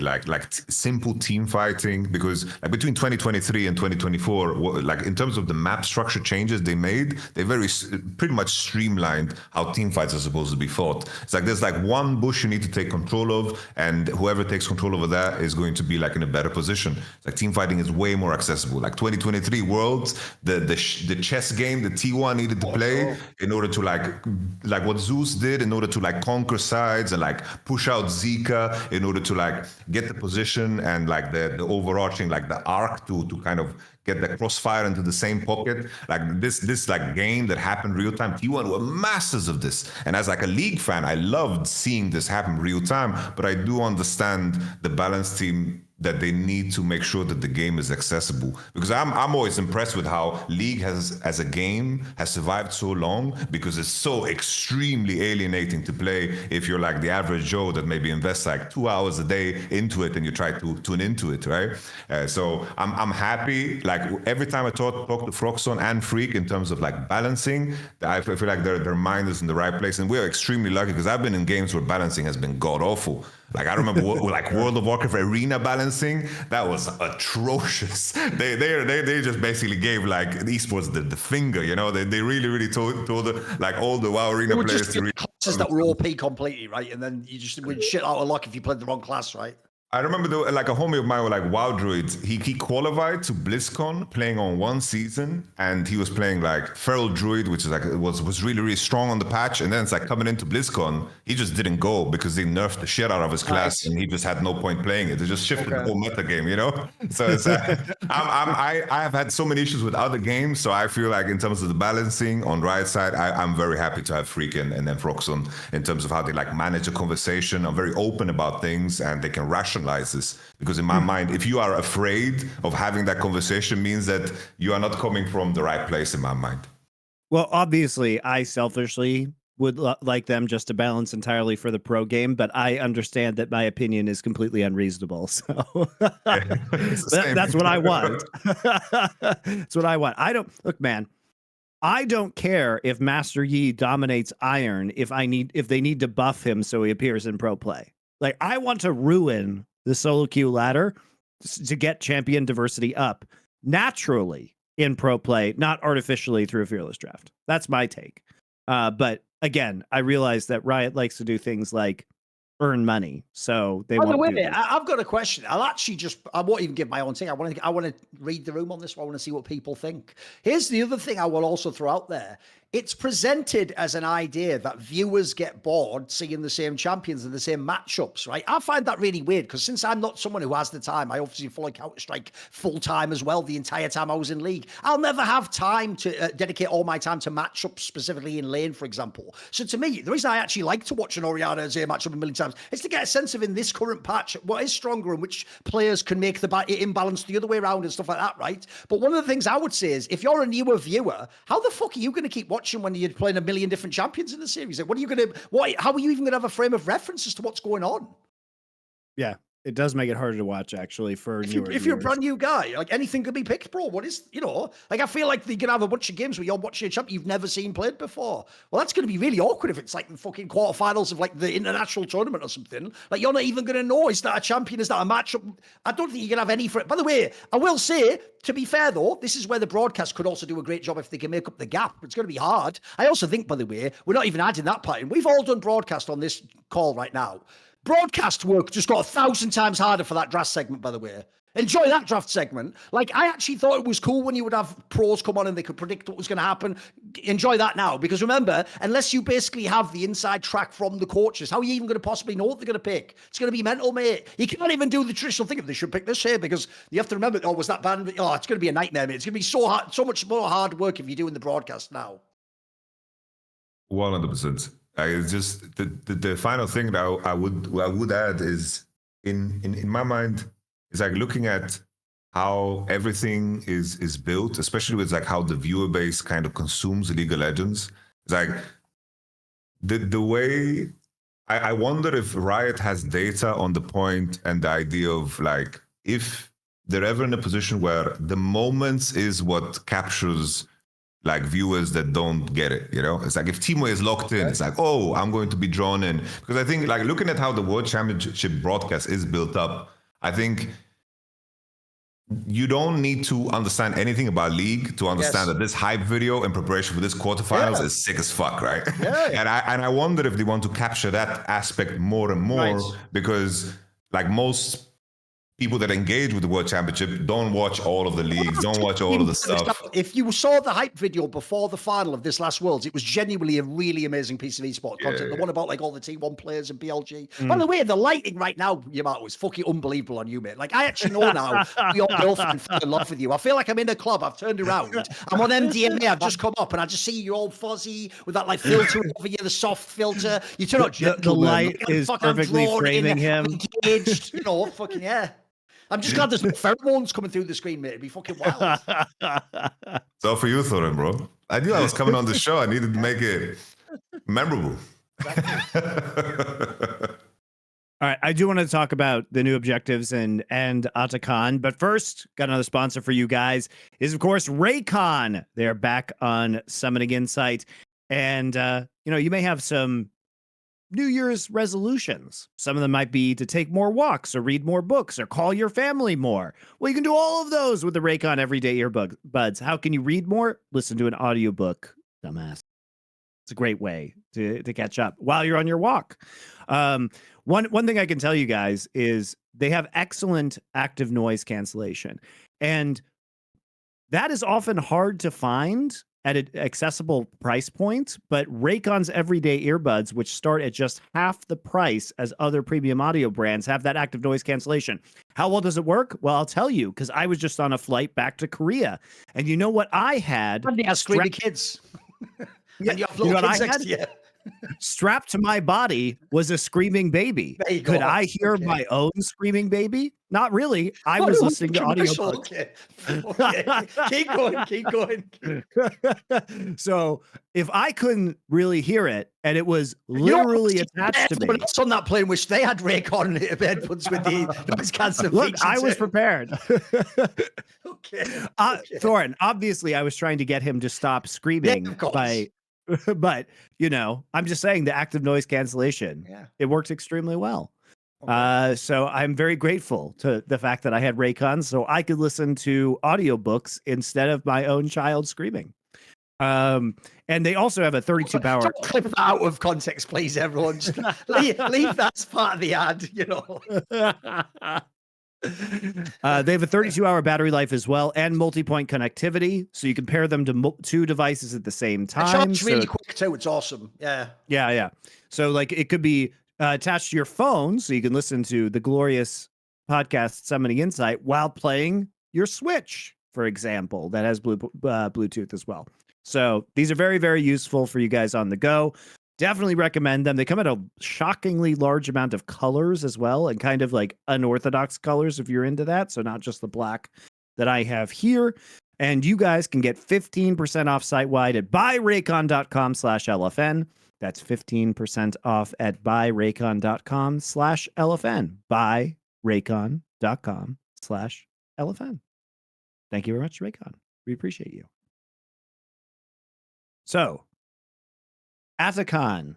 simple team fighting, because like between 2023 and 2024, like in terms of the map structure changes they made, they pretty much streamlined how team fights are supposed to be fought. It's like there's like one bush you need to take control of, and whoever takes control over that is going to be like in a better position. It's like team fighting is way more accessible. Like 2023 Worlds, the chess game that T1 needed to play in order to like what Zeus did, in order to like conquer sides and like push out Zika, in order to like get the position and like the overarching like the arc to kind of get the crossfire into the same pocket. Like this like game that happened real time. T1 were masters of this. And as like a League fan, I loved seeing this happen real time, but I do understand the balance team that they need to make sure that the game is accessible, because I'm always impressed with how League as a game has survived so long, because it's so extremely alienating to play if you're like the average Joe that maybe invests like 2 hours a day into it and you try to tune into it, right? So I'm happy. Like every time I talk to Froxon and Phreak in terms of like balancing, I feel like their mind is in the right place, and we're extremely lucky because I've been in games where balancing has been god awful. Like I remember like World of Warcraft arena balancing, that was atrocious. They just basically gave like esports the finger, They really told like all the WoW arena players to classes that were OP completely, right? And then you just would shit out of luck if you played the wrong class, right? I remember like a homie of mine with like WoW Druids, he qualified to BlizzCon playing on one season, and he was playing like Feral Druid, which is like was really strong on the patch, and then it's like coming into BlizzCon, he just didn't go because they nerfed the shit out of his class, and he just had no point playing it. They just shifted the whole meta game, So it's I have had so many issues with other games, so I feel like in terms of the balancing on Riot side, I'm very happy to have Phreak and then Froxon in terms of how they like manage a conversation. I'm very open about things, and they can rationalize this, because in my mind, if you are afraid of having that conversation, means that you are not coming from the right place in my mind. Well, obviously, I selfishly would like them just to balance entirely for the pro game, but I understand that my opinion is completely unreasonable. So that's what I want. That's what I want. Look, man, I don't care if Master Yi dominates Iron if they need to buff him so he appears in pro play. Like, I want to ruin the solo queue ladder to get champion diversity up naturally in pro play, not artificially through a fearless draft. That's my take. But again, I realize that Riot likes to do things like earn money, so they won't do this. I've got a question. I won't even give my own thing. I want to read the room on this one. I want to see what people think. Here's the other thing I will also throw out there it's presented as an idea that viewers get bored seeing the same champions and the same matchups, right? I find that really weird because since I'm not someone who has the time, I obviously follow Counter-Strike full time as well the entire time I was in League. I'll never have time to dedicate all my time to matchups, specifically in lane, for example. So to me, the reason I actually like to watch an Orianna and Zay matchup a million times is to get a sense of, in this current patch, what is stronger and which players can make the imbalance the other way around and stuff like that, right? But one of the things I would say is, if you're a newer viewer, how the fuck are you going to keep watching when you're playing a million different champions in the series? Like, what are you going to, how are you even going to have a frame of reference as to what's going on? Yeah, it does make it harder to watch, actually, for newer if you're a brand new guy, like, anything could be picked, bro. What is, like, I feel like you can have a bunch of games where you're watching a champ you've never seen played before. Well, that's going to be really awkward if it's like the fucking quarterfinals of like the international tournament or something. Like, you're not even going to know, is that a champion, is that a matchup? I don't think you can have any for it. By the way, I will say, to be fair though, this is where the broadcast could also do a great job if they can make up the gap. It's going to be hard. I also think, by the way, we're not even adding that part in. We've all done broadcast on this call right now. Broadcast work just got 1,000 times harder for that draft segment, by the way. Enjoy that draft segment. Like, I actually thought it was cool when you would have pros come on and they could predict what was going to happen. Enjoy that now, because remember, unless you basically have the inside track from the coaches, how are you even going to possibly know what they're going to pick? It's going to be mental, mate. You can't even do the traditional thing of they should pick this here, because you have to remember, oh, was that band? Oh, it's going to be a nightmare, mate. It's going to be so hard, so much more hard work if you're doing the broadcast now. 100%. It's just the final thing that I would add is in my mind is like looking at how everything is built, especially with like how the viewer base kind of consumes League of Legends. It's like the way I wonder if Riot has data on the point and the idea of like, if they're ever in a position where the moments is what captures like viewers that don't get it, It's like if Teamway is locked in, it's like, oh, I'm going to be drawn in. Because I think like looking at how the World Championship broadcast is built up, I think you don't need to understand anything about League to understand that this hype video in preparation for this quarterfinals is sick as fuck, right? Yeah. And I wonder if they want to capture that aspect more and more, because like most people that engage with the World Championship don't watch all of the leagues, don't watch all of the stuff. If you saw the hype video before the final of this last Worlds, it was genuinely a really amazing piece of esports content. The one about like all the T1 players and BLG. By the way, the lighting right now, Yamato, is fucking unbelievable on you, mate. Like, I actually know now your girlfriend fell in love with you. I feel like I'm in a club. I've turned around. I'm on MDMA. I've just come up and I just see you all fuzzy with that like filter over you, the soft filter. You turn out the light is perfectly framing him. Engaged, fucking yeah. I'm just glad there's no pheromones coming through the screen, mate. It'd be fucking wild. It's all for you, Thorin, bro. I knew I was coming on the show. I needed to make it memorable. All right, I do want to talk about the new objectives and Atakan, but first, got another sponsor for you guys. Is of course Raycon. They're back on Summoning Insight, and you may have some New Year's resolutions. Some of them might be to take more walks or read more books or call your family more. Well, you can do all of those with the Raycon Everyday Earbuds. How can you read more? Listen to an audiobook, dumbass. It's a great way to catch up while you're on your walk. One thing I can tell you guys is they have excellent active noise cancellation. And that is often hard to find at an accessible price point, but Raycon's everyday earbuds, which start at just half the price as other premium audio brands, have that active noise cancellation. How well does it work? Well, I'll tell you, because I was just on a flight back to Korea, and you know what I had? And they have screaming kids. Yeah, and you have little kids next to you. Strapped to my body was a screaming baby. Could I hear my own screaming baby? Not really. I was listening to audiobooks. Keep going. So if I couldn't really hear it and it was literally attached to me. It's on that plane, which they had Raycon headphones with the noise cancellation. Look, I was prepared. Okay. Thorin, obviously I was trying to get him to stop screaming but I'm just saying the active noise cancellation, it works extremely well. Okay. So I'm very grateful to the fact that I had Raycon so I could listen to audiobooks instead of my own child screaming. And they also have a 32 power. Don't clip that out of context, please, everyone. Just leave that as part of the ad, They have a 32-hour battery life as well, and multi-point connectivity, so you can pair them to two devices at the same time. Charge really quick too. It's awesome. Yeah. So like it could be attached to your phone, so you can listen to the glorious podcast Summoning Insight while playing your Switch, for example, that has Bluetooth as well. So these are very, very useful for you guys on the go. Definitely recommend them. They come in a shockingly large amount of colors as well, and kind of like unorthodox colors if you're into that. So not just the black that I have here. And you guys can get 15% off site-wide at buyraycon.com/LFN. That's 15% off at buyraycon.com/LFN. Buyraycon.com/LFN. Thank you very much, Raycon. We appreciate you. So, Atacon,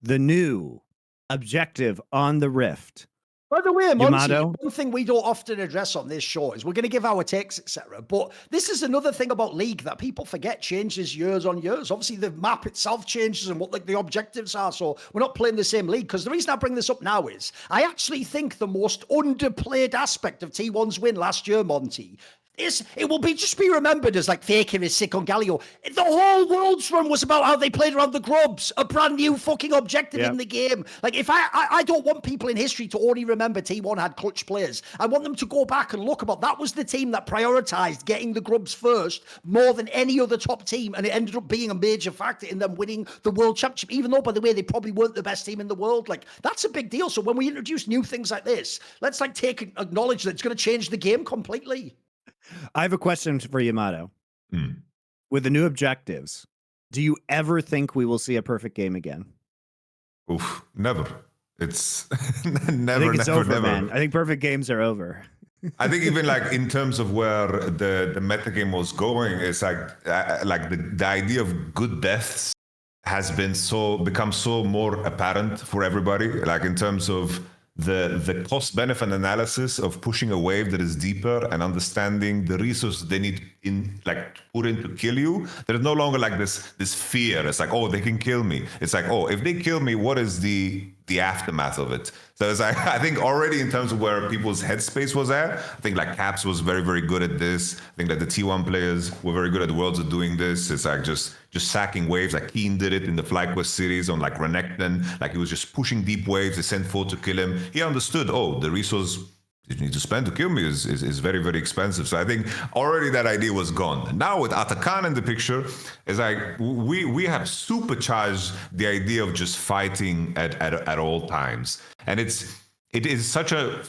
the new objective on the Rift. By the way, Monte, Yamato? one thing we don't often address on this show is we're going to give our takes, etc. But this is another thing about League that people forget changes years on years. Obviously, the map itself changes and what like the objectives are. So we're not playing the same league. Because the reason I bring this up now is I actually think the most underplayed aspect of T1's win last year, Monte, it will just be remembered as like Faker is sick on Galio. The whole World's Run was about how they played around the grubs, a brand new fucking objective in the game. Like if I don't want people in history to only remember T1 had clutch players. I want them to go back and look about that was the team that prioritized getting the grubs first more than any other top team, and it ended up being a major factor in them winning the world championship, even though by the way they probably weren't the best team in the world. Like that's a big deal. So when we introduce new things like this, let's like acknowledge that it's going to change the game completely. I have a question for Yamato. With the new objectives, do you ever think we will see a perfect game again? Oof, never. It's never, never. Man. I think perfect games are over. I think even like in terms of where the meta game was going, it's like the idea of good deaths has become so more apparent for everybody. Like in terms of the cost benefit analysis of pushing a wave that is deeper and understanding the resources they need put in to kill you. There's no longer like this fear. It's like, oh, they can kill me. It's like, oh, if they kill me, what is the aftermath of it? So it's like, I think already in terms of where people's headspace was at, I think like Caps was very, very good at this. I think that the T1 players were very good at the Worlds of doing this. It's like just sacking waves. Like Keen did it in the FlyQuest series on like Renekton. Like he was just pushing deep waves. They sent 4 to kill him. He understood, oh, the resource you need to spend to kill me is very, very expensive. So I think already that idea was gone. Now with Atacon in the picture, it's like we have supercharged the idea of just fighting at all times. And it is such a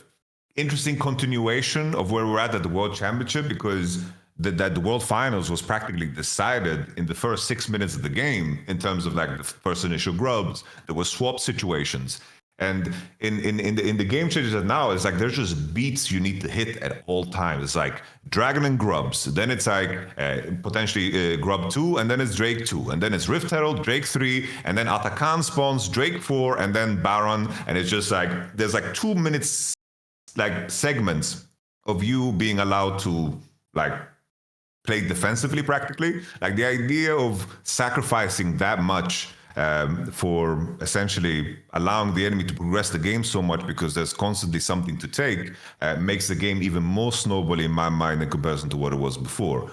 interesting continuation of where we're at the World Championship, because that the World Finals was practically decided in the first 6 minutes of the game in terms of like the first initial grubs. There were swap situations. And in the game changes now, it's like there's just beats you need to hit at all times. It's like Dragon and Grubs, then it's like potentially Grub 2, and then it's Drake 2, and then it's Rift Herald, Drake 3, and then Atacon spawns, Drake 4, and then Baron, and it's just like there's like 2 minutes like segments of you being allowed to like play defensively practically. Like the idea of sacrificing that much for essentially allowing the enemy to progress the game so much because there's constantly something to take makes the game even more snowball in my mind in comparison to what it was before.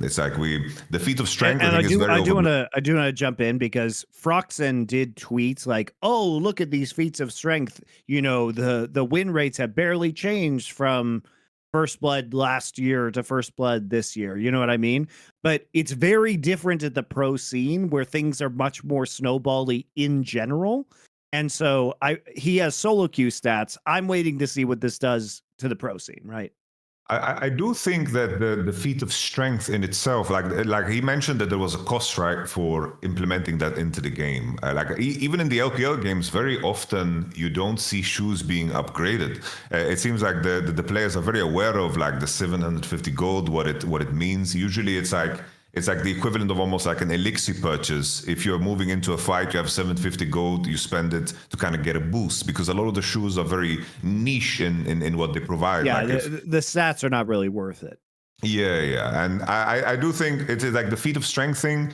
It's like the feat of strength. And I do want to jump in because Froxen did tweets like, "Oh, look at these feats of strength. You know, the win rates have barely changed from First Blood last year to First Blood this year." You know what I mean? But it's very different at the pro scene where things are much more snowbally in general. And so he has solo queue stats. I'm waiting to see what this does to the pro scene, right? I do think that the feat of strength in itself, like he mentioned that there was a cost, right, for implementing that into the game. Even in the LPL games, very often you don't see shoes being upgraded. It seems like the players are very aware of like the 750 gold, what it means. Usually it's like the equivalent of almost like an elixir purchase. If you're moving into a fight, you have 750 gold, you spend it to kind of get a boost, because a lot of the shoes are very niche in what they provide. Yeah, the stats are not really worth it. Yeah. And I do think it's like the feat of strength thing.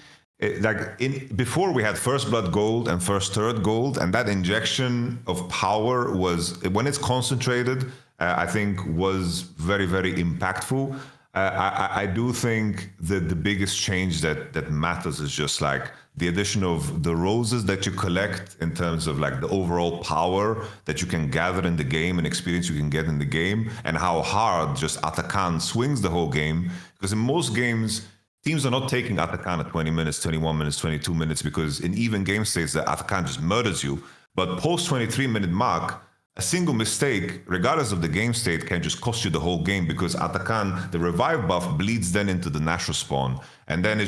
before we had first blood gold and first turret gold, and that injection of power was, when it's concentrated, I think was very, very impactful. I do think that the biggest change that matters is just like the addition of the roses that you collect in terms of like the overall power that you can gather in the game and experience you can get in the game, and how hard just Atakan swings the whole game. Because in most games, teams are not taking Atakan at 20 minutes, 21 minutes, 22 minutes, because in even game states, that Atakan just murders you. But post 23-minute mark, a single mistake, regardless of the game state, can just cost you the whole game, because Atakan, the revive buff, bleeds then into the natural spawn. And then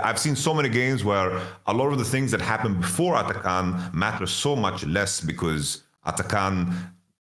I've seen so many games where a lot of the things that happen before Atakan matter so much less, because Atakan,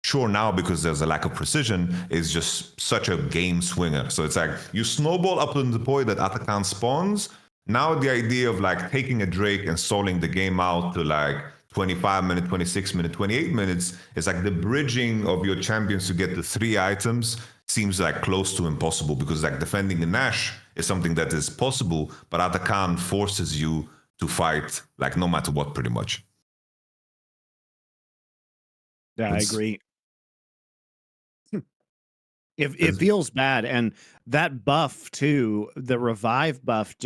sure, now because there's a lack of precision, is just such a game swinger. So it's like you snowball up to the point that Atakan spawns. Now the idea of like taking a Drake and stalling the game out to like 25 minutes, 26 minutes, 28 minutes, is like the bridging of your champions to get the 3 items seems like close to impossible, because like defending a Nash is something that is possible, but Atakan forces you to fight like no matter what, pretty much. Yeah, I agree. It feels bad, and that buff too, the revive buff,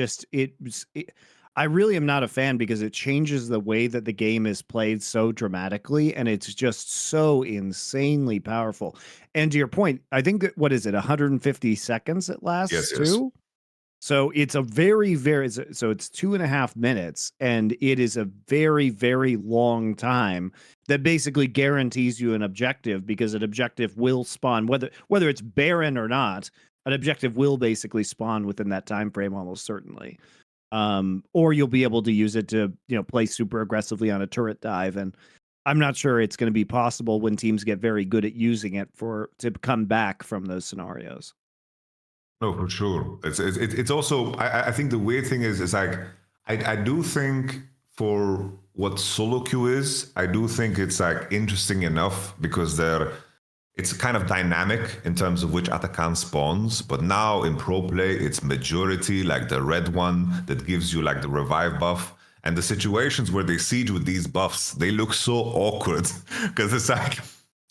I really am not a fan, because it changes the way that the game is played so dramatically, and it's just so insanely powerful. And to your point, I think that, what is it, 150 seconds it lasts too? So it's a very, very, so it's 2.5 minutes, and it is a very, very long time that basically guarantees you an objective, because an objective will spawn, whether it's Baron or not, an objective will basically spawn within that time frame almost certainly. Or you'll be able to use it to, play super aggressively on a turret dive. And I'm not sure it's going to be possible when teams get very good at using it to come back from those scenarios. No, for sure. It's also, I think the weird thing is like, I do think for what solo queue is, I do think it's like interesting enough, because it's kind of dynamic in terms of which Atakan spawns. But now in pro play, it's majority like the red one that gives you like the revive buff. And the situations where they siege with these buffs, they look so awkward, because it's like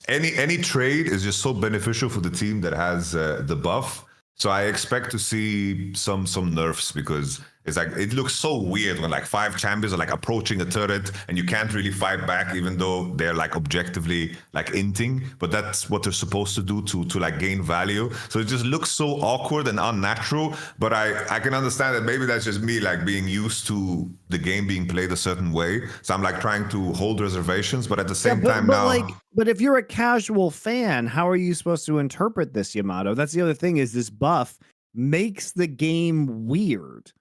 any trade is just so beneficial for the team that has the buff. So I expect to see some nerfs, because it's like it looks so weird when like 5 champions are like approaching a turret and you can't really fight back, even though they're like objectively like inting, but that's what they're supposed to do to like gain value. So it just looks so awkward and unnatural. But I can understand that maybe that's just me like being used to the game being played a certain way. So I'm like trying to hold reservations, but at the same time now. But if you're a casual fan, how are you supposed to interpret this, Yamato? That's the other thing, is this buff makes the game weird.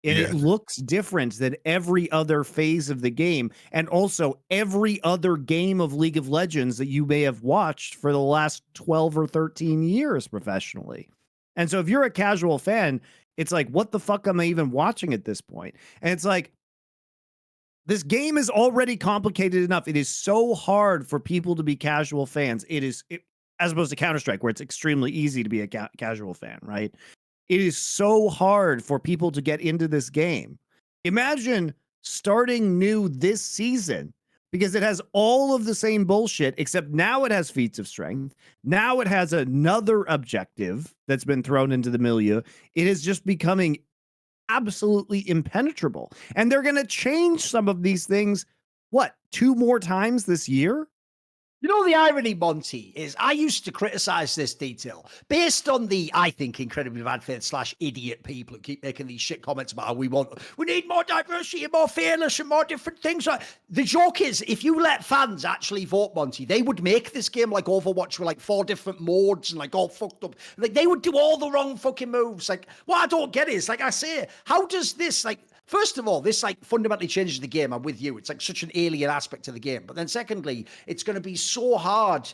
And it looks different than every other phase of the game, and also every other game of League of Legends that you may have watched for the last 12 or 13 years professionally. And so if you're a casual fan, it's like, what the fuck am I even watching at this point? And it's like, this game is already complicated enough. It is so hard for people to be casual fans. As opposed to Counter-Strike, where it's extremely easy to be a casual fan, right? It is so hard for people to get into this game. Imagine starting new this season, because it has all of the same bullshit, except now it has feats of strength. Now it has another objective that's been thrown into the milieu. It is just becoming absolutely impenetrable. And they're going to change some of these things, 2 more times this year? You know, the irony, Monte, is I used to criticize this detail based on the, I think, incredibly bad faith / idiot people who keep making these shit comments about how we need more diversity and more fairness and more different things. The joke is, if you let fans actually vote, Monte, they would make this game like Overwatch with like 4 different modes and like all fucked up. Like they would do all the wrong fucking moves. Like what I don't get is, like I say, how does this like, first of all, this like fundamentally changes the game. I'm with you. It's like such an alien aspect to the game. But then secondly, it's going to be so hard.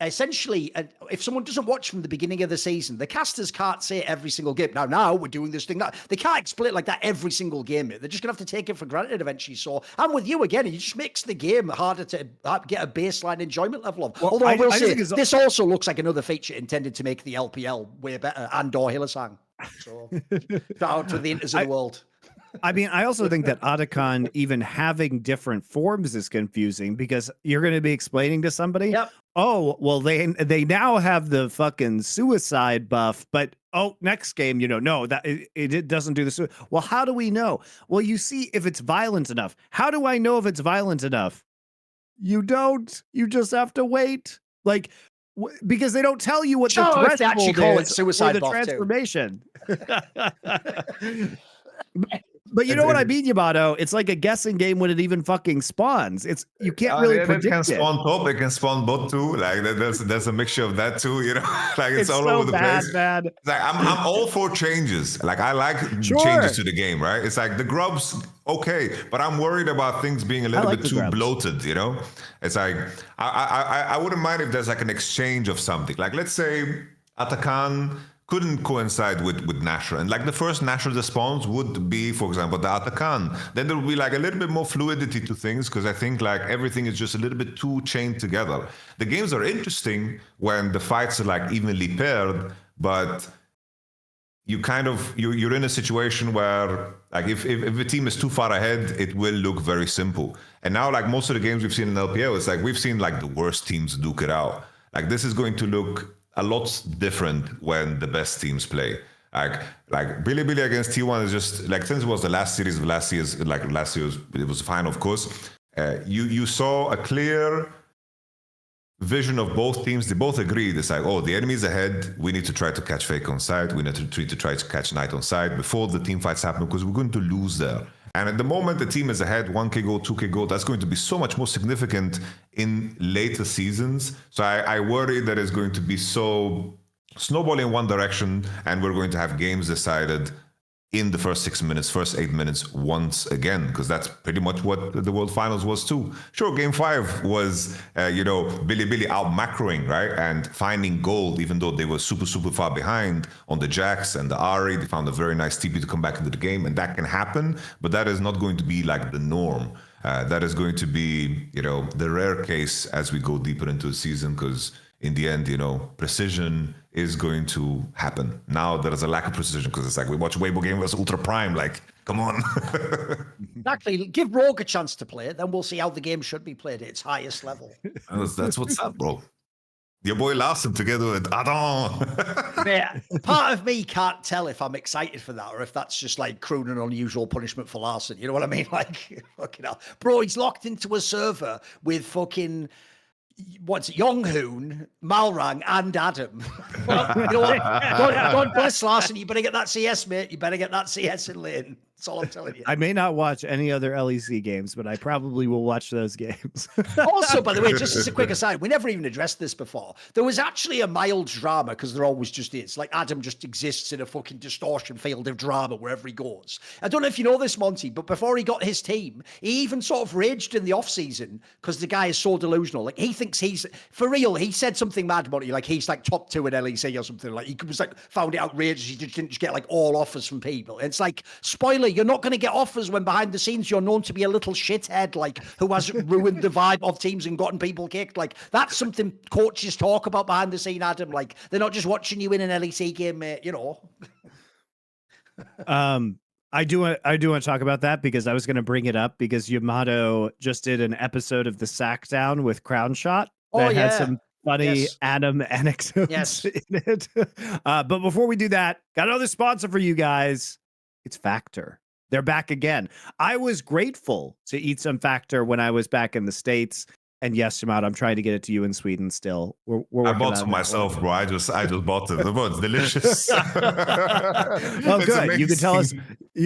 Essentially, if someone doesn't watch from the beginning of the season, the casters can't say every single game, now we're doing this thing. That they can't explain it like that every single game. They're just going to have to take it for granted eventually. So I'm with you again. It just makes the game harder to get a baseline enjoyment level of. Although I will say, this also looks like another feature intended to make the LPL way better, and or Hillsang. So shout out to the Inters of the world. I mean, I also think that Otacon even having different forms is confusing because you're going to be explaining to somebody, Yep. oh, well, they now have the fucking suicide buff, but oh, next game, no, that it doesn't do the well, how do we know? Well, you see if it's violent enough. How do I know if it's violent enough? You don't. You just have to wait. Like, because they don't tell you what the Sure, if they actually threshold call it is or suicide the buff too. transformation. But you know what I mean, Yamato? It's like a guessing game when it even fucking spawns. You can't really predict it. Can it. spawn top, it can spawn bot too. Like there's a mixture of that too. Like it's all so over the place. bad. It's like I'm all for changes. Like I like changes to the game, right? It's like the grubs, okay, but I'm worried about things being a little bit too bloated. It's like I wouldn't mind if there's like an exchange of something. Like let's say Atakan couldn't coincide with Nashor. And like the first Nashor that spawns would be, for example, the Atakan. Then there would be like a little bit more fluidity to things because I think like everything is just a little bit too chained together. The games are interesting when the fights are like evenly paired, but you're in a situation where like if a team is too far ahead, it will look very simple. And now like most of the games we've seen in LPL, it's like we've seen like the worst teams duke it out. Like this is going to look a lot different when the best teams play. Like Billy against T1 is just like, since it was the last series of last year's, like last year's, it was fine, of course. You saw a clear vision of both teams. They both agreed. It's like, oh, the enemy's ahead. We need to try to catch Phreak on side. We need to try to catch Knight on side before the team fights happen because we're going to lose there. And at the moment the team is ahead, 1k gold, 2k gold, that's going to be so much more significant in later seasons. So I worry that it's going to be so snowballing in one direction and we're going to have games decided in the first 6 minutes, first 8 minutes once again, because that's pretty much what the World Finals was too. Sure, Game 5 was, Billy out macroing, right? And finding gold, even though they were super, super far behind on the Jax and the Ari. They found a very nice TP to come back into the game, and that can happen, but that is not going to be like the norm. That is going to be, the rare case as we go deeper into the season, because in the end, precision is going to happen. Now there's a lack of precision because it's like we watch Weibo game versus Ultra Prime. Like, come on. Exactly. Give Rogue a chance to play it, then we'll see how the game should be played at its highest level. That's what's up, bro. Your boy Larson together with Adam. Yeah, part of me can't tell if I'm excited for that or if that's just like crude and unusual punishment for Larson. You know what I mean? Like, fucking hell. Bro, he's locked into a server with fucking... what's it, Yonghoon, Malrang, and Adam. Well, you know what? God bless Larson. You better get that CS, mate. You better get that CS in lane. That's all I'm telling you. I may not watch any other LEC games, but I probably will watch those games. Also, by the way, just as a quick aside, we never even addressed this before. There was actually a mild drama, because there always just is. Like, Adam just exists in a fucking distortion field of drama wherever he goes. I don't know if you know this, Monte, but before he got his team, he even sort of raged in the off-season because the guy is so delusional. Like, he thinks he's, for real, he said something mad, Monte, like he's like top 2 in LEC or something. Like, he was like, found it outrageous. He just didn't get like all offers from people. And it's like, spoiler, you're not going to get offers when behind the scenes you're known to be a little shithead, like, who has ruined the vibe of teams and gotten people kicked. Like, that's something coaches talk about behind the scene, Adam. Like, they're not just watching you in an LEC game, mate, you know. I do want to talk about that because I was going to bring it up because Yamato just did an episode of the Sack Down with Crown Shot that had some funny Adam anecdotes in it. But before we do that, got another sponsor for you guys. It's Factor. They're back again. I was grateful to eat some Factor when I was back in the States. And yes, Yamato, I'm trying to get it to you in Sweden still. I bought some myself, bro. I just bought it. It's delicious. Oh, good. You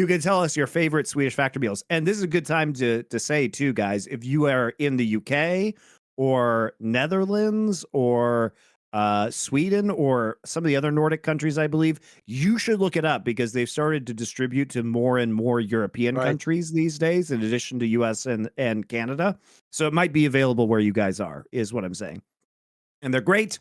can tell us your favorite Swedish Factor meals. And this is a good time to say too, guys, if you are in the UK or Netherlands or Sweden or some of the other Nordic countries, I believe, you should look it up because they've started to distribute to more and more European countries these days, in addition to US and Canada. So it might be available where you guys are, is what I'm saying. And they're great.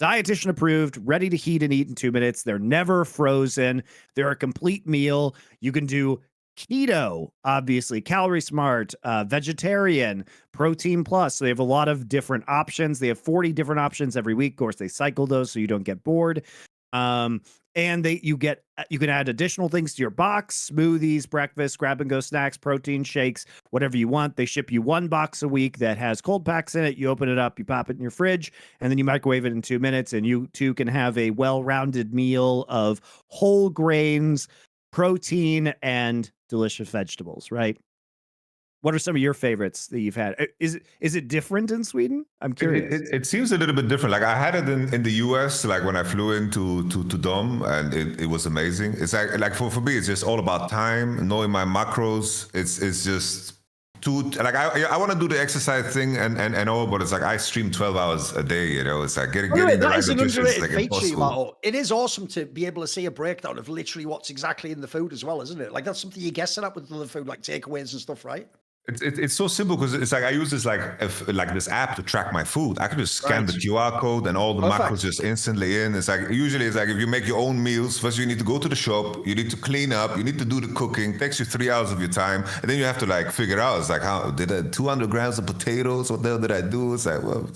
Dietitian approved, ready to heat and eat in 2 minutes. They're never frozen. They're a complete meal. You can do keto, obviously, calorie smart, vegetarian, protein plus. So they have a lot of different options. They have 40 different options every week. Of course, they cycle those so you don't get bored. And you can add additional things to your box: smoothies, breakfast, grab and go snacks, protein shakes, whatever you want. They ship you 1 box a week that has cold packs in it. You open it up, you pop it in your fridge, and then you microwave it in 2 minutes, and you too can have a well-rounded meal of whole grains, protein, and delicious vegetables, right? What are some of your favorites that you've had? Is it different in Sweden? I'm curious. It seems a little bit different. Like I had it in the US, like when I flew into to Dom, and it was amazing. It's like for me, it's just all about time, knowing my macros. It's just too like I want to do the exercise thing and all, but it's like I stream 12 hours a day. You know, it's like getting the that right is an nutrition is underrated like feature, impossible. Yamato. It is awesome to be able to see a breakdown of literally what's exactly in the food as well, isn't it? Like that's something you guess it up with other food, like takeaways and stuff, right? It's so simple because it's like I use this like this app to track my food. I can just scan the QR code and all the macros just instantly in. It's like usually it's like if you make your own meals, first you need to go to the shop, you need to clean up, you need to do the cooking. It takes you 3 hours of your time, and then you have to like figure out. It's like how did I 200 grams of potatoes? What the hell did I do? It's like well,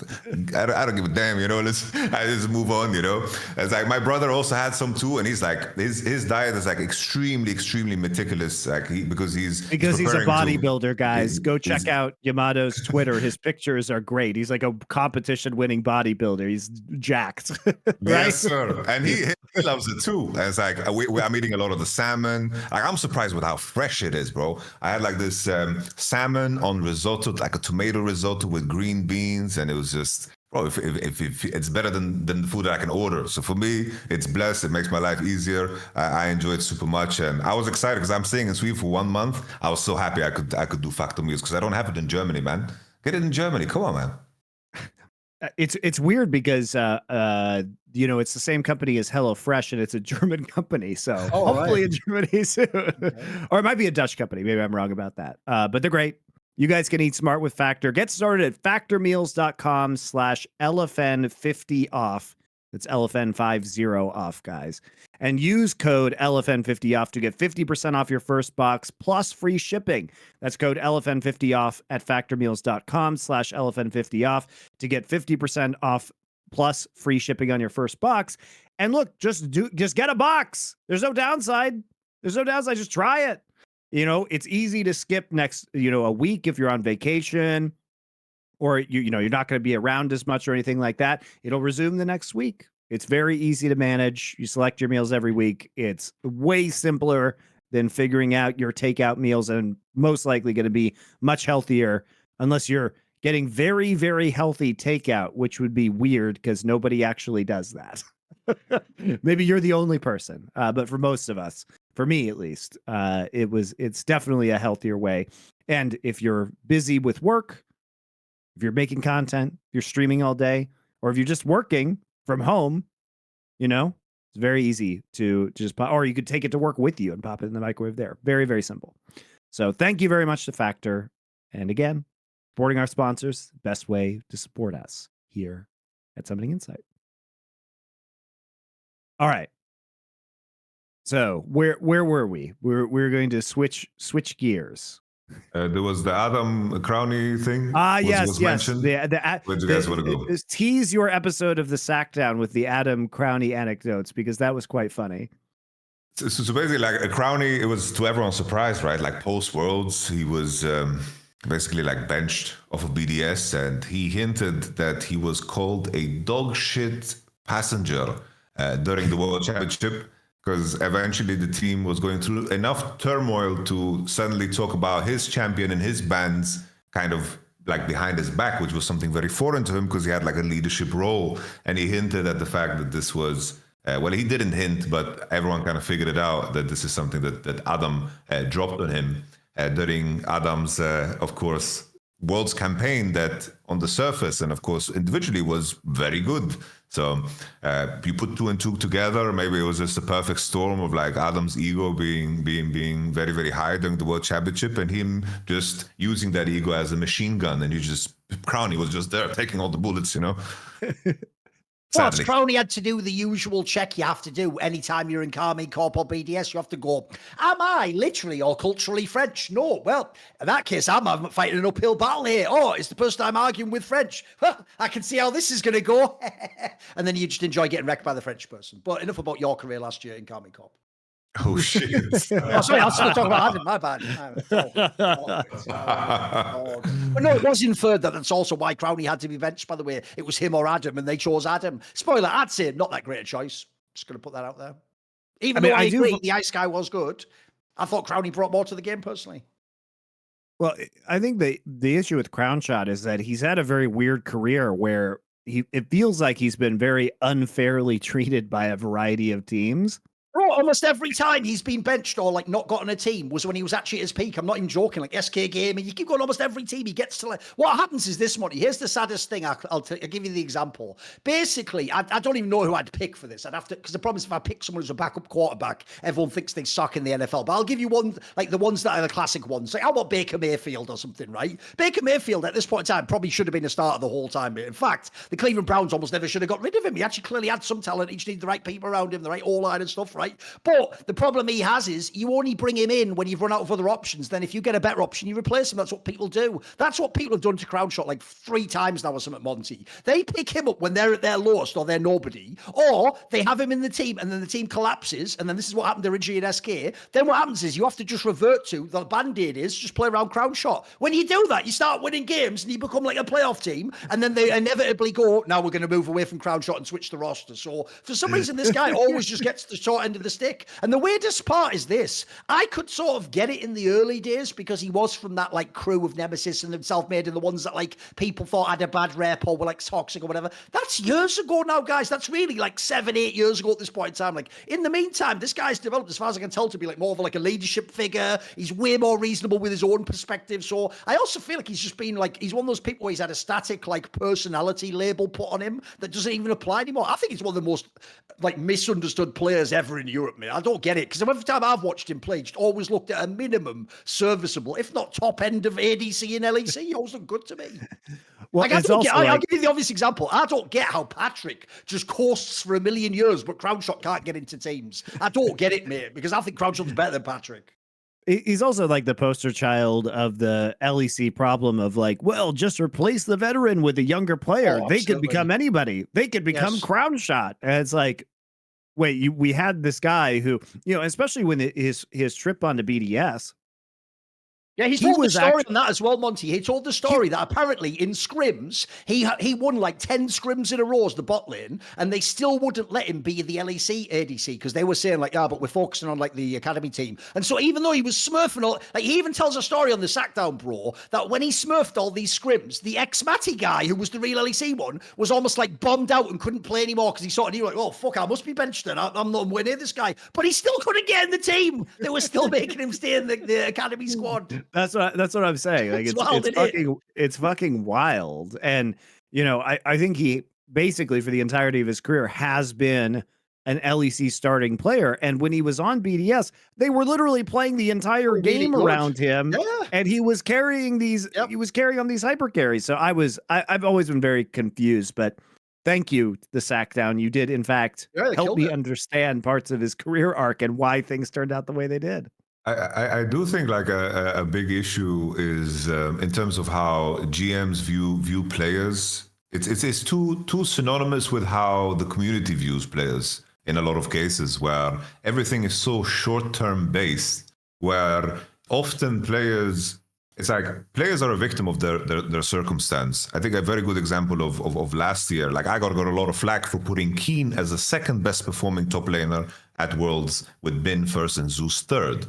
I don't give a damn, you know. I just move on, you know. It's like my brother also had some too, and he's like his diet is like extremely meticulous, like because he's a bodybuilder, guys. Go check out Yamato's Twitter. His pictures are great. He's like a competition-winning bodybuilder. He's jacked. Right? Yes, sir. And he loves it too. And it's like I'm eating a lot of the salmon. Like I'm surprised with how fresh it is, bro. I had like this salmon on risotto, like a tomato risotto with green beans, and it was just. Bro, if it's better than the food that I can order. So for me, it's blessed. It makes my life easier. I enjoy it super much, and I was excited because I'm staying in Sweden for 1 month. I was so happy I could do factor meals because I don't have it in Germany, man. Get it in Germany. Come on, man. It's weird because it's the same company as HelloFresh, and it's a German company. So hopefully in Germany soon, or it might be a Dutch company. Maybe I'm wrong about that. But they're great. You guys can eat smart with Factor. Get started at factormeals.com/LFN50off. That's LFN50 off, guys. And use code LFN50off to get 50% off your first box plus free shipping. That's code LFN50off at factormeals.com/LFN50off to get 50% off plus free shipping on your first box. And look, just get a box. There's no downside. Just try it. You know, it's easy to skip a week if you're on vacation or you're not going to be around as much or anything like that. It'll resume the next week. It's very easy to manage. You select your meals every week. It's way simpler than figuring out your takeout meals, and most likely going to be much healthier unless you're getting very, very healthy takeout, which would be weird because nobody actually does that. Maybe you're the only person, but for most of us, for me at least, it's definitely a healthier way. And if you're busy with work, if you're making content, if you're streaming all day, or if you're just working from home, it's very easy to just pop, or you could take it to work with you and pop it in the microwave there. Very, very simple. So thank you very much to Factor. And again, supporting our sponsors, the best way to support us here at Summoning Insight. All right. So where were we? We're going to switch gears. There was the Adam Crownie thing. Yes. Mentioned. Where do you guys want to go? Tease your episode of the Sackdown with the Adam Crownie anecdotes, because that was quite funny. So basically, like a Crownie, it was to everyone's surprise, right? Like post Worlds, he was basically like benched off of BDS, and he hinted that he was called a dog shit passenger during the World Championship, because eventually the team was going through enough turmoil to suddenly talk about his champion and his bans kind of like behind his back, which was something very foreign to him because he had like a leadership role. And he hinted at the fact that this was, well, he didn't hint, but everyone kind of figured it out, that this is something that Adam dropped on him during Adam's, of course, Worlds campaign that on the surface and of course individually was very good. So you put 2 and 2 together, maybe it was just a perfect storm of like Adam's ego being very, very high during the World Championship and him just using that ego as a machine gun, and Crownie was just there taking all the bullets, Well, Sadly. Crownie had to do the usual check you have to do anytime you're in Carmine Corp or BDS. You have to go, am I literally or culturally French? No. Well, in that case, I'm fighting an uphill battle here. Oh, it's the person I'm arguing with French. Well, I can see how this is going to go. And then you just enjoy getting wrecked by the French person. But enough about your career last year in Carmine Corp. Oh, shit. Oh, sorry, I'll still talk about Adam. My bad. But no, it was inferred that that's also why Crownie had to be benched, by the way. It was him or Adam, and they chose Adam. Spoiler, I'd say not that great a choice. Just going to put that out there. Even though I agree the Ice Guy was good, I thought Crownie brought more to the game personally. Well, I think the issue with Crown Shot is that he's had a very weird career where it feels like he's been very unfairly treated by a variety of teams. Bro, almost every time he's been benched or like not gotten a team was when he was actually at his peak. I'm not even joking. Like SK Gaming, you keep going almost every team he gets to. Like, what happens is this, Monte. Here's the saddest thing. I'll give you the example. Basically, I don't even know who I'd pick for this. I'd have to, because the problem is if I pick someone who's a backup quarterback, everyone thinks they suck in the NFL. But I'll give you one, like the ones that are the classic ones. Like how about Baker Mayfield or something, right? Baker Mayfield at this point in time probably should have been a starter the whole time. In fact, the Cleveland Browns almost never should have got rid of him. He actually clearly had some talent. He just needed the right people around him, the right O-line and stuff, right? But the problem he has is you only bring him in when you've run out of other options. Then if you get a better option, you replace him. That's what people do. That's what people have done to Crowdshot like 3 times now or something at Monte. They pick him up when they're at their lowest or they're nobody, or they have him in the team and then the team collapses. And then this is what happened originally in SK. Then what happens is you have to just revert to the band-aid is just play around Crowdshot. When you do that, you start winning games and you become like a playoff team. And then they inevitably go, now we're going to move away from Crowdshot and switch the roster. So for some reason, this guy always just gets the short end of the stick. And the weirdest part is this. I could sort of get it in the early days because he was from that like crew of Nemesis and the self-made and the ones that like people thought had a bad rep or were like toxic or whatever. That's years ago now, guys. That's really like 7-8 years ago at this point in time. Like in the meantime, this guy's developed, as far as I can tell, to be like more of like a leadership figure. He's way more reasonable with his own perspective. So I also feel like he's just been like, he's one of those people where he's had a static like personality label put on him that doesn't even apply anymore. I think he's one of the most like misunderstood players ever in Europe, man. I don't get it because every time I've watched him play, just always looked at a minimum serviceable, if not top end of ADC and LEC. He always looked good to me. Well, like, I'll give you the obvious example. I don't get how Patrick just coasts for 1,000,000 years, but Crowdshot can't get into teams. I don't get it, mate, because I think Crowdshot's better than Patrick. He's also like the poster child of the LEC problem of like, well, just replace the veteran with a younger player. They could become anybody. They could become Crown Shot. And it's like, wait, we had this guy who, you know, especially when his trip onto BDS. Yeah, he told the story on that as well, Monte. He told the story that apparently in scrims, he won like 10 scrims in a row as the bot lane, and they still wouldn't let him be the LEC ADC because they were saying like, but we're focusing on like the academy team. And so even though he was smurfing all, like he even tells a story on the Sackdown Bro that when he smurfed all these scrims, the ex-Matty guy who was the real LEC one was almost like bummed out and couldn't play anymore because he sort of knew like, oh fuck, I must be benched then. I'm not nowhere near this guy. But he still couldn't get in the team. They were still making him stay in the academy squad. That's what I'm saying. Like it's fucking wild. And you know, I think he basically for the entirety of his career has been an LEC starting player. And when he was on BDS, they were literally playing the entire game around him, and he was carrying these. He was carrying on these hyper carries. So I've always been very confused, but. Thank you, the Sackdown. You did, in fact, help me understand parts of his career arc and why things turned out the way they did. I do think like a big issue is in terms of how GMs view players. It's too synonymous with how the community views players in a lot of cases, where everything is so short-term based, where often players. It's like players are a victim of their circumstance. I think a very good example of last year, like I got a lot of flack for putting Keen as the second best performing top laner at Worlds with Bin first and Zeus third.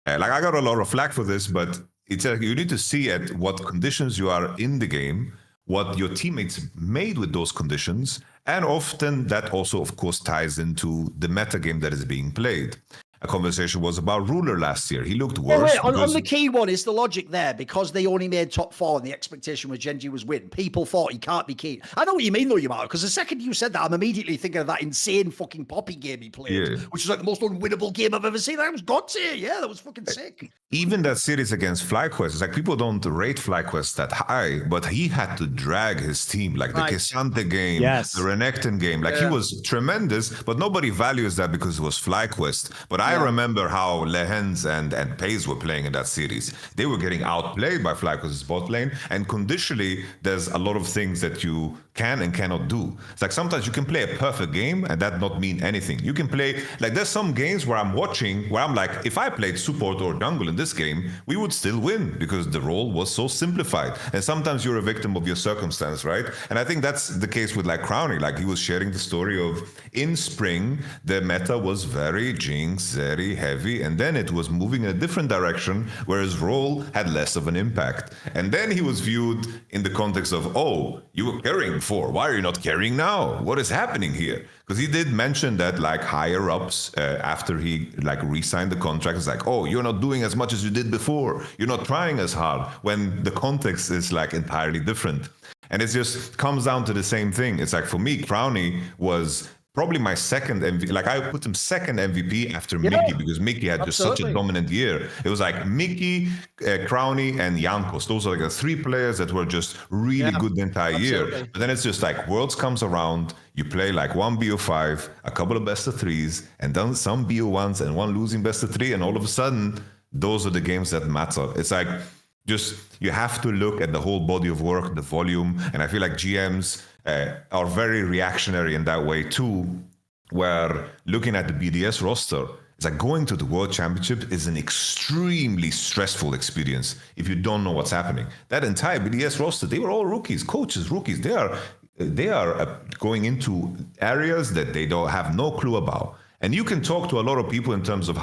Like I got a lot of flack for this, but it's like you need to see at what conditions you are in the game, what your teammates made with those conditions, and often that also, of course, ties into the meta game that is being played. a conversation was about Ruler last year. He looked worse. Wait, on the key one is the logic there, because they only made top 4 and the expectation was Genji was win. People thought he can't be key. I know what you mean though, Yamato, because the second you said that, I'm immediately thinking of that insane fucking Poppy game he played, which is like the most unwinnable game I've ever seen. That was God tier. Yeah, that was fucking sick. Even that series against FlyQuest, it's like people don't rate FlyQuest that high, but he had to drag his team, like the Kesante game, the Renekton game. Like he was tremendous, but nobody values that because it was FlyQuest. But I remember how Lehens and Pace were playing in that series. They were getting outplayed by FlyQuest's bot lane, and conditionally, there's a lot of things that you can and cannot do. It's like sometimes you can play a perfect game and that not mean anything. You can play, like there's some games where I'm watching, where I'm like, if I played support or jungle in this game, we would still win because the role was so simplified. And sometimes you're a victim of your circumstance, right? And I think that's the case with like Crownie. Like he was sharing the story of in spring, the meta was very Jinx, very heavy, and then it was moving in a different direction where his role had less of an impact. And then he was viewed in the context of, oh, you were carrying before, why are you not carrying now? What is happening here? Because he did mention that like higher ups after he like re-signed the contract, it's like, oh, you're not doing as much as you did before. You're not trying as hard, when the context is like entirely different. And it just comes down to the same thing. It's like for me, Crownie was probably my second MVP. Like I put him second MVP after Mickey, because Mickey had just such a dominant year. It was like Mickey, Crownie, and Jankos. Those are like the 3 players that were just really good the entire year. But then it's just like Worlds comes around, you play like 1 BO5, a couple of best of 3s, and then some BO1s and 1 losing best of 3, and all of a sudden, those are the games that matter. It's like, just you have to look at the whole body of work, the volume, and I feel like GMs are very reactionary in that way too, where looking at the BDS roster, it's like going to the World Championship is an extremely stressful experience if you don't know what's happening. That entire BDS roster, they were all rookies, coaches, rookies. They are going into areas that they don't have no clue about. And you can talk to a lot of people in terms of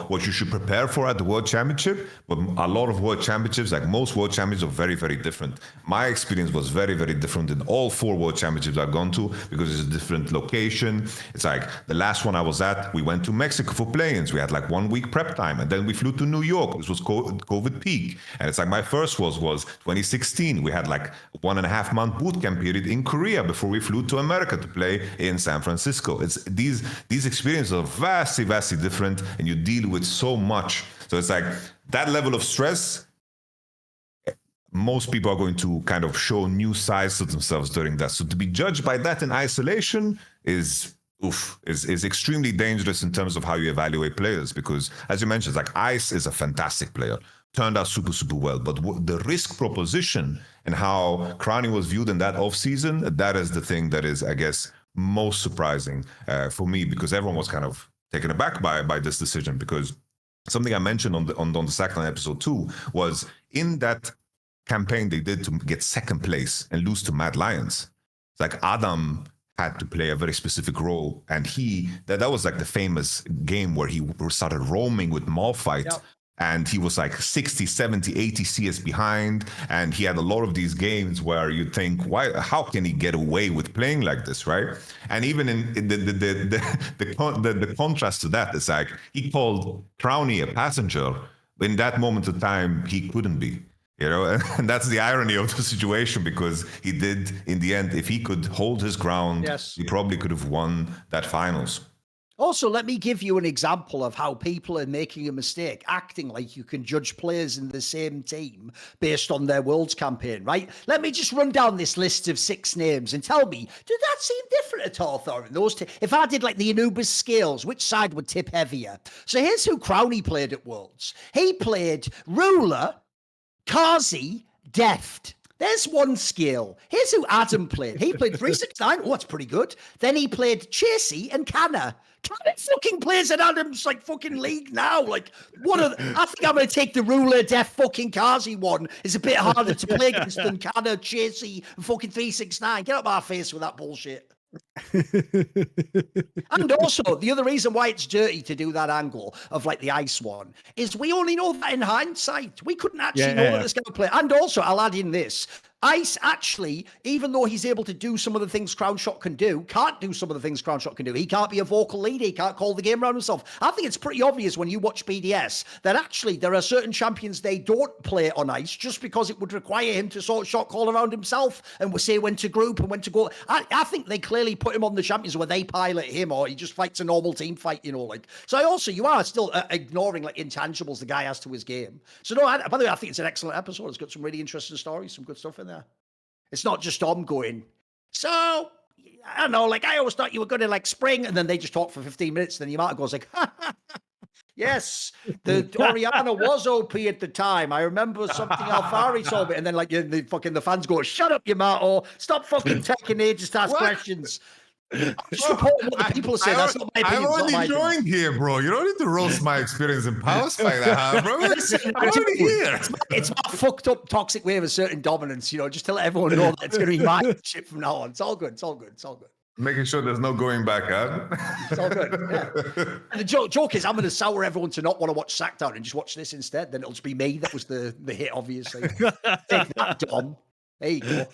what you should prepare for at the World Championship, but a lot of World Championships, like most World Championships, are very, very different. My experience was very, very different in all 4 World Championships I've gone to, because it's a different location. It's like the last one I was at, we went to Mexico for play-ins. We had like 1 week prep time, and then we flew to New York. This was COVID peak. And it's like my first was 2016. We had like 1.5 month boot camp period in Korea before we flew to America to play in San Francisco. It's these experiences are vastly, vastly different, and you deal with so much. So it's like that level of stress, most people are going to kind of show new sides to themselves during that. So to be judged by that in isolation is extremely dangerous in terms of how you evaluate players, because as you mentioned, like Ice is a fantastic player, turned out super, super well, but the risk proposition and how Crownie was viewed in that offseason, that is the thing that is, I guess, most surprising for me, because everyone was kind of taken aback by this decision. Because something I mentioned on the Sackline episode 2 was in that campaign they did to get second place and lose to Mad Lions. It's like Adam had to play a very specific role, and that was like the famous game where he started roaming with Malphite. Yep. And he was like 60, 70, 80 CS behind. And he had a lot of these games where you think, how can he get away with playing like this, right? And even in the contrast to that, it's like he called Crownie a passenger. In that moment of time, he couldn't be. You know, and that's the irony of the situation, because he did, in the end, if he could hold his ground, he probably could have won that finals. Also, let me give you an example of how people are making a mistake, acting like you can judge players in the same team based on their Worlds campaign, right? Let me just run down this list of 6 names and tell me, did that seem different at all, Thorin? If I did like the Anubis scales, which side would tip heavier? So here's who Crownie played at Worlds. He played Ruler, Kazi, Deft. There's one skill. Here's who Adam played. He played 369. Oh, that's pretty good. Then he played Chasey and Canna. Canna fucking plays at Adam's like fucking league now. Like, I think I'm going to take the Ruler, Def, fucking Kazi one. It's a bit harder to play against than Canna, Chasey, and fucking 369. Get up my face with that bullshit. And also, the other reason why it's dirty to do that angle of like the ice one is we only know that in hindsight. We couldn't actually know that this guy would play. And also, I'll add in this. Ice actually, even though he's able to do some of the things Crown Shot can do, can't do some of the things Crown Shot can do. He can't be a vocal leader. He can't call the game around himself. I think it's pretty obvious when you watch BDS that actually there are certain champions they don't play on ice just because it would require him to sort of shot call around himself and say when to group and when to go. I think they clearly put him on the champions where they pilot him or he just fights a normal team fight, you know, like. So you are still ignoring like intangibles the guy has to his game. So no, by the way, I think it's an excellent episode. It's got some really interesting stories, some good stuff in there. It's not just Dom going, so, I don't know, like, I always thought you were good at, like, spring, and then they just talk for 15 minutes, then Yamato goes like, yes, the Oriana was OP at the time. I remember something Alfari told me, and then, like, the fans go, shut up, Yamato, stop fucking taking ages to ask questions. I'm just reporting what the people are saying. That's not my opinion. I'm already joined here, bro. You don't need to roast my experience in Power Spike, bro. Listen, I'm already here. It's my fucked up toxic way of asserting dominance, you know, just to let everyone know that it's going to be my shit from now on. It's all good. It's all good. It's all good. Making sure there's no going back, huh? It's all good. Yeah. And the joke is, I'm going to sour everyone to not want to watch Sackdown and just watch this instead. Then it'll just be me that was the hit, obviously. Take that, Dom. There you go.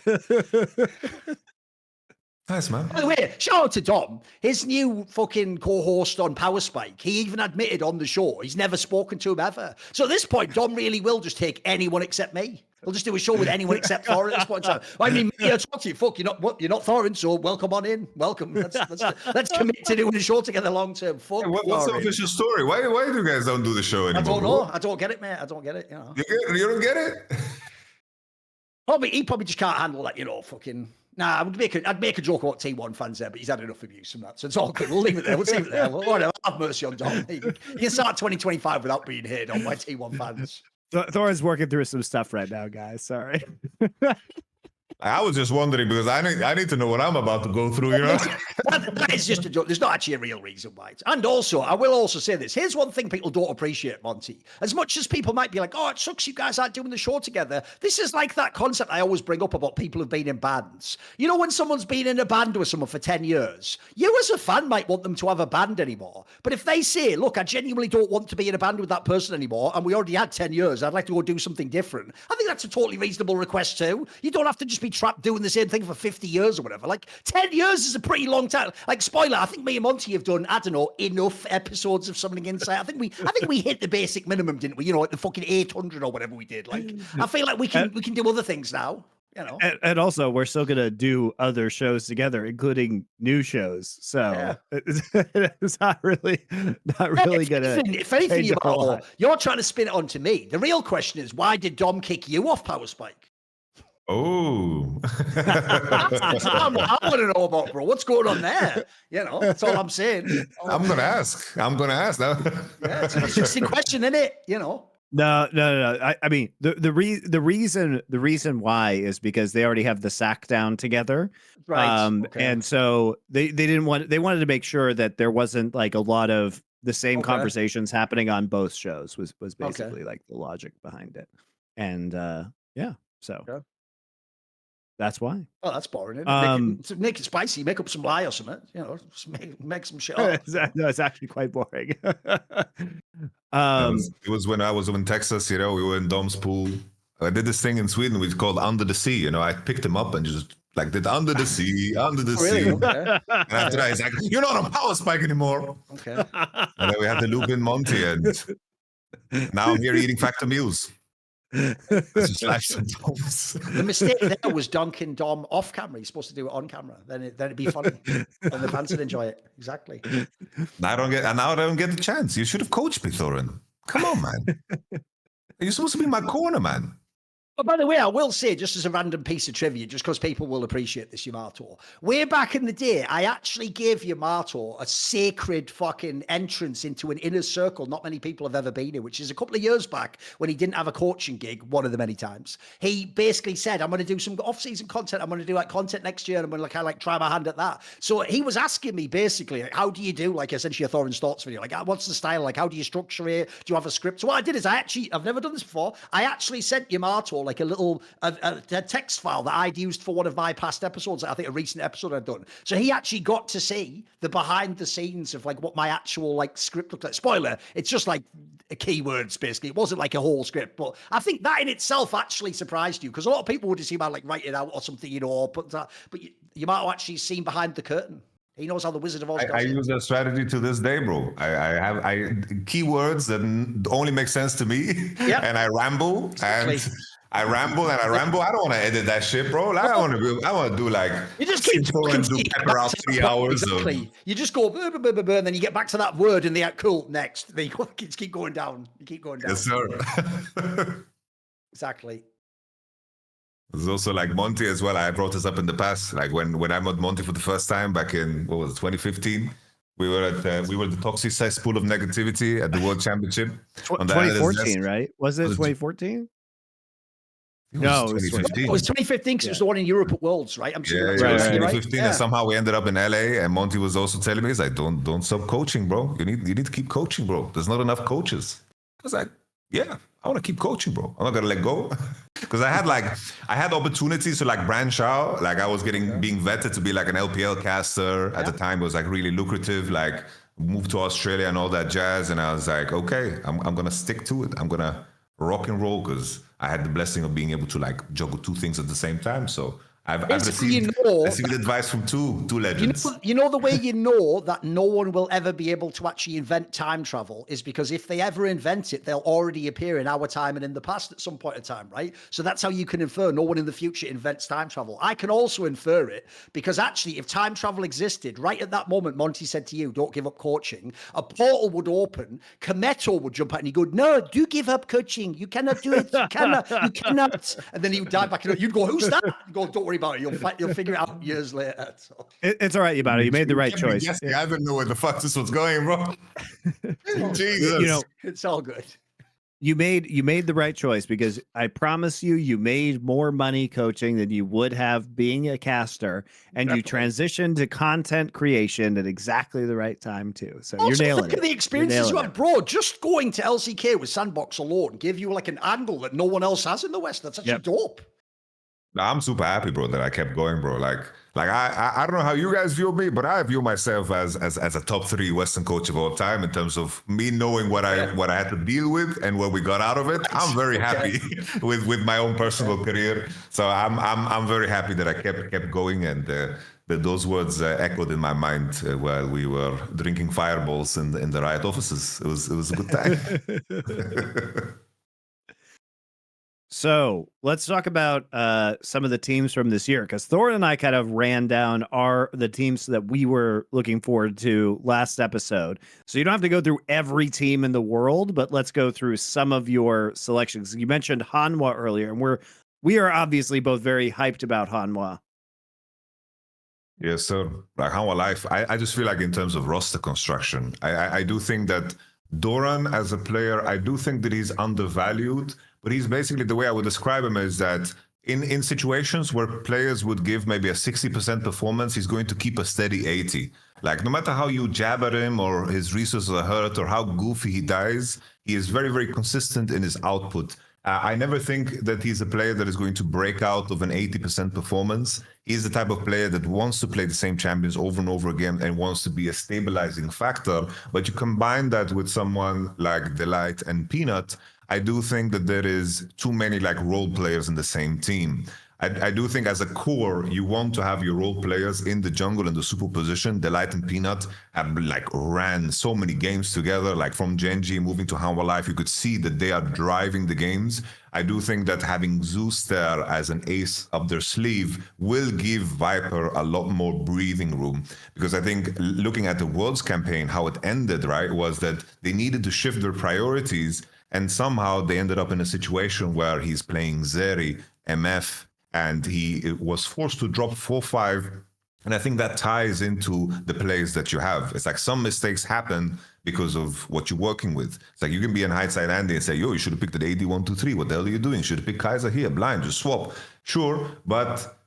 Nice, man. By the way, shout out to Dom. His new fucking co-host on Power Spike, he even admitted on the show he's never spoken to him ever. So at this point, Dom really will just take anyone except me. He'll just do a show with anyone except Thorin at this point in time. I mean, me, I talk to you. Fuck, you're not Thorin, so welcome on in. Welcome. Let's commit to doing a show together long term. Fuck. Hey, what's the official story? Why do you guys don't do the show anymore? I don't know. I don't get it, mate. I don't get it. You know. You don't get it? He probably just can't handle that. You know, fucking. Nah, I'd make a joke about T1 fans there, but he's had enough abuse from that, so it's all good. We'll leave it there. We'll leave it there. Whatever. Have mercy on Dom. You can start 2025 without being hated on by T1 fans. Thorin's working through some stuff right now, guys. Sorry. I was just wondering because I need to know what I'm about to go through, you know? That is just a joke. There's not actually a real reason why. And also, I will also say this. Here's one thing people don't appreciate, Monty. As much as people might be like, oh, it sucks you guys aren't doing the show together. This is like that concept I always bring up about people who've been in bands. You know, when someone's been in a band with someone for 10 years, you as a fan might want them to have a band anymore. But if they say, look, I genuinely don't want to be in a band with that person anymore, and we already had 10 years, I'd like to go do something different. I think that's a totally reasonable request too. You don't have to just be trapped doing the same thing for 50 years or whatever. Like 10 years is a pretty long time. Like, spoiler, I think me and Monty have done, I don't know, enough episodes of Summoning Insight. I think we hit the basic minimum, didn't we? You know, like the fucking 800 or whatever we did. Like, I feel like we can do other things now. You know, and also we're still gonna do other shows together, including new shows. So it's not really gonna. If anything, you're trying to spin it onto me. The real question is, why did Dom kick you off Power Spike? Oh, that's what I want to know about, bro. What's going on there? You know, that's all I'm saying. I'm gonna ask now. Yeah, it's an interesting question, isn't it? You know. No. I mean, the reason why is because they already have the sack down together, right? And so they wanted to make sure that there wasn't like a lot of the same conversations happening on both shows. Was basically like the logic behind it, and so. That's why. Oh, that's boring. Make it spicy. Make up some lie or something. You know, just make some shit up. No, it's actually quite boring. It was when I was in Texas. You know, we were in Dom's pool. I did this thing in Sweden we called Under the Sea. You know, I picked him up and just like did Under the Sea, Under the Sea. Okay. And after that, he's like, "You're not on Power Spike anymore." Okay. And then we had to loop in Monte, and now I'm here eating Factor meals. The mistake there was Duncan Dom off camera. He's supposed to do it on camera. Then it'd be funny, and the fans would enjoy it. Exactly. Now I don't get the chance. You should have coached me, Thorin. Come on, man. You're supposed to be in my corner, man. Oh, by the way, I will say, just as a random piece of trivia, just because people will appreciate this, Yamato. Way back in the day, I actually gave Yamato a sacred fucking entrance into an inner circle not many people have ever been in, which is a couple of years back when he didn't have a coaching gig, one of the many times. He basically said, I'm going to do some off-season content. I'm going to do like content next year. And I'm going to kind of like try my hand at that. So he was asking me basically, like, how do you do like essentially a Thorin's Thoughts video? Like, what's the style? Like, how do you structure it? Do you have a script? So what I did is I've never done this before. I actually sent Yamato or like a text file that I'd used for one of my past episodes. I think a recent episode I'd done. So he actually got to see the behind the scenes of like what my actual like script looked like. Spoiler, it's just like keywords basically. It wasn't like a whole script, but I think that in itself actually surprised you, because a lot of people would assume I'd like write it out or something, or put that, but you might have actually seen behind the curtain. He knows how the Wizard of Oz does I it. use that strategy to this day, bro. I have keywords that only make sense to me, and I ramble Exactly. and I ramble. I don't want to edit that shit, bro. Like, I want to do like you just keep Thorin do pepper out 3 hours. Exactly. You just go and then you get back to that word in the cool next. Then you just keep going down. You keep going down. Yes, sir. Exactly. There's also like Monte as well. I brought this up in the past. Like when I met Monte for the first time back in 2015, we were the toxic cesspool of negativity at the World Championship. 2014, right? Was it 2014? No, it was 2015. It was 2015 because it was the one in Europe at Worlds, right? I'm sure. Yeah, it was 2015, and somehow we ended up in LA. And Monte was also telling me, he's like, "Don't stop coaching, bro. You need to keep coaching, bro. There's not enough coaches." I was like, "Yeah, I want to keep coaching, bro. I'm not gonna let go." Because I had opportunities to like branch out. Like I was being vetted to be like an LPL caster at the time. It was like really lucrative. Like moved to Australia and all that jazz. And I was like, okay, I'm gonna stick to it. I'm gonna rock and roll, because I had the blessing of being able to like juggle two things at the same time. So I've received advice from two legends. You know the way you know that no one will ever be able to actually invent time travel is because if they ever invent it, they'll already appear in our time and in the past at some point in time, right? So that's how you can infer no one in the future invents time travel. I can also infer it because actually if time travel existed, right at that moment, Monte said to you, don't give up coaching, a portal would open, Kometo would jump out and he'd go, no, do give up coaching. You cannot do it. You cannot. And then he would dive back in. You'd go, who's that? You'd go, don't worry about it. You'll figure it out years later. So. It's all right, Yamato. You made the right choice. Yes, I didn't know where the fuck this was going, bro. Jesus. You know, it's all good. You made the right choice, because I promise you made more money coaching than you would have being a caster, and you transitioned to content creation at exactly the right time too. So also, you're nailing look at the experiences you had, bro. Just going to LCK with Sandbox alone gave you like an angle that no one else has in the West. That's actually dope. I'm super happy, bro, that I kept going, bro. Like I don't know how you guys view me, but I view myself as a top 3 Western coach of all time in terms of me knowing what I had to deal with and what we got out of it. I'm very happy with my own personal career. So I'm very happy that I kept going, and that those words echoed in my mind while we were drinking fireballs in the Riot offices. It was a good time. So let's talk about some of the teams from this year, because Thorin and I kind of ran down the teams that we were looking forward to last episode. So you don't have to go through every team in the world, but let's go through some of your selections. You mentioned Hanwha earlier, and we are obviously both very hyped about Hanwha. Yes, sir. Like Hanwha Life, I just feel like in terms of roster construction, I do think that Doran as a player, I do think that he's undervalued. But he's basically, the way I would describe him is that in situations where players would give maybe a 60% performance, he's going to keep a steady 80. Like no matter how you jab at him or his resources are hurt or how goofy he dies, he is very, very consistent in his output. I never think that he's a player that is going to break out of an 80% performance. He's the type of player that wants to play the same champions over and over again and wants to be a stabilizing factor. But you combine that with someone like Delight and Peanut, I do think that there is too many like role players in the same team. I do think as a core, you want to have your role players in the jungle in the super position. Delight and Peanut have like ran so many games together, like from Genji moving to Hanwha Life, you could see that they are driving the games. I do think that having Zeus there as an ace up their sleeve will give Viper a lot more breathing room. Because I think looking at the Worlds campaign, how it ended, right, was that they needed to shift their priorities. And somehow they ended up in a situation where he's playing Zeri, MF, and he was forced to drop 4-5. And I think that ties into the plays that you have. It's like some mistakes happen because of what you're working with. It's like you can be in hindsight Andy and say, yo, you should have picked an AD 1-2-3. What the hell are you doing? You should have picked Kaiser here, blind, just swap. Sure, but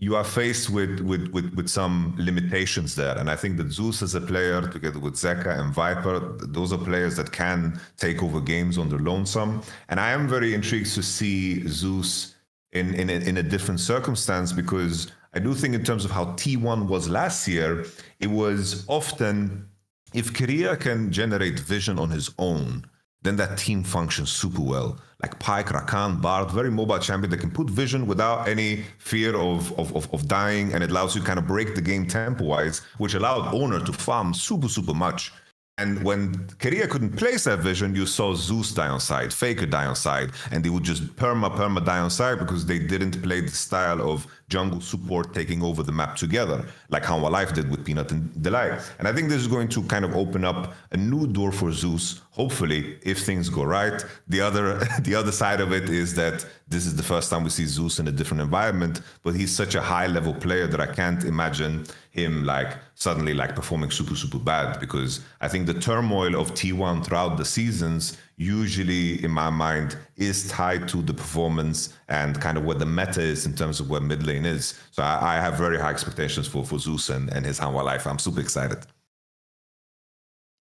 you are faced with some limitations there. And I think that Zeus as a player, together with Zeka and Viper, those are players that can take over games on their lonesome. And I am very intrigued to see Zeus in a different circumstance, because I do think in terms of how T1 was last year, it was often, if Korea can generate vision on his own, then that team functions super well. Like Pyke, Rakan, Bard, very mobile champion that can put vision without any fear of dying, and it allows you to kind of break the game tempo-wise, which allowed Owner to farm super much. And when Korea couldn't place that vision, you saw Zeus die on side, Faker die on side, and they would just perma die on side because they didn't play the style of jungle support taking over the map together, like how Life did with Peanut and Delight. And I think this is going to kind of open up a new door for Zeus, hopefully, if things go right. The other side of it is that this is the first time we see Zeus in a different environment, but he's such a high-level player that I can't imagine him like suddenly like performing super bad, because I think the turmoil of T1 throughout the seasons usually, in my mind, is tied to the performance and kind of what the meta is in terms of where mid lane is. So I have very high expectations for Zeus and his Hanwha Life. I'm super excited.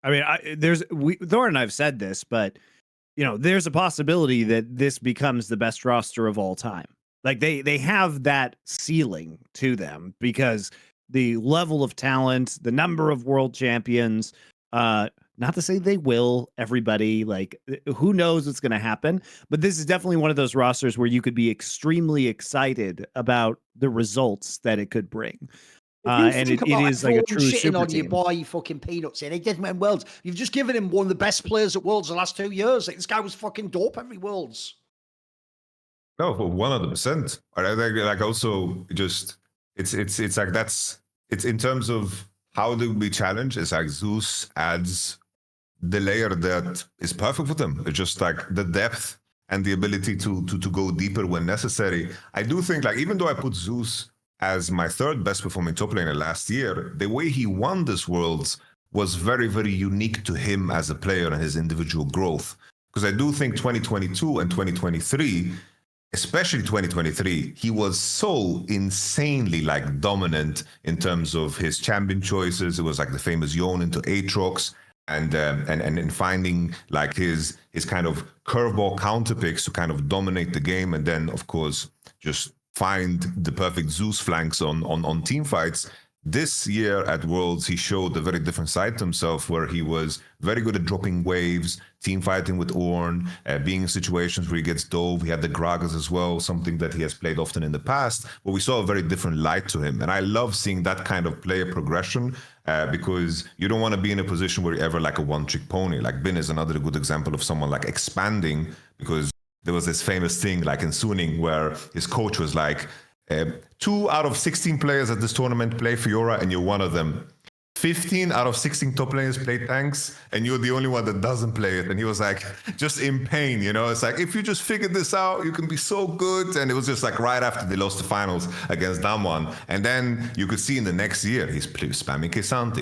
I mean, Thorin and I've said this, but you know, there's a possibility that this becomes the best roster of all time. Like they have that ceiling to them because the level of talent, the number of world champions, not to say they will, everybody, like who knows what's going to happen, but this is definitely one of those rosters where you could be extremely excited about the results that it could bring. And it is like a true super on team. your boy fucking Peanuts in. He didn't win Worlds. You've just given him one of the best players at Worlds the last 2 years. Like, this guy was fucking dope every Worlds. No, but 100%. I think like also just it's like it's in terms of how they will be challenged. It's like Zeus adds the layer that is perfect for them. It's just like the depth and the ability to go deeper when necessary. I do think like even though I put Zeus as my third best performing top laner last year, the way he won this Worlds was very unique to him as a player and his individual growth. Because I do think 2022 and 2023, especially 2023, he was so insanely like dominant in terms of his champion choices. It was like the famous Yon into Aatrox, and finding like his kind of curveball counter picks to kind of dominate the game, and then of course just find the perfect Zeus flanks on team fights. This year at Worlds, he showed a very different side to himself, where he was very good at dropping waves, team fighting with Ornn, being in situations where he gets dove. He had the Gragas as well, something that he has played often in the past, but we saw a very different light to him. And I love seeing that kind of player progression, because you don't want to be in a position where you're ever like a one-trick pony. Like Bin is another good example of someone like expanding, because there was this famous thing like in Suning where his coach was like, 2 out of 16 players at this tournament play Fiora, and you're one of them. 15 out of 16 top players play tanks, and you're the only one that doesn't play it. And he was like, just in pain, you know? It's like, if you just figure this out, you can be so good. And it was just like right after they lost the finals against Damwon. And then you could see in the next year, he's spamming Kesante,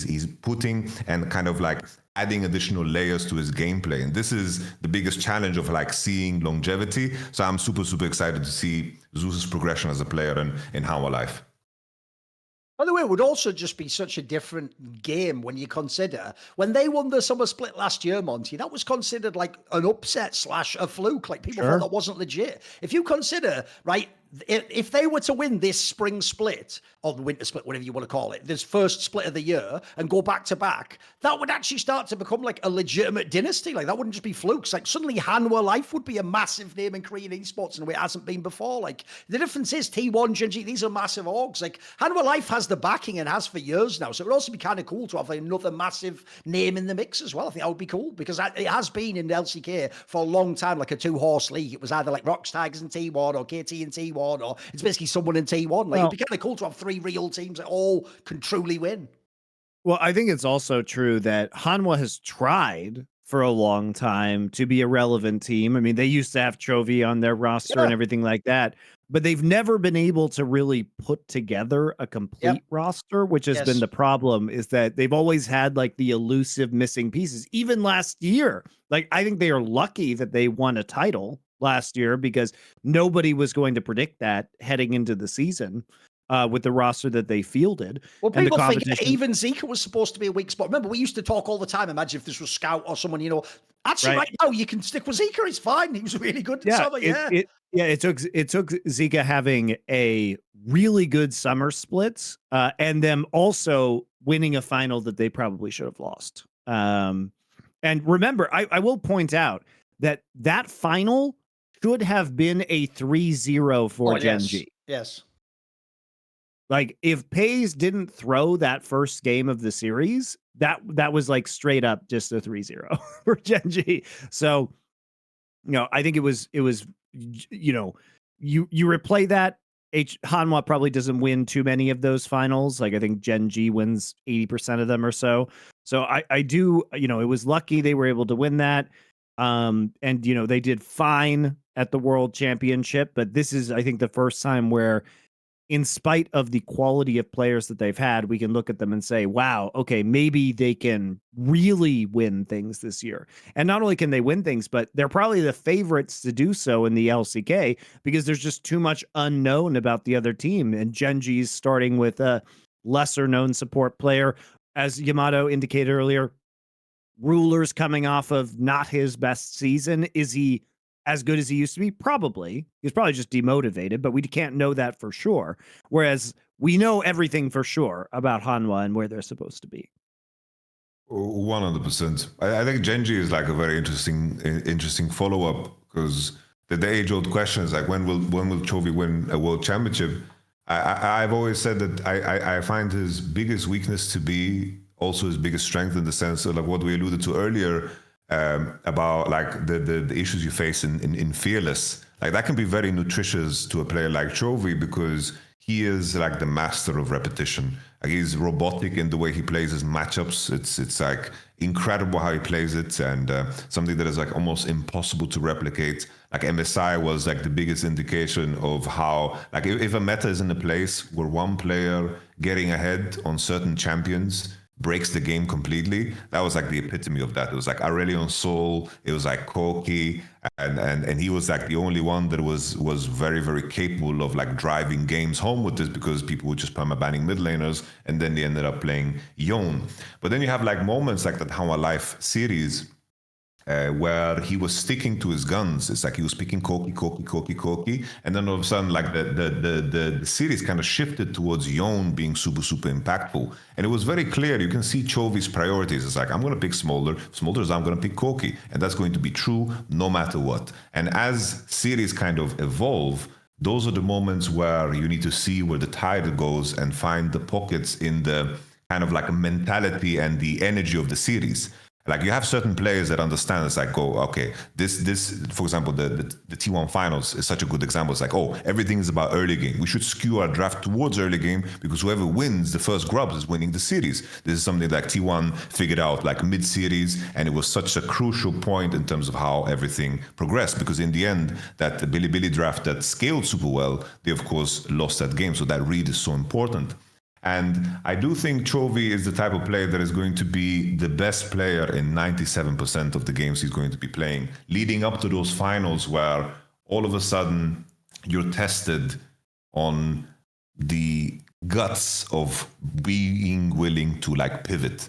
he's putting and kind of like adding additional layers to his gameplay. And this is the biggest challenge of like seeing longevity. So I'm super excited to see Zeus's progression as a player in Hanwha Life. By the way, it would also just be such a different game when you consider when they won the summer split last year, Monte, that was considered like an upset / a fluke. Like people thought that wasn't legit. If you consider, right, if they were to win this spring split or the winter split, whatever you want to call it, this first split of the year and go back to back, that would actually start to become like a legitimate dynasty. Like that wouldn't just be flukes. Like suddenly Hanwha Life would be a massive name in Korean esports in a way it hasn't been before. Like the difference is T1, Genji, these are massive orgs. Like Hanwha Life has the backing and has for years now. So it would also be kind of cool to have another massive name in the mix as well. I think that would be cool because it has been in LCK for a long time, like a 2-horse league. It was either like Rocks Tigers and T1 or KT and T1, or it's basically someone in T1. Like it'd be kind of cool to have 3 real teams that all can truly win. Well, I think it's also true that Hanwha has tried for a long time to be a relevant team. I mean, they used to have Chovy on their roster and everything like that, but they've never been able to really put together a complete roster, which has been the problem, is that they've always had like the elusive missing pieces. Even last year, like I think they are lucky that they won a title last year because nobody was going to predict that heading into the season with the roster that they fielded. Well, and the people competition. forget even Zika was supposed to be a weak spot. Remember, we used to talk all the time. Imagine if this was Scout or someone, actually right now you can stick with Zika. It's fine. He was really good in summer. It took Zika having a really good summer splits and them also winning a final that they probably should have lost. And remember, I will point out that final should have been a 3-0 for Gen G. Yes. Like if Pays didn't throw that first game of the series, that was like straight up just a 3-0 for Gen G. So, I think it was, you replay that. Hanwha probably doesn't win too many of those finals. Like I think Gen G wins 80% of them or so. So I do, it was lucky they were able to win that. And they did fine at the World Championship, but this is, I think, the first time where, in spite of the quality of players that they've had, we can look at them and say, wow, okay, maybe they can really win things this year. And not only can they win things, but they're probably the favorites to do so in the LCK because there's just too much unknown about the other team. And Gen G's starting with a lesser known support player. As Yamato indicated earlier, Ruler's coming off of not his best season. Is he as good as he used to be? Probably. He's probably just demotivated, but we can't know that for sure. Whereas we know everything for sure about Hanwha and where they're supposed to be. 100%. I think Gen G is like a very interesting follow-up because the age-old question is like, when will Chovy win a world championship? I've always said that I find his biggest weakness to be also his biggest strength, in the sense of like what we alluded to earlier, about like the issues you face in Fearless. Like that can be very nutritious to a player like Chovy because he is like the master of repetition. Like he's robotic in the way he plays his matchups. It's like incredible how he plays it, and something that is like almost impossible to replicate. Like MSI was like the biggest indication of how, like if a meta is in a place where one player getting ahead on certain champions breaks the game completely, that was like the epitome of that. It was like Aurelion Sol, it was like Koki, and he was like the only one that was very, very capable of like driving games home with this, because people were just perma-banning mid laners, and then they ended up playing Yone. But then you have like moments like that Hanwha Life series, where he was sticking to his guns. It's like he was picking Koki, and then all of a sudden, like the series kind of shifted towards Yone being super impactful, and it was very clear. You can see Chovy's priorities. It's like, I'm going to pick Smolder. Smolder's I'm going to pick Koki, and that's going to be true no matter what. And as series kind of evolve, those are the moments where you need to see where the tide goes and find the pockets in the kind of like a mentality and the energy of the series. Like you have certain players that understand. It's like, oh, okay, this, for example, the T1 finals is such a good example. It's like, oh, everything is about early game. We should skew our draft towards early game because whoever wins the first grubs is winning the series. This is something that T1 figured out like mid-series, and it was such a crucial point in terms of how everything progressed, because in the end, that Billy draft that scaled super well, they of course lost that game. So that read is so important. And I do think Chovy is the type of player that is going to be the best player in 97% of the games he's going to be playing, leading up to those finals where all of a sudden you're tested on the guts of being willing to like pivot.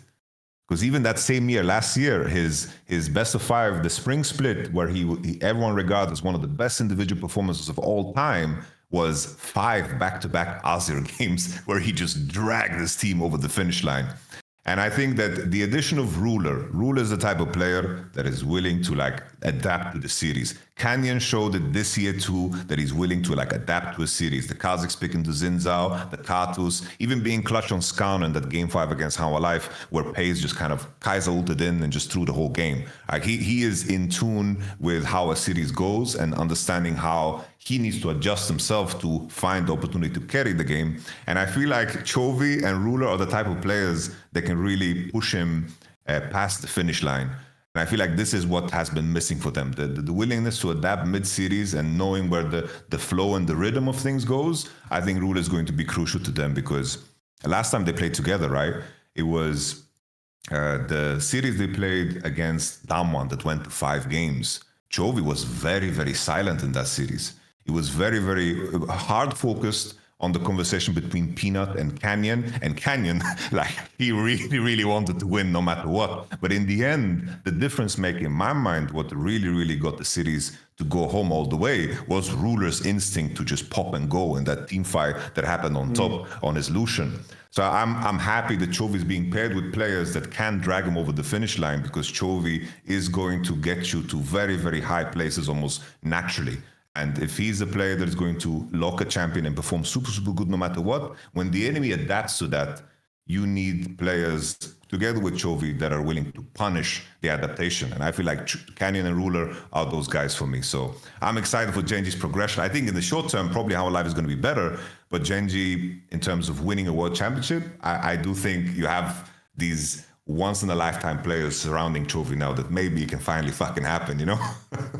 Because even that same year, last year, his best of 5, the spring split, where he everyone regards as one of the best individual performances of all time, was 5 back-to-back Azir games where he just dragged his team over the finish line. And I think that the addition of Ruler is the type of player that is willing to like adapt to the series. Canyon showed it this year too, that he's willing to like adapt to a series. The Kazakhs picking the Zinzao, the Katus, even being clutch on Skarn in that game 5 against Hanwha Life, where Pays just kind of Kaiser ulted in and just threw the whole game. Like he is in tune with how a series goes and understanding how he needs to adjust himself to find the opportunity to carry the game. And I feel like Chovy and Ruler are the type of players that can really push him past the finish line. And I feel like this is what has been missing for them. The willingness to adapt mid-series and knowing where the flow and the rhythm of things goes. I think Ruler is going to be crucial to them, because last time they played together, right? It was the series they played against Damwon that went to 5 games. Chovy was very, very silent in that series. He was very, very hard focused on the conversation between Peanut and Canyon. And Canyon, like, he really, really wanted to win no matter what. But in the end, the difference maker in my mind, what really, really got the series to go home all the way was Ruler's instinct to just pop and go in that team fight that happened on top on his Lucian. So I'm happy that Chovy is being paired with players that can drag him over the finish line, because Chovy is going to get you to very, very high places almost naturally. And if he's a player that is going to lock a champion and perform super, super good no matter what, when the enemy adapts to that, you need players together with Chovy that are willing to punish the adaptation. And I feel like Canyon and Ruler are those guys for me. So I'm excited for Genji's progression. I think in the short term, probably Our Life is going to be better. But Genji, in terms of winning a world championship, I do think you have these once-in-a-lifetime players surrounding Chovy now that maybe it can finally fucking happen, you know?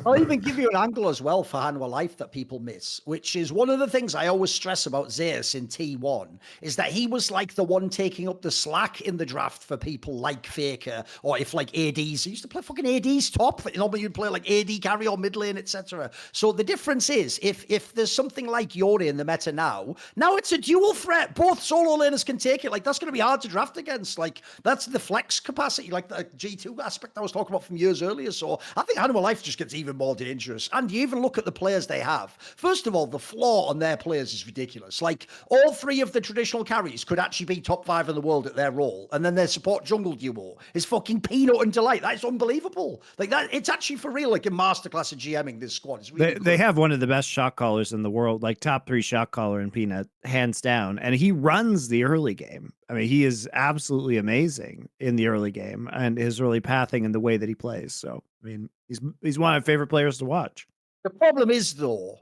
I'll even give you an angle as well for Hanwha Life that people miss, which is one of the things I always stress about Zeus in T1, is that he was like the one taking up the slack in the draft for people like Faker, or if like ADs, he used to play fucking ADs top, normally you'd play like AD carry or mid lane, etc. So the difference is, if there's something like Yori in the meta now it's a dual threat. Both solo laners can take it. Like, that's going to be hard to draft against. Like, that's the flex capacity, like the G2 aspect I was talking about from years earlier. So I think Hanwha Life just gets even more dangerous. And you even look at the players they have. First of all, the floor on their players is ridiculous. Like, all three of the traditional carries could actually be top 5 in the world at their role. And then their support jungle duo is fucking Peanut and Delight. That is unbelievable. Like, that, it's actually for real, like a masterclass of GMing this squad. It's really they have one of the best shot callers in the world, like top 3 shot caller in Peanut, hands down. And he runs the early game. I mean, he is absolutely amazing in the early game, and his early pathing and the way that he plays. So, I mean, he's one of my favorite players to watch. The problem is, though,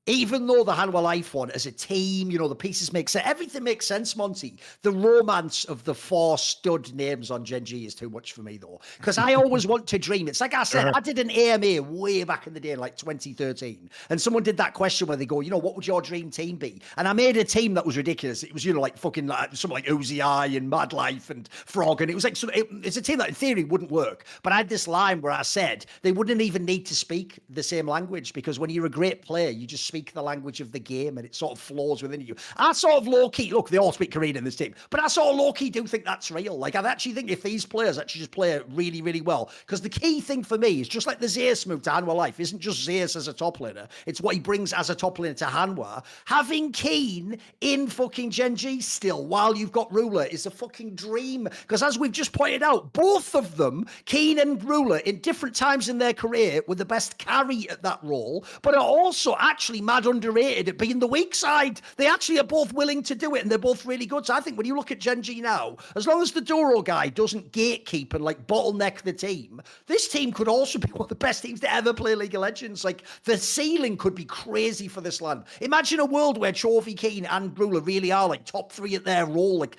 even though the Hanwha Life one, as a team, you know, the pieces make sense, everything makes sense, Monty. The romance of the 4 stud names on Genji is too much for me, though. Because I always want to dream. It's like I said, I did an AMA way back in the day, in like 2013. And someone did that question where they go, you know, what would your dream team be? And I made a team that was ridiculous. It was, you know, like fucking like, something like Uzi Eye and Mad Life and Frog. And it was like, it's a team that in theory wouldn't work. But I had this line where I said they wouldn't even need to speak the same language, because when you're a great player, you just speak the language of the game and it sort of flows within you. I sort of low-key, look, they all speak Korean in this team, but I sort of low-key do think that's real. Like, I actually think if these players actually just play really, really well, because the key thing for me is just like the Zeus move to Hanwha Life isn't just Zeus as a top laner, it's what he brings as a top laner to Hanwha. Having Keen in fucking Genji still, while you've got Ruler, is a fucking dream, because as we've just pointed out, both of them, Keen and Ruler, in different times in their career, were the best carry at that role, but are also actually mad underrated at being the weak side. They actually are both willing to do it, and they're both really good. So I think when you look at Genji now, as long as the Doro guy doesn't gatekeep and like bottleneck the team, this team could also be one of the best teams to ever play League of Legends. Like, the ceiling could be crazy for this land. Imagine a world where Chovy, Keen and Ruler really are like top 3 at their role. Like,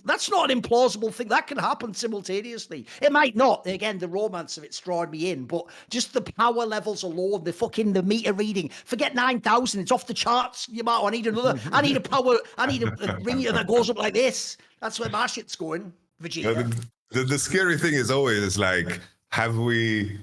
that's not an implausible thing. That can happen simultaneously. It might not. Again, the romance of it's drawing me in, but just the power levels alone, the meter reading. Forget 9,000. It's off the charts, Yamato. I need a ringer that goes up like this. That's where my shit's going. Vegeta. The scary thing is always like, have we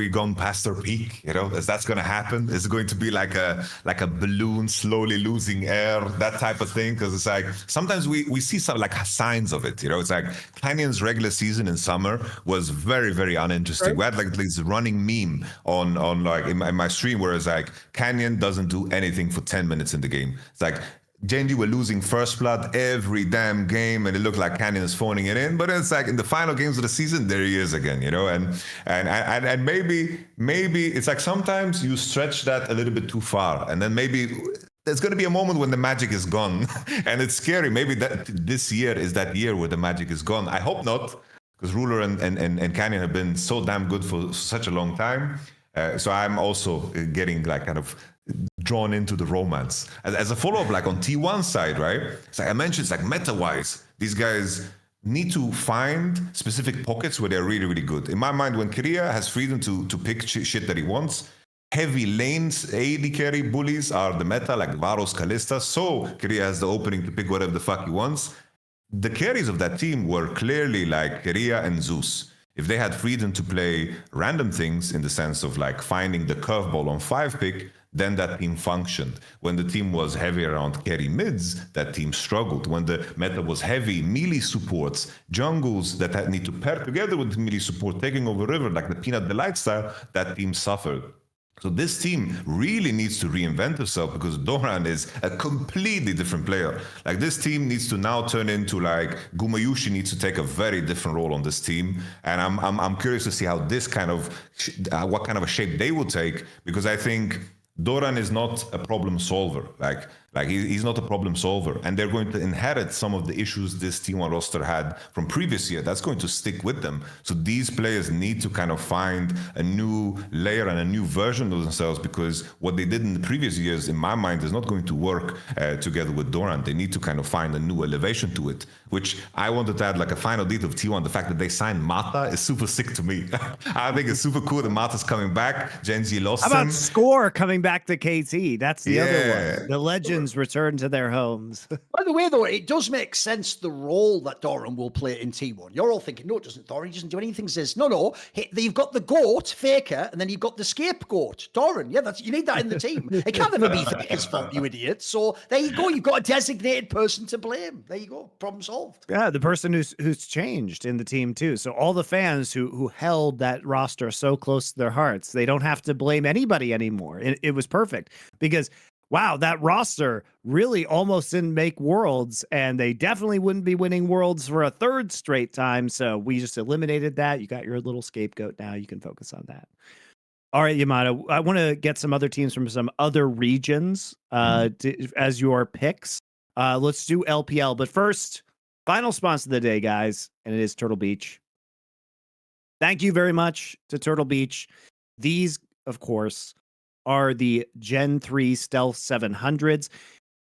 gone past our peak? You know, is that's going to happen? Is it going to be like a balloon slowly losing air, that type of thing? Because it's like sometimes we see some like signs of it. You know, it's like Canyon's regular season in summer was very, very uninteresting. Right. We had like this running meme on like in my stream where it's like Canyon doesn't do anything for 10 minutes in the game. It's like Genji were losing first blood every damn game, and it looked like Canyon is phoning it in. But it's like in the final games of the season, there he is again, you know. And maybe it's like sometimes you stretch that a little bit too far, and then maybe there's going to be a moment when the magic is gone, and it's scary. Maybe that this year is that year where the magic is gone. I hope not, because Ruler and Canyon have been so damn good for such a long time. So I'm also getting like kind of drawn into the romance. As a follow-up, like on T1 side, right? It's like I mentioned, it's like meta-wise, these guys need to find specific pockets where they're really, really good. In my mind, when Korea has freedom to pick shit that he wants, heavy lanes, AD carry bullies are the meta, like Varus, Kalista, so Korea has the opening to pick whatever the fuck he wants. The carries of that team were clearly like Korea and Zeus. if they had freedom to play random things in the sense of like finding the curveball on 5-pick, then that team functioned. When the team was heavy around carry mids, that team struggled. When the meta was heavy, melee supports, jungles that need to pair together with melee support, taking over river, like the Peanut Delight style, that team suffered. So this team really needs to reinvent itself because Thorin is a completely different player. Like this team needs to now turn into like Gumayushi needs to take a very different role on this team, and I'm curious to see how this kind of what kind of a shape they will take, because I think Thorin is not a problem solver. Like he's not a problem solver, and they're going to inherit some of the issues this T1 roster had from previous year. That's going to stick with them. So these players need to kind of find a new layer and a new version of themselves, because what they did in the previous years, in my mind, is not going to work together with Thorin. They need to kind of find a new elevation to it, which I wanted to add like a final detail of T1. The fact that they signed Mata is super sick to me. I think it's super cool that Mata's coming back. Gen Z lost him. How about Score coming back to KT? That's the other one. The Legends return to their homes. By the way, though, it does make sense the role that Thorin will play in T1. You're all thinking, no, it doesn't. Thorin doesn't do anything. Says, no. You've got the goat, Faker, and then you've got the scapegoat, Thorin. Yeah, you need that in the team. It can't ever be Faker's fault, you idiot. So there you go. You've got a designated person to blame. There you go. Problem solved. Yeah, the person who's changed in the team too. So all the fans who held that roster so close to their hearts, they don't have to blame anybody anymore. It was perfect because, wow, that roster really almost didn't make Worlds, and they definitely wouldn't be winning Worlds for a third straight time. So we just eliminated that. You got your little scapegoat now. You can focus on that. All right, Yamato, I want to get some other teams from some other regions as your picks. Let's do LPL. But first, final sponsor of the day, guys, and it is Turtle Beach. Thank you very much to Turtle Beach. These, of course, are the Gen 3 Stealth 700s.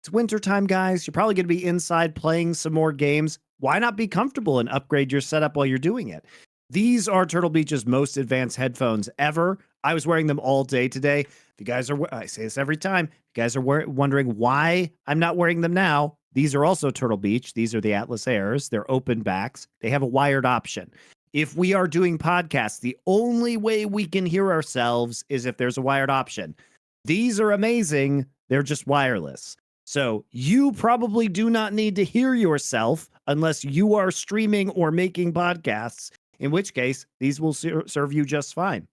It's wintertime, guys. You're probably going to be inside playing some more games. Why not be comfortable and upgrade your setup while you're doing it? These are Turtle Beach's most advanced headphones ever. I was wearing them all day today. If you guys are, I say this every time, if you guys are wondering why I'm not wearing them now, these are also Turtle Beach. These are the Atlas Airs. They're open backs. They have a wired option. If we are doing podcasts, the only way we can hear ourselves is if there's a wired option. These are amazing. They're just wireless. So you probably do not need to hear yourself unless you are streaming or making podcasts, in which case these will serve you just fine.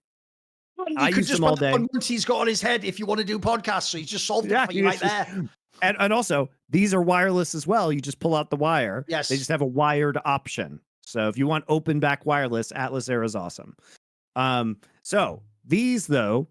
You could just put the ones he's got on his head if you want to do podcasts. So he's just solved it for you right there. And also, these are wireless as well. You just pull out the wire. Yes. They just have a wired option. So if you want open back wireless, Atlas Air is awesome. So these, though,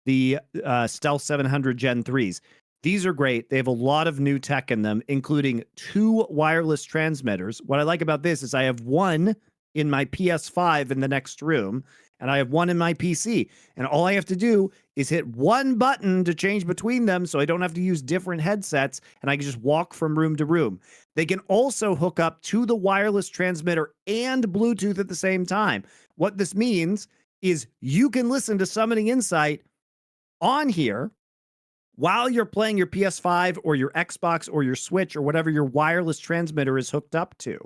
the Stealth 700 Gen 3s, these are great. They have a lot of new tech in them, including 2 wireless transmitters. What I like about this is I have one in my PS5 in the next room, and I have one in my PC. And all I have to do is hit one button to change between them, so I don't have to use different headsets, and I can just walk from room to room. They can also hook up to the wireless transmitter and Bluetooth at the same time. What this means is you can listen to Summoning Insight on here while you're playing your PS5 or your Xbox or your Switch or whatever your wireless transmitter is hooked up to.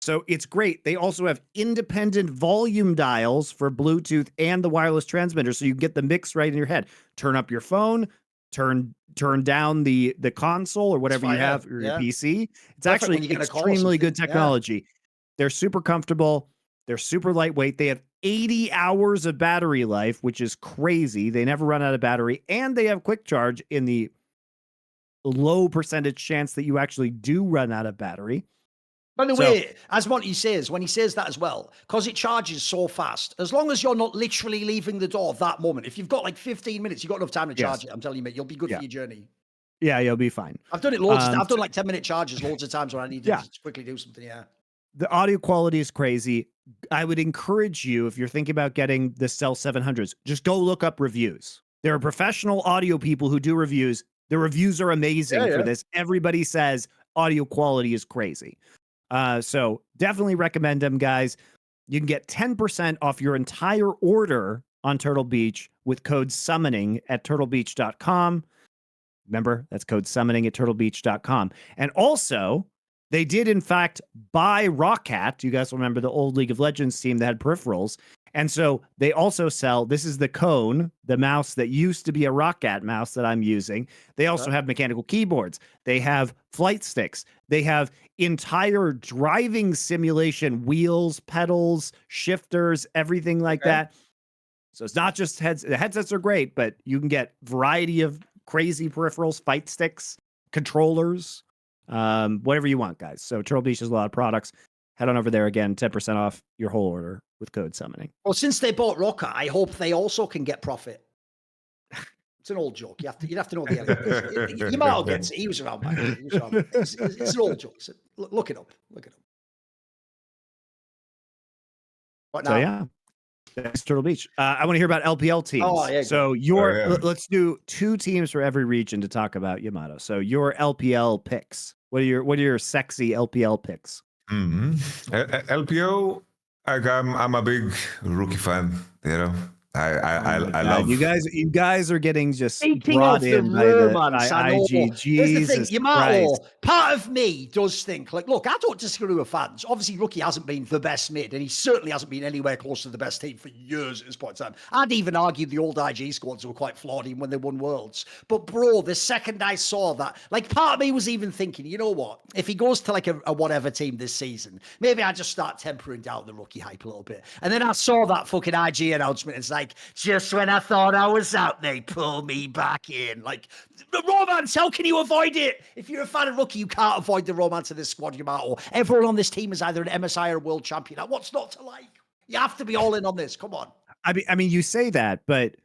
So it's great. They also have independent volume dials for Bluetooth and the wireless transmitter, so you get the mix right in your head. Turn up your phone, turn down the console or whatever you have, or your PC. It's actually extremely good technology. Yeah. They're super comfortable. They're super lightweight. They have 80 hours of battery life, which is crazy. They never run out of battery, and they have quick charge in the low percentage chance that you actually do run out of battery. By the way, as Monte says, when he says that as well, because it charges so fast, as long as you're not literally leaving the door that moment, if you've got like 15 minutes, you've got enough time to charge it. I'm telling you, mate, you'll be good for your journey. Yeah, you'll be fine. I've done it loads. I've done like 10-minute charges loads of times when I need to quickly do something. Yeah. The audio quality is crazy. I would encourage you, if you're thinking about getting the Stealth 700s, just go look up reviews. There are professional audio people who do reviews. The reviews are amazing for this. Everybody says audio quality is crazy. So definitely recommend them, guys. You can get 10% off your entire order on Turtle Beach with code summoning at turtlebeach.com. Remember, that's code summoning at turtlebeach.com. And also, They did, in fact, buy Rockcat. You guys remember the old League of Legends team that had peripherals. And so they also sell, this is the Cone, the mouse that used to be a Rockcat mouse that I'm using. They also have mechanical keyboards. They have flight sticks. They have entire driving simulation, wheels, pedals, shifters, everything like that. So it's not just heads. The headsets are great, but you can get variety of crazy peripherals, fight sticks, controllers, whatever you want, guys. So Turtle Beach has a lot of products. Head on over there again, 10% off your whole order with code summoning. Well, since they bought Rocket, I hope they also can get profit. It's an old joke. You'd have to know the elements. Yamato gets it. He was around back then. It's an old joke. So look it up. Look it up. What now? So yeah. Thanks, Turtle Beach. I want to hear about LPL teams. Oh, yeah, so let's do 2 teams for every region to talk about Yamato. So your LPL picks. What are your sexy LPL picks? LPO, I'm a big rookie fan. You know, I love you guys are getting just Speaking brought of in by IG. Here's the thing, Yamato, Christ. part of me does think, like, look, I don't disagree with fans. Obviously, Rookie hasn't been the best mid, and he certainly hasn't been anywhere close to the best team for years at this point in time. I'd even argue the old IG squads were quite flawed even when they won Worlds. But bro, the second I saw that, like, part of me was even thinking, you know what? If he goes to like a whatever team this season, maybe I just start tempering down the Rookie hype a little bit. And then I saw that fucking IG announcement. It's like, just when I thought I was out, they pull me back in. Like, the romance, how can you avoid it? If you're a fan of Rookie, you can't avoid the romance of this squad, Yamato. Everyone on this team is either an MSI or a world champion. What's not to like? You have to be all in on this. Come on. I mean, you say that, but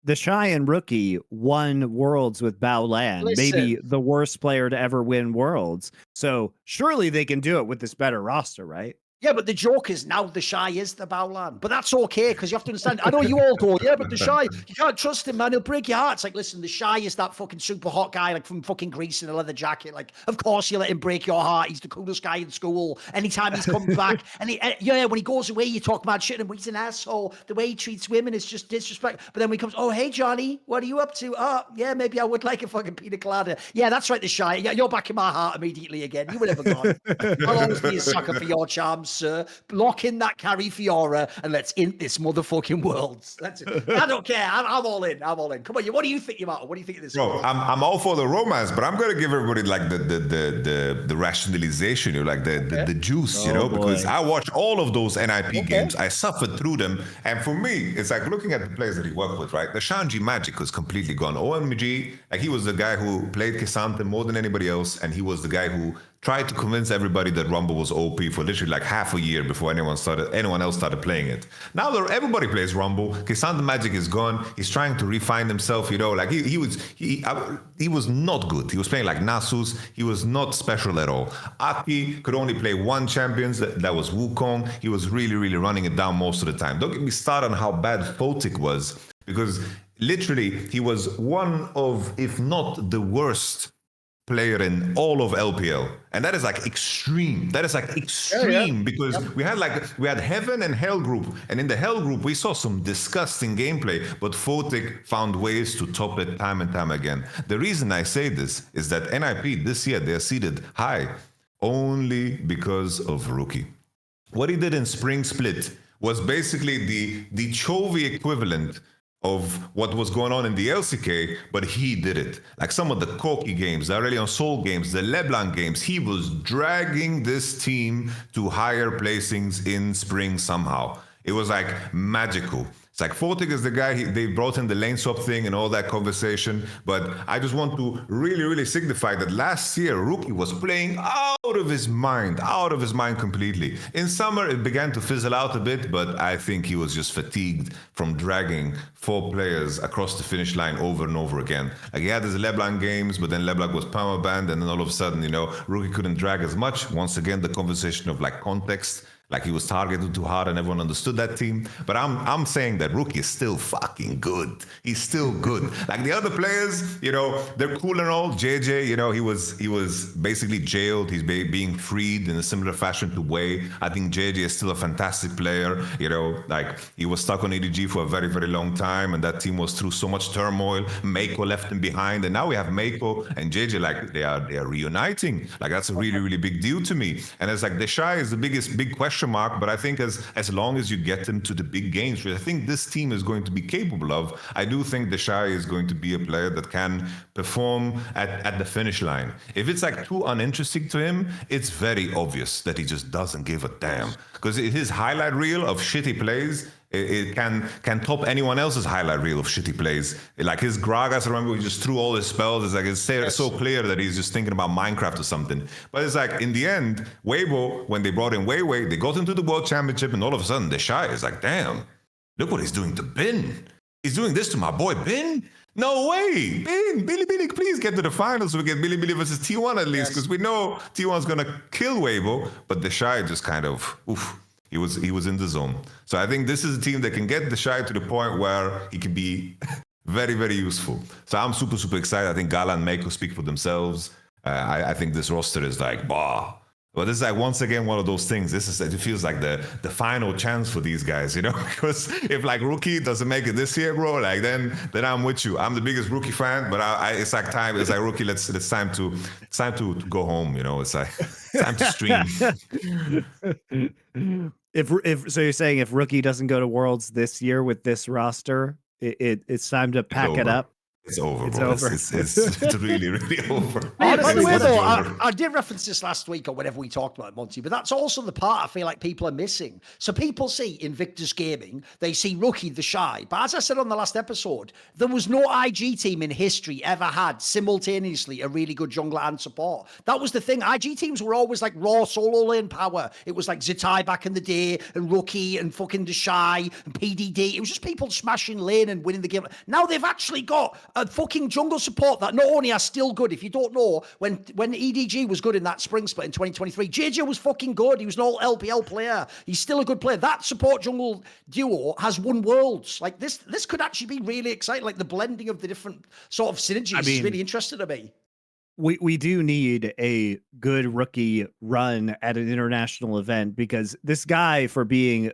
the Shy and Rookie won Worlds with Bao Lan, maybe the worst player to ever win Worlds. So surely they can do it with this better roster, right? Yeah, but the joke is now the Shy is the Bowland. But that's okay, because you have to understand. I know you all go, yeah, but the Shy, you can't trust him, man. He'll break your heart. It's like, listen, the Shy is that fucking super hot guy, like from fucking Greece in a leather jacket. Like, of course you let him break your heart. He's the coolest guy in school. Anytime he's come back. And when he goes away, you talk about shit, and he's an asshole. The way he treats women is just disrespect. But then when he comes, oh, hey, Johnny, what are you up to? Oh, yeah, maybe I would like a fucking pina colada. Yeah, that's right, the Shy. Yeah, you're back in my heart immediately again. You were never gone. I'll always be a sucker for your charms, sir. Lock in that carry Fiora and let's int this motherfucking Worlds. That's it. I don't care. I'm all in. I'm all in. Come on, what do you think, Yamato? What do you think of this? Bro, I'm all for the romance, but I'm gonna give everybody like the rationalization, like the juice, because I watch all of those NIP games. I suffered through them, and for me, it's like looking at the players that he worked with, right? The Shanji magic was completely gone. OMG, like he was the guy who played Kisante more than anybody else, and he was the guy who tried to convince everybody that Rumble was OP for literally like half a year before anyone else started playing it. Now that everybody plays Rumble, Kisante magic is gone. He's trying to refine himself, like he was not good. He was playing like Nasus. He was not special at all. Aki could only play one champion, that was Wukong. He was really, really running it down most of the time. Don't get me started on how bad Phreak was, because literally he was one of, if not the worst player in all of LPL, and that is like extreme. Because we had Heaven and Hell group, and in the Hell group we saw some disgusting gameplay, but Phreak found ways to top it time and time again. The reason I say this is that NIP this year they're seeded high only because of Rookie. What he did in Spring Split was basically the Chovy equivalent of what was going on in the LCK, but he did it. Like some of the Corki games, the Aurelion Sol games, the LeBlanc games, he was dragging this team to higher placings in Spring somehow. It was like magical. It's like Phreak is the guy, they brought in the lane swap thing and all that conversation, but I just want to really, really signify that last year, Rookie was playing out of his mind completely. In summer, it began to fizzle out a bit, but I think he was just fatigued from dragging 4 players across the finish line over and over again. Like he had his LeBlanc games, but then LeBlanc was permabanned, and then all of a sudden, Rookie couldn't drag as much. Once again, the conversation of like context. Like he was targeted too hard and everyone understood that team. But I'm saying that Rookie is still fucking good. He's still good. Like the other players, you know, they're cool and all. JJ, you know, he was basically jailed. He's being freed in a similar fashion to Wei. I think JJ is still a fantastic player. You know, like he was stuck on EDG for a very, very long time, and that team was through so much turmoil. Meiko left him behind, and now we have Meiko and JJ. Like they are reuniting. Like that's a really, really big deal to me. And it's like Deshae is the big question mark, but I think as long as you get them to the big games, which I think this team is going to be capable of, I do think Deshae is going to be a player that can perform at the finish line. If it's like too uninteresting to him, it's very obvious that he just doesn't give a damn. Because his highlight reel of shitty plays, it can top anyone else's highlight reel of shitty plays. Like his Gragas, remember, he just threw all his spells. It's like it's so clear that he's just thinking about Minecraft or something. But it's like in the end, Weibo, when they brought in Wei, they got into the World Championship, and all of a sudden, Deshae is like, damn, look what he's doing to Bin. He's doing this to my boy Bin. No way, Bin, Billy, please get to the finals so we get Billy versus T1 at least, because we know T1's gonna kill Weibo, but Deshae just kind of, oof. He was in the zone. So I think this is a team that can get Deshae to the point where he can be very, very useful. So I'm super, super excited. I think Gala and Meiko speak for themselves. I think this roster is like, bah. But this is like, once again, one of those things. It feels like the final chance for these guys, you know? Because if like Rookie doesn't make it this year, bro, like then I'm with you. I'm the biggest Rookie fan, but it's like time. It's like Rookie. It's time to go home. You know, it's like time to stream. If so, you're saying if Rookie doesn't go to Worlds this year with this roster, it's time to pack it up. It's over, bro. It's really, really over. By the way, though, I did reference this last week or whenever we talked about Monte, but that's also the part I feel like people are missing. So people see Invictus Gaming, they see Rookie the Shy. But as I said on the last episode, there was no IG team in history ever had simultaneously a really good jungler and support. That was the thing. IG teams were always like raw solo lane power. It was like Zitai back in the day, and Rookie, and fucking the Shy, and PDD. It was just people smashing lane and winning the game. Now they've actually got a fucking jungle support that not only are still good. If you don't know, when EDG was good in that spring split in 2023, JJ was fucking good. He was an all LPL player. He's still a good player. That support jungle duo has won worlds. Like this could actually be really exciting. Like the blending of the different sort of synergies is really interesting to me. We do need a good Rookie run at an international event, because this guy, for being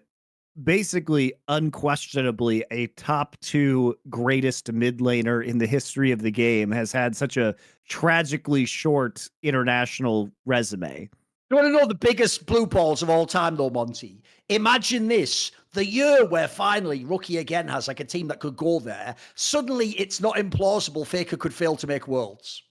basically unquestionably a top 2 greatest mid laner in the history of the game, has had such a tragically short international resume. You want to know the biggest blue balls of all time, though, Monte? Imagine this. The year where finally Rookie again has like a team that could go there. Suddenly it's not implausible Faker could fail to make Worlds.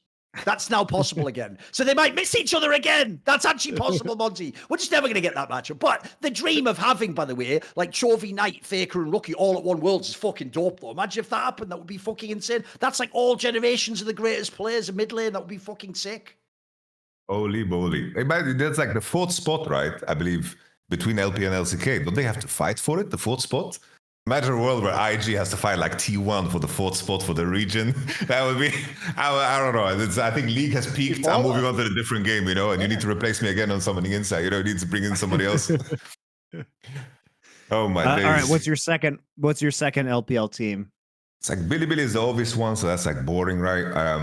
That's now possible again. So they might miss each other again. That's actually possible, Monte. We're just never going to get that matchup. But the dream of having, by the way, like Chovy Knight, Faker, and Rookie all at one Worlds is fucking dope, though. Imagine if that happened. That would be fucking insane. That's like all generations of the greatest players in mid lane. That would be fucking sick. Holy moly. That's like the 4th spot, right? I believe, between LP and LCK. Don't they have to fight for it, the 4th spot? Imagine a world where IG has to fight like T1 for the 4th spot for the region. That would be, I don't know. I think League has peaked. I'm moving on to a different game, you know, and you need to replace me again on Summoning Insight. You know, you need to bring in somebody else. Oh my days. All right, what's your second LPL team? It's like Billy is the obvious one, so that's like boring, right?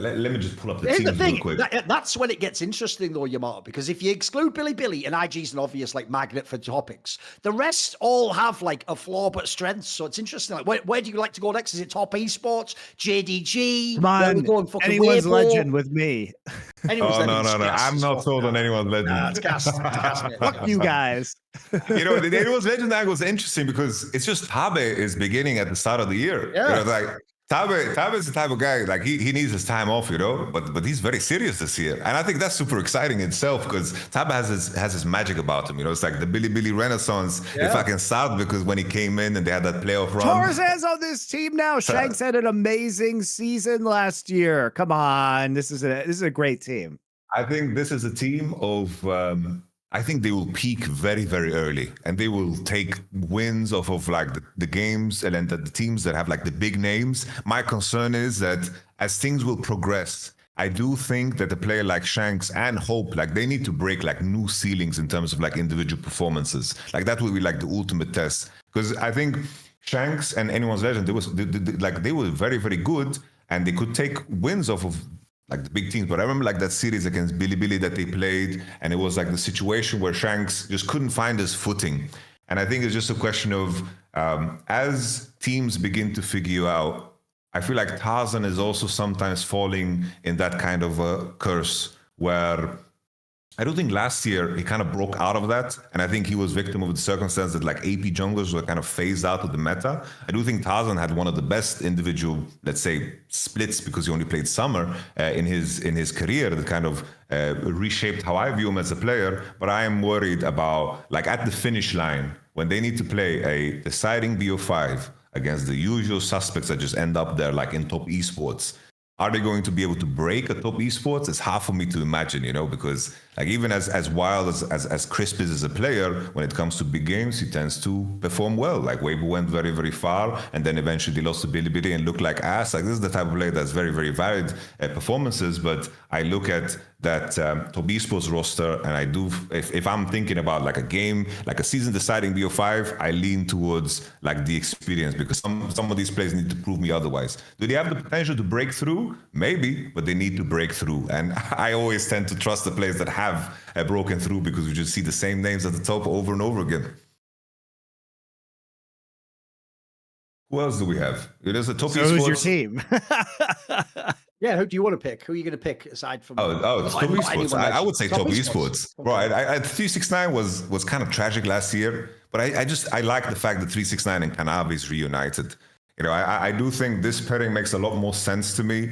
Let me just pull up the teams real quick. That's when it gets interesting, though, Yamato, because if you exclude Billy and IG's an obvious like magnet for topics, the rest all have like a flaw but strengths. So it's interesting. Like, where do you like to go next? Is it top esports, JDG? Come on, anyone's Weibo? Legend with me. No. I'm not sold on anyone's legend. Nah, it's gas. Fuck you guys. You know, the anyone's legend angle is interesting because it's just Tabe is beginning at the start of the year. Yeah. You know, like Tabe is the type of guy, like he needs his time off, you know, but he's very serious this year. And I think that's super exciting in itself because Tabe has his magic about him, you know. It's like the Billy Renaissance, if I can start, because when he came in and they had that playoff run. Tarzan's on this team now. Shanks had an amazing season last year. Come on, this is a great team. I think this is a team of I think they will peak very, very early, and they will take wins off of like the games and the teams that have like the big names. My concern is that as things will progress, I do think that a player like Shanks and Hope, like they need to break like new ceilings in terms of like individual performances. Like that would be like the ultimate test. Because I think Shanks and Anyone's Legend, they were very, very good, and they could take wins off of like the big teams. But I remember like that series against Billy that they played, and it was like the situation where Shanks just couldn't find his footing. And I think it's just a question of as teams begin to figure you out, I feel like Tarzan is also sometimes falling in that kind of a curse where I don't think last year he kind of broke out of that. And I think he was victim of the circumstance that like AP junglers were kind of phased out of the meta. I do think Tarzan had one of the best individual, let's say, splits because he only played summer in his career that kind of reshaped how I view him as a player. But I am worried about like at the finish line when they need to play a deciding BO5 against the usual suspects that just end up there like in top esports. Are they going to be able to break a top esports? It's hard for me to imagine, because like even as wild as Crisp is as a player, when it comes to big games, he tends to perform well. Like Weibo went very, very far, and then eventually they lost to Billy and looked like ass. Like this is the type of player that's very, very valid performances. But I look at that top esports roster, and I do, if I'm thinking about like a game, like a season deciding BO5, I lean towards like the experience because some of these players need to prove me otherwise. Do they have the potential to break through? Maybe, but they need to break through. And I always tend to trust the players that have broken through because we just see the same names at the top over and over again. Who else do we have? It is a top esports. Who's your team? Yeah, who do you want to pick? Who are you going to pick aside from? It's top esports. I would say top esports. Okay. Bro, I 369 was kind of tragic last year, but I like the fact that 369 and Kanavi is reunited. I do think this pairing makes a lot more sense to me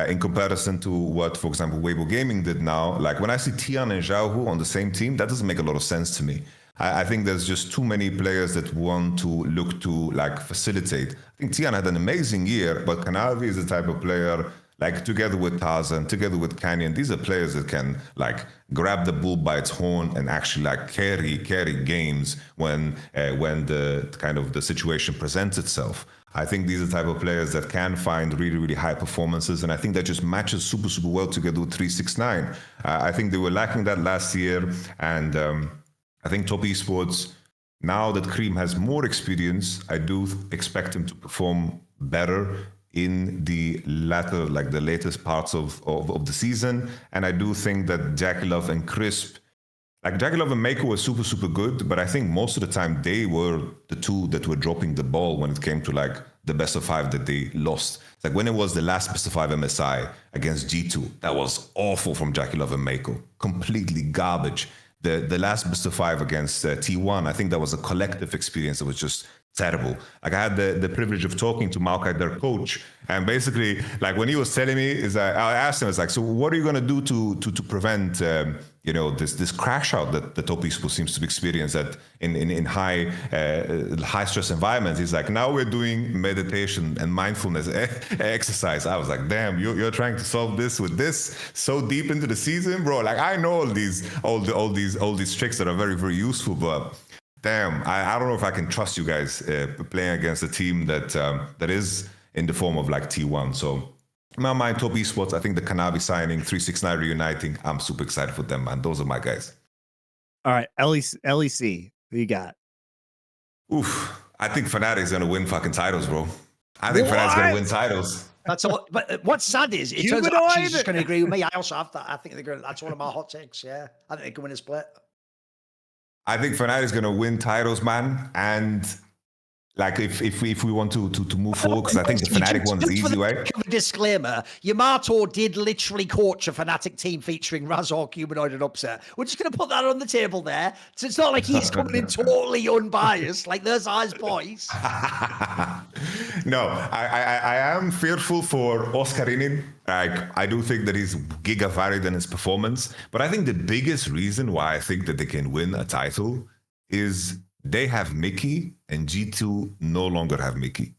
in comparison to what, for example, Weibo Gaming did now. Like when I see Tian and Xiaohu on the same team, that doesn't make a lot of sense to me. I think there's just too many players that want to look to like facilitate. I think Tian had an amazing year, but Kanavi is the type of player like together with Tarzan, together with Canyon, these are players that can like grab the bull by its horn and actually like carry games when the kind of the situation presents itself. I think these are the type of players that can find really, really high performances, and I think that just matches super, super well together with 369. I think they were lacking that last year, and I think top esports, now that Cream has more experience, I do expect him to perform better in the latest parts of the season. And I do think that Jackie Love and Crisp, like Jackie Love and Mako were super, super good, but I think most of the time they were the two that were dropping the ball when it came to like the best of 5 that they lost. It's like when it was the last best of 5 MSI against G2, that was awful from Jackie Love and Mako, completely garbage. The last best of 5 against T1, I think that was a collective experience that was just terrible. Like I had the privilege of talking to Maokai, their coach, and basically, like when he was telling me, I asked him, it's like, so what are you gonna do to prevent this crash out that the top esports seems to experience at in high stress environments? He's like, now we're doing meditation and mindfulness exercise. I was like, damn, you're trying to solve this with this so deep into the season, bro. Like I know all these tricks that are very, very useful, but damn, I don't know if I can trust you guys playing against a team that is in the form of like T1. So in my mind, top esports, I think the Kanavi signing, 369 reuniting, I'm super excited for them, man. Those are my guys. All right, LEC, who you got? Oof, I think Fnatic's going to win fucking titles, bro. I think Fnatic's going to win titles. That's all. But what's sad is it turns out she's just going to agree with me. I also have that. I think they're going. That's one of my hot takes. Yeah, I think they can win a split. I think Fnatic's going to win titles, man. And like if we want to move forward, because I think the Fnatic one's the easy way. Disclaimer, Yamato did literally coach a Fnatic team featuring Razork, Humanoid, and Upset. We're just going to put that on the table there. So it's not like he's coming in totally unbiased. Like, there's eyes, boys. No, I am fearful for Oscarinin. Like, I do think that he's giga varied in his performance. But I think the biggest reason why I think that they can win a title is they have Mickey and G2 no longer have Mickey.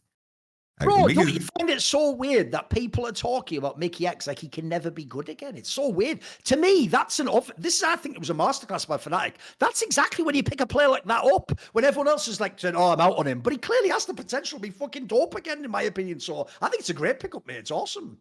Bro, don't you find it so weird that people are talking about Mickey X like he can never be good again? It's so weird. To me, that's I think it was a masterclass by Fnatic. That's exactly when you pick a player like that up, when everyone else is like, oh, I'm out on him. But he clearly has the potential to be fucking dope again, in my opinion. So I think it's a great pickup, mate. It's awesome.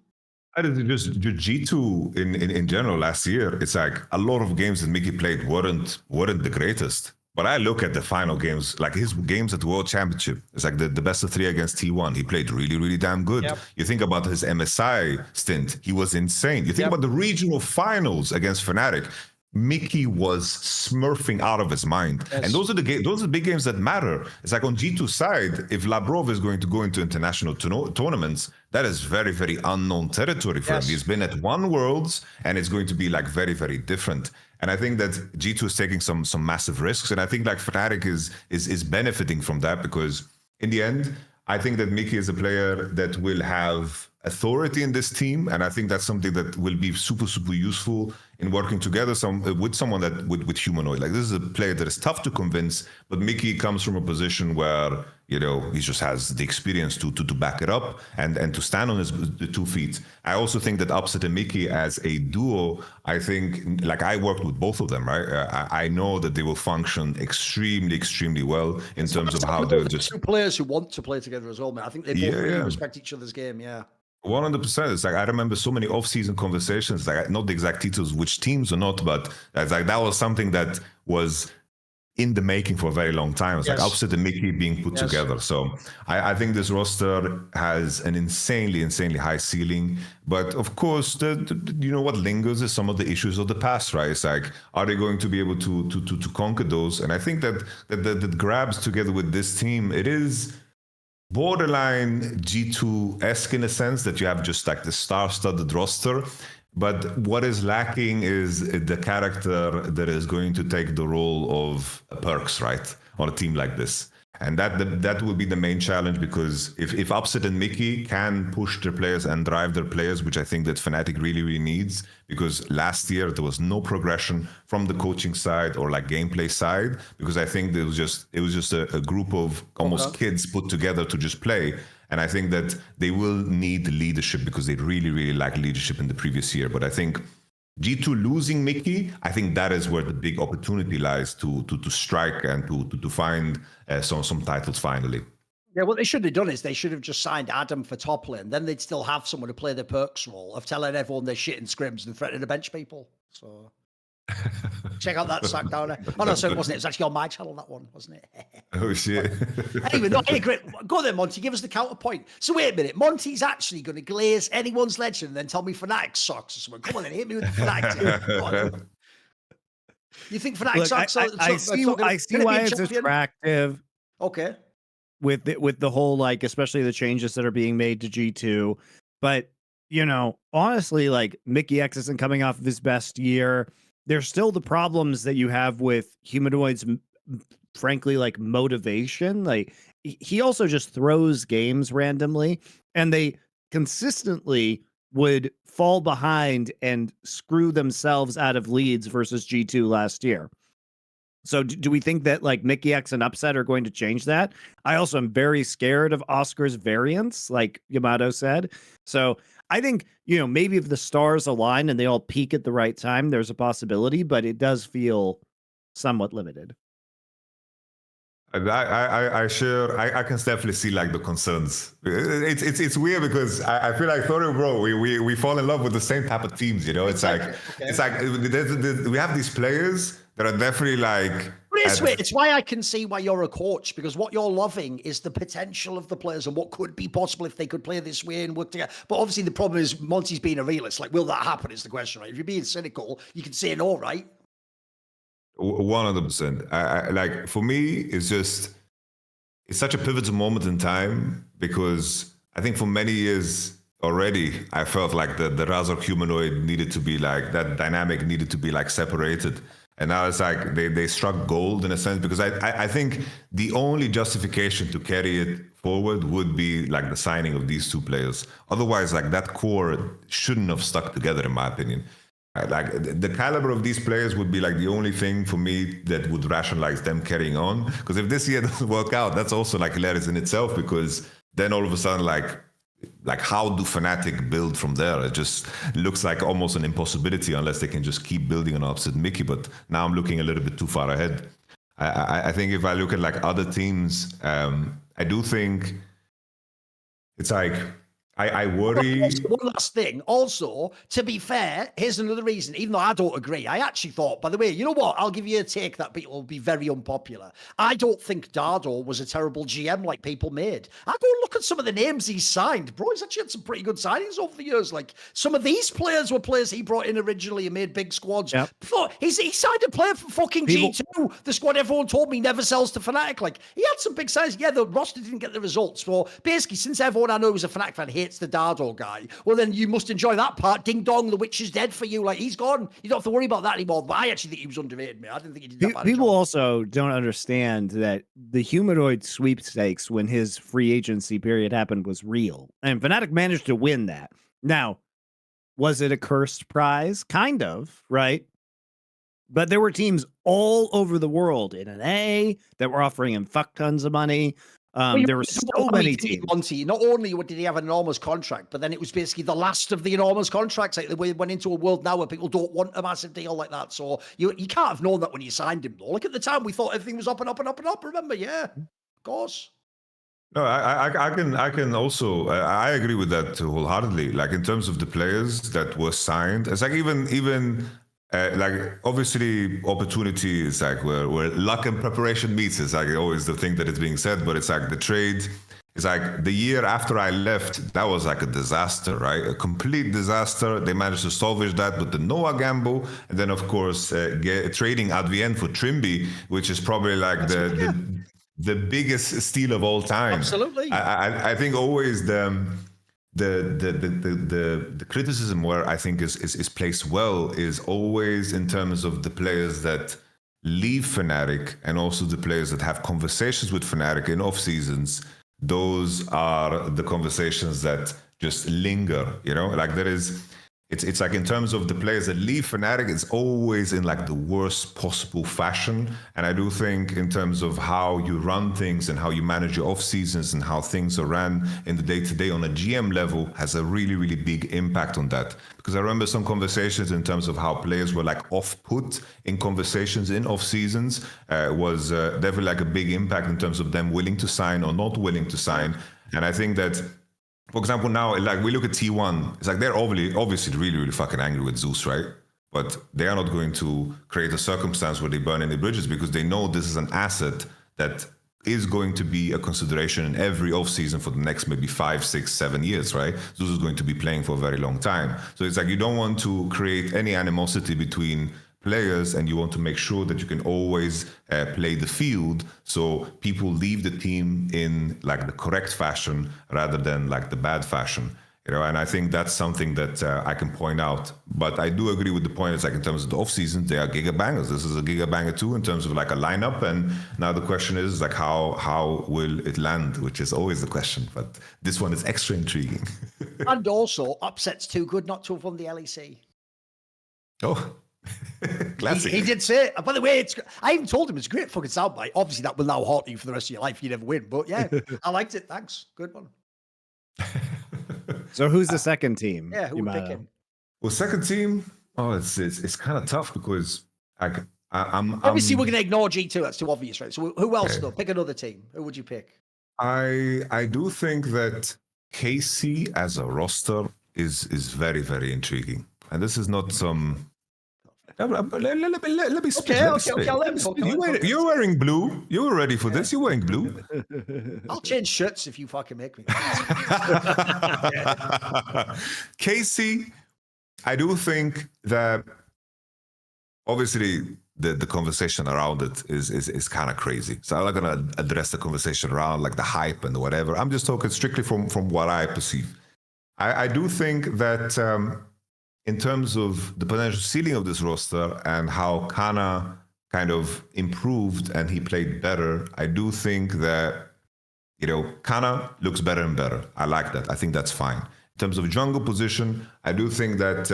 I did just G2 in general last year. It's like a lot of games that Mickey played weren't the greatest. But I look at the final games, like his games at the World Championship. It's like the best of 3 against T1. He played really, really damn good. Yep. You think about his MSI stint, he was insane. You think Yep. about the regional finals against Fnatic. Mickey was smurfing out of his mind. Yes. And those are the big games that matter. It's like on G2 side, if Labrov is going to go into international tournaments, that is very, very unknown territory for him. He's been at one Worlds, and it's going to be like very, very different. And I think that G2 is taking some massive risks. And I think like Fnatic is benefiting from that, because in the end, I think that Mickey is a player that will have authority in this team, and I think that's something that will be super, super useful in working together with someone that with humanoid. Like, this is a player that is tough to convince, but Mickey comes from a position where, you know, he just has the experience to back it up and to stand on his 2 feet. I also think that Upset and Mickey as a duo, I think, like, I worked with both of them, right? I know that they will function extremely, extremely well in terms of how they're just 2 players who want to play together as well, man. I think they both really respect each other's game. 100%. It's like, I remember so many off-season conversations, like, not the exact details, which teams or not, but it's like that was something that was in the making for a very long time. It's like Upset and Mickey being put together. So I think this roster has an insanely, insanely high ceiling. But of course, you know what lingers is some of the issues of the past, right? It's like, are they going to be able to conquer those? And I think that grabs together with this team, it is borderline G2-esque in a sense that you have just like the star-studded roster. But what is lacking is the character that is going to take the role of Perks, right, on a team like this. And that will be the main challenge, because if Upset and Mickey can push their players and drive their players, which I think that Fnatic really, really needs, because last year there was no progression from the coaching side or like gameplay side, because I think it was just a group of almost kids put together to just play. And I think that they will need leadership, because they really, really lacked leadership in the previous year. But I think G2 losing Mickey, I think that is where the big opportunity lies to strike and to find some titles finally. Yeah, what they should have done is they should have just signed Adam for top lane. Then they'd still have someone to play the Perks role of telling everyone they're shit in scrims and threatening to bench people. So check out that sack down there. Oh no, so it wasn't. It was actually on my channel, that one, wasn't it? Oh shit. Anyway, no, hey, great. Go there, Monte. Give us the counterpoint. So wait a minute. Monte's actually going to glaze anyone's legend and then tell me Fnatic sucks or something. Come on then, hit me with the Fnatic. You think Fnatic sucks? I see why it's attractive. Okay. With the whole, like, especially the changes that are being made to G2. But, you know, honestly, like, Mickey X isn't coming off of his best year. There's still the problems that you have with humanoids, frankly, like motivation. Like, he also just throws games randomly, and they consistently would fall behind and screw themselves out of leads versus G2 last year. So do we think that like Mickey X and Upset are going to change that? I also am very scared of Oscar's variance, like Yamato said. So I think, you know, maybe if the stars align and they all peak at the right time, there's a possibility, but it does feel somewhat limited. I can definitely see like the concerns. It's weird, because I feel like Thorin, bro, we fall in love with the same type of teams, you know. It's like we have these players that are definitely like. It's why I can see why you're a coach, because what you're loving is the potential of the players and what could be possible if they could play this way and work together. But obviously the problem is Monte's being a realist. Like, will that happen is the question, right? If you're being cynical, you can say no, right? 100%. I like, for me, it's such a pivotal moment in time, because I think for many years already, I felt like the Razor humanoid needed to be like, that dynamic needed to be like separated. And now it's like they struck gold in a sense, because I think the only justification to carry it forward would be like the signing of these 2 players. Otherwise, like, that core shouldn't have stuck together, in my opinion. Like, the caliber of these players would be like the only thing for me that would rationalize them carrying on. Because if this year doesn't work out, that's also like hilarious in itself, because then all of a sudden, like how do Fnatic build from there? It just looks like almost an impossibility unless they can just keep building on Upset Mickey. But now I'm looking a little bit too far ahead. I think if I look at like other teams, I do think it's like I worry. One last thing. Also, to be fair, here's another reason. Even though I don't agree, I actually thought, by the way, you know what? I'll give you a take that people will be very unpopular. I don't think Dardo was a terrible GM like people made. I go and look at some of the names he's signed. Bro, he's actually had some pretty good signings over the years. Like, some of these players were players he brought in originally and made big squads. Yep. He signed a player from fucking G2, the squad everyone told me never sells to Fnatic. Like, he had some big signings. Yeah, the roster didn't get the results. So basically, since everyone I know who's a Fnatic fan hates the Dardo guy, well, then you must enjoy that part. Ding dong, the witch is dead for you. Like, he's gone. You don't have to worry about that anymore. But I actually think he was underrated, man. I didn't think he did that bad. People also don't understand that the humanoid sweepstakes when his free agency period happened was real. And Fnatic managed to win that. Now, was it a cursed prize? Kind of, right? But there were teams all over the world in an A that were offering him fuck tons of money. There were so many teams. Monte, not only did he have an enormous contract, but then it was basically the last of the enormous contracts. Like, we went into a world now where people don't want a massive deal like that. So you can't have known that when you signed him, though. Like, at the time, we thought everything was up and up and up and up. Remember? Yeah, of course. No, I can also I agree with that wholeheartedly. Like, in terms of the players that were signed, it's like even like, obviously opportunity is like where luck and preparation meets. It's like always the thing that is being said, but it's like the trade. It's like the year after I left, that was like a disaster, right? A complete disaster. They managed to salvage that with the Noah gamble, and then of course trading Advien for Trimby, which is probably like the biggest steal of all time. Absolutely. I think always the criticism where I think is placed well is always in terms of the players that leave Fnatic and also the players that have conversations with Fnatic in off seasons. Those are the conversations that just linger, you know, like there is. It's like in terms of the players that leave Fnatic, it's always in like the worst possible fashion. And I do think in terms of how you run things and how you manage your off seasons and how things are ran in the day-to-day on a GM level has a really, really big impact on that. Because I remember some conversations in terms of how players were like off-put in conversations in off seasons was definitely like a big impact in terms of them willing to sign or not willing to sign. And I think that, for example, now, like we look at T1, it's like they're obviously really, really fucking angry with Zeus, right? But they are not going to create a circumstance where they burn any bridges because they know this is an asset that is going to be a consideration in every offseason for the next maybe 5, 6, 7 years, right? Zeus is going to be playing for a very long time. So it's like you don't want to create any animosity between players, and you want to make sure that you can always play the field so people leave the team in like the correct fashion rather than like the bad fashion, you know. And I think that's something that I can point out. But I do agree with the point. It's like in terms of the off season, they are giga bangers. This is a giga banger too in terms of like a lineup. And now the question is like how will it land, which is always the question. But this one is extra intriguing. And also, upset's too good not to have won the LEC. Oh. Classic. He did say it. By the way, I even told him it's a great fucking soundbite. Obviously, that will now haunt you for the rest of your life if you never win. But yeah, I liked it. Thanks. Good one. So who's the second team? Yeah, who would pick him? Well, second team. Oh, it's kind of tough because I'm obviously we're going to ignore G2. That's too obvious, right? So who else though? Pick another team. Who would you pick? I do think that KC as a roster is very, very intriguing, and this is not some. Let me speak. Okay. You're wearing blue. You were ready for this. You're wearing blue. I'll change shirts if you fucking make me. KC, I do think that obviously the conversation around it is kind of crazy. So I'm not gonna address the conversation around like the hype and whatever. I'm just talking strictly from what I perceive. I do think that. In terms of the potential ceiling of this roster and how Kana kind of improved and he played better, I do think that, you know, Kana looks better and better. I like that. I think that's fine. In terms of jungle position, I do think that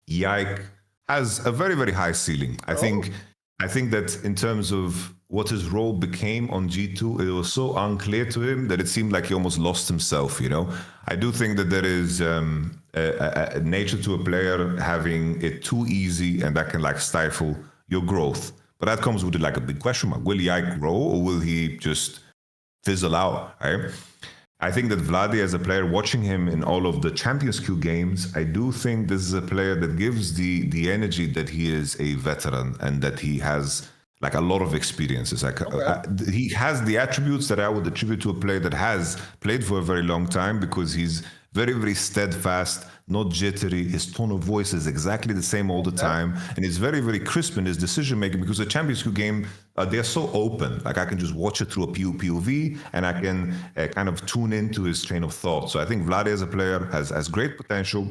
Yike has a very, very high ceiling. I think that in terms of what his role became on G2, it was so unclear to him that it seemed like he almost lost himself, you know? I do think that there is a nature to a player having it too easy, and that can like stifle your growth. But that comes with like a big question mark. Will Yike grow or will he just fizzle out, right? I think that Vladi as a player, watching him in all of the Champions Q games, I do think this is a player that gives the energy that he is a veteran and that he has like a lot of experiences. Like he has the attributes that I would attribute to a player that has played for a very long time, because he's very, very steadfast, not jittery. His tone of voice is exactly the same all the time. And he's very, very crisp in his decision making, because the Champions League game, they're so open. Like I can just watch it through a POV and I can kind of tune into his train of thought. So I think Vladi as a player has great potential.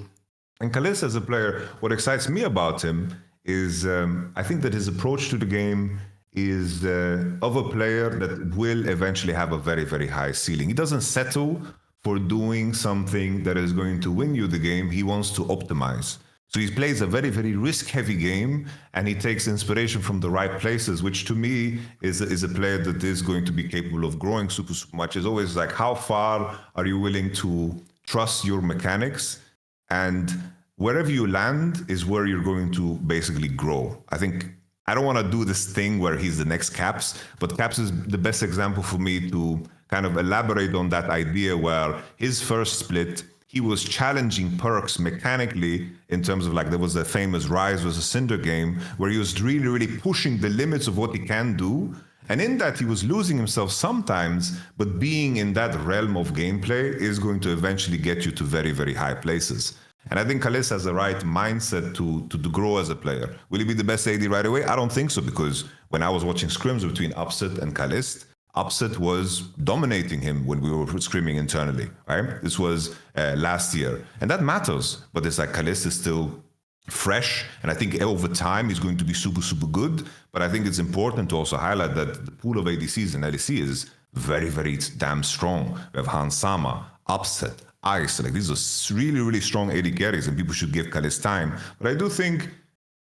And Kalista as a player, what excites me about him is I think that his approach to the game is of a player that will eventually have a very, very high ceiling. He doesn't settle for doing something that is going to win you the game. He wants to optimize. So he plays a very, very risk-heavy game, and he takes inspiration from the right places, which to me is a player that is going to be capable of growing super, super much. It's always like, how far are you willing to trust your mechanics? And wherever you land is where you're going to basically grow. I think I don't want to do this thing where he's the next Caps, but Caps is the best example for me to kind of elaborate on that idea where his first split, he was challenging Perks mechanically in terms of like, there was a famous Rise versus Cinder game where he was really, really pushing the limits of what he can do. And in that, he was losing himself sometimes, but being in that realm of gameplay is going to eventually get you to very, very high places. And I think Kalista has the right mindset to grow as a player. Will he be the best AD right away? I don't think so, because when I was watching scrims between Upset and Kalist, Upset was dominating him when we were screaming internally, right? This was last year. And that matters, but it's like Kalist is still fresh, and I think over time he's going to be super, super good. But I think it's important to also highlight that the pool of ADCs in LEC is very, very damn strong. We have Hans Sama, Upset, Ice. Like these are really, really strong AD carries, and people should give Kalist time. But I do think,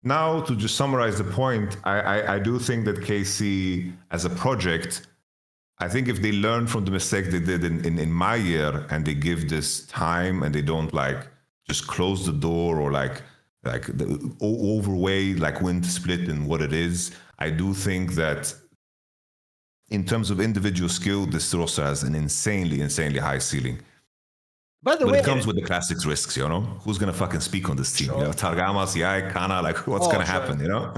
now to just summarize the point, I do think that KC as a project, I think if they learn from the mistake they did in my year, and they give this time and they don't like just close the door or like the overweigh like win split in what it is, I do think that in terms of individual skill, this roster has an insanely, insanely high ceiling. By the but way, it comes with the classics risks, you know? Who's going to fucking speak on this team? Sure. You know, Targamas, Yai, Kana, like what's going to happen, you know?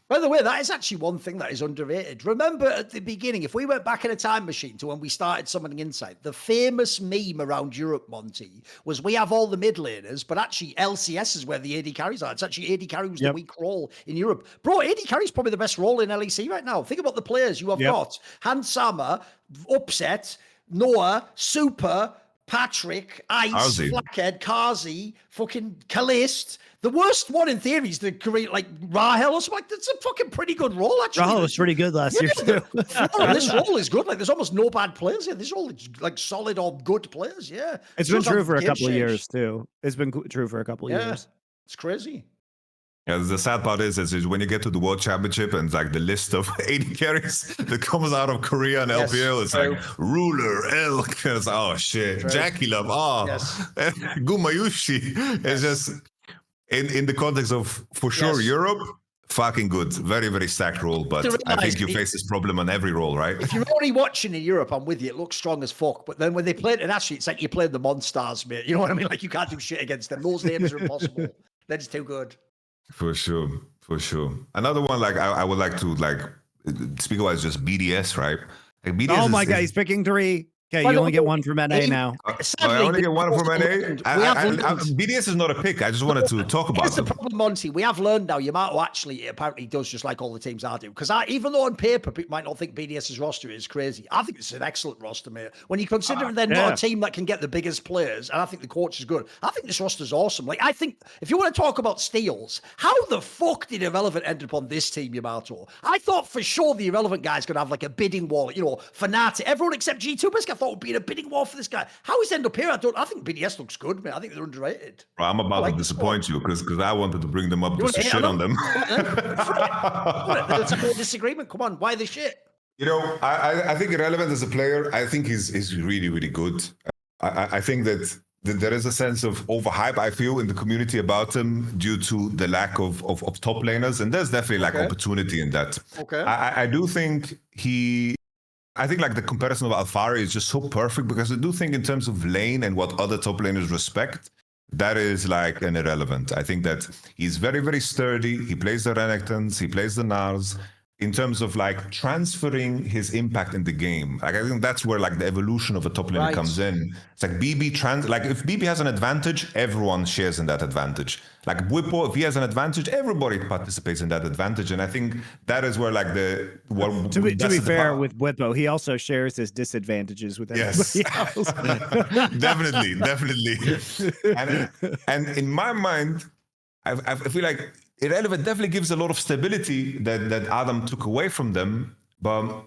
By the way, that is actually one thing that is underrated. Remember at the beginning, if we went back in a time machine to when we started Summoning Insight, the famous meme around Europe, Monte, was we have all the mid laners, but actually LCS is where the AD carries are. It's actually AD carry was the weak role in Europe. Bro, AD carry is probably the best role in LEC right now. Think about the players you have got. Hans Sama, Upset, Noah, Super, Patrick, Ice, Flackhead, Kazi, fucking Kalist. The worst one in theory is the great, like Rahel or something. That's a fucking pretty good role, actually. Rahel was pretty good last year too. This role is good. Like, there's almost no bad players here. This role is like solid or good players. Yeah, it's been true for a couple of years too. It's been true for a couple of years. It's crazy. Yeah, the sad part is when you get to the World Championship and like the list of AD carries that comes out of Korea and LPL, it's like Ruler, Elk, it's, oh shit, Jackie Love, Gumayushi. It's just in the context of, for sure, Europe, fucking good. Very, very stacked role, but I think you face this problem on every role, right? If you're already watching in Europe, I'm with you. It looks strong as fuck. But then when they play it in Ashley, it's like you played the Monsters, mate. You know what I mean? Like you can't do shit against them. Those names are impossible. They're just too good. For sure, for sure. Another one, like I would like to like speak about is just BDS, right? Like BDS my God, he's picking 3. Okay, you only get 1 from NA now. I only get 1 from NA. BDS is not a pick. I just wanted to talk about it. That's the problem, Monte. We have learned now. Yamato actually apparently does just like all the teams I do. Because even though on paper people might not think BDS's roster is crazy, I think it's an excellent roster, mate. When you consider they're not a team that can get the biggest players, and I think the coach is good. I think this roster's awesome. Like I think if you want to talk about steals, how the fuck did Irrelevant end up on this team, Yamato? I thought for sure the Irrelevant guy's gonna have like a bidding war, you know, Fnatic. Everyone except G2 basically I thought would be in a bidding war for this guy. How he's end up here? I think BDS looks good, man. I think they're underrated. Bro, I'm about to disappoint you because I wanted to bring them up just to shit on them. There's a whole disagreement. Come on, why the shit? You know, I think Irrelevant as a player, I think he's really, really good. I think that there is a sense of overhype, I feel, in the community about him due to the lack of top laners, and there's definitely like opportunity in that. Okay. I do think he I think like the comparison of Alfari is just so perfect because I do think in terms of lane and what other top laners respect, that is like an irrelevant. I think that he's very, very sturdy. He plays the Renekton's, he plays the Nars. In terms of like transferring his impact in the game, like I think that's where like the evolution of a top laner comes in. It's like like if BB has an advantage, everyone shares in that advantage. Like Whippo, if he has an advantage, everybody participates in that advantage. And I think that is where like to be fair with Whippo, he also shares his disadvantages with everybody else. definitely. And in my mind, I feel like Irrelevant definitely gives a lot of stability that Adam took away from them, but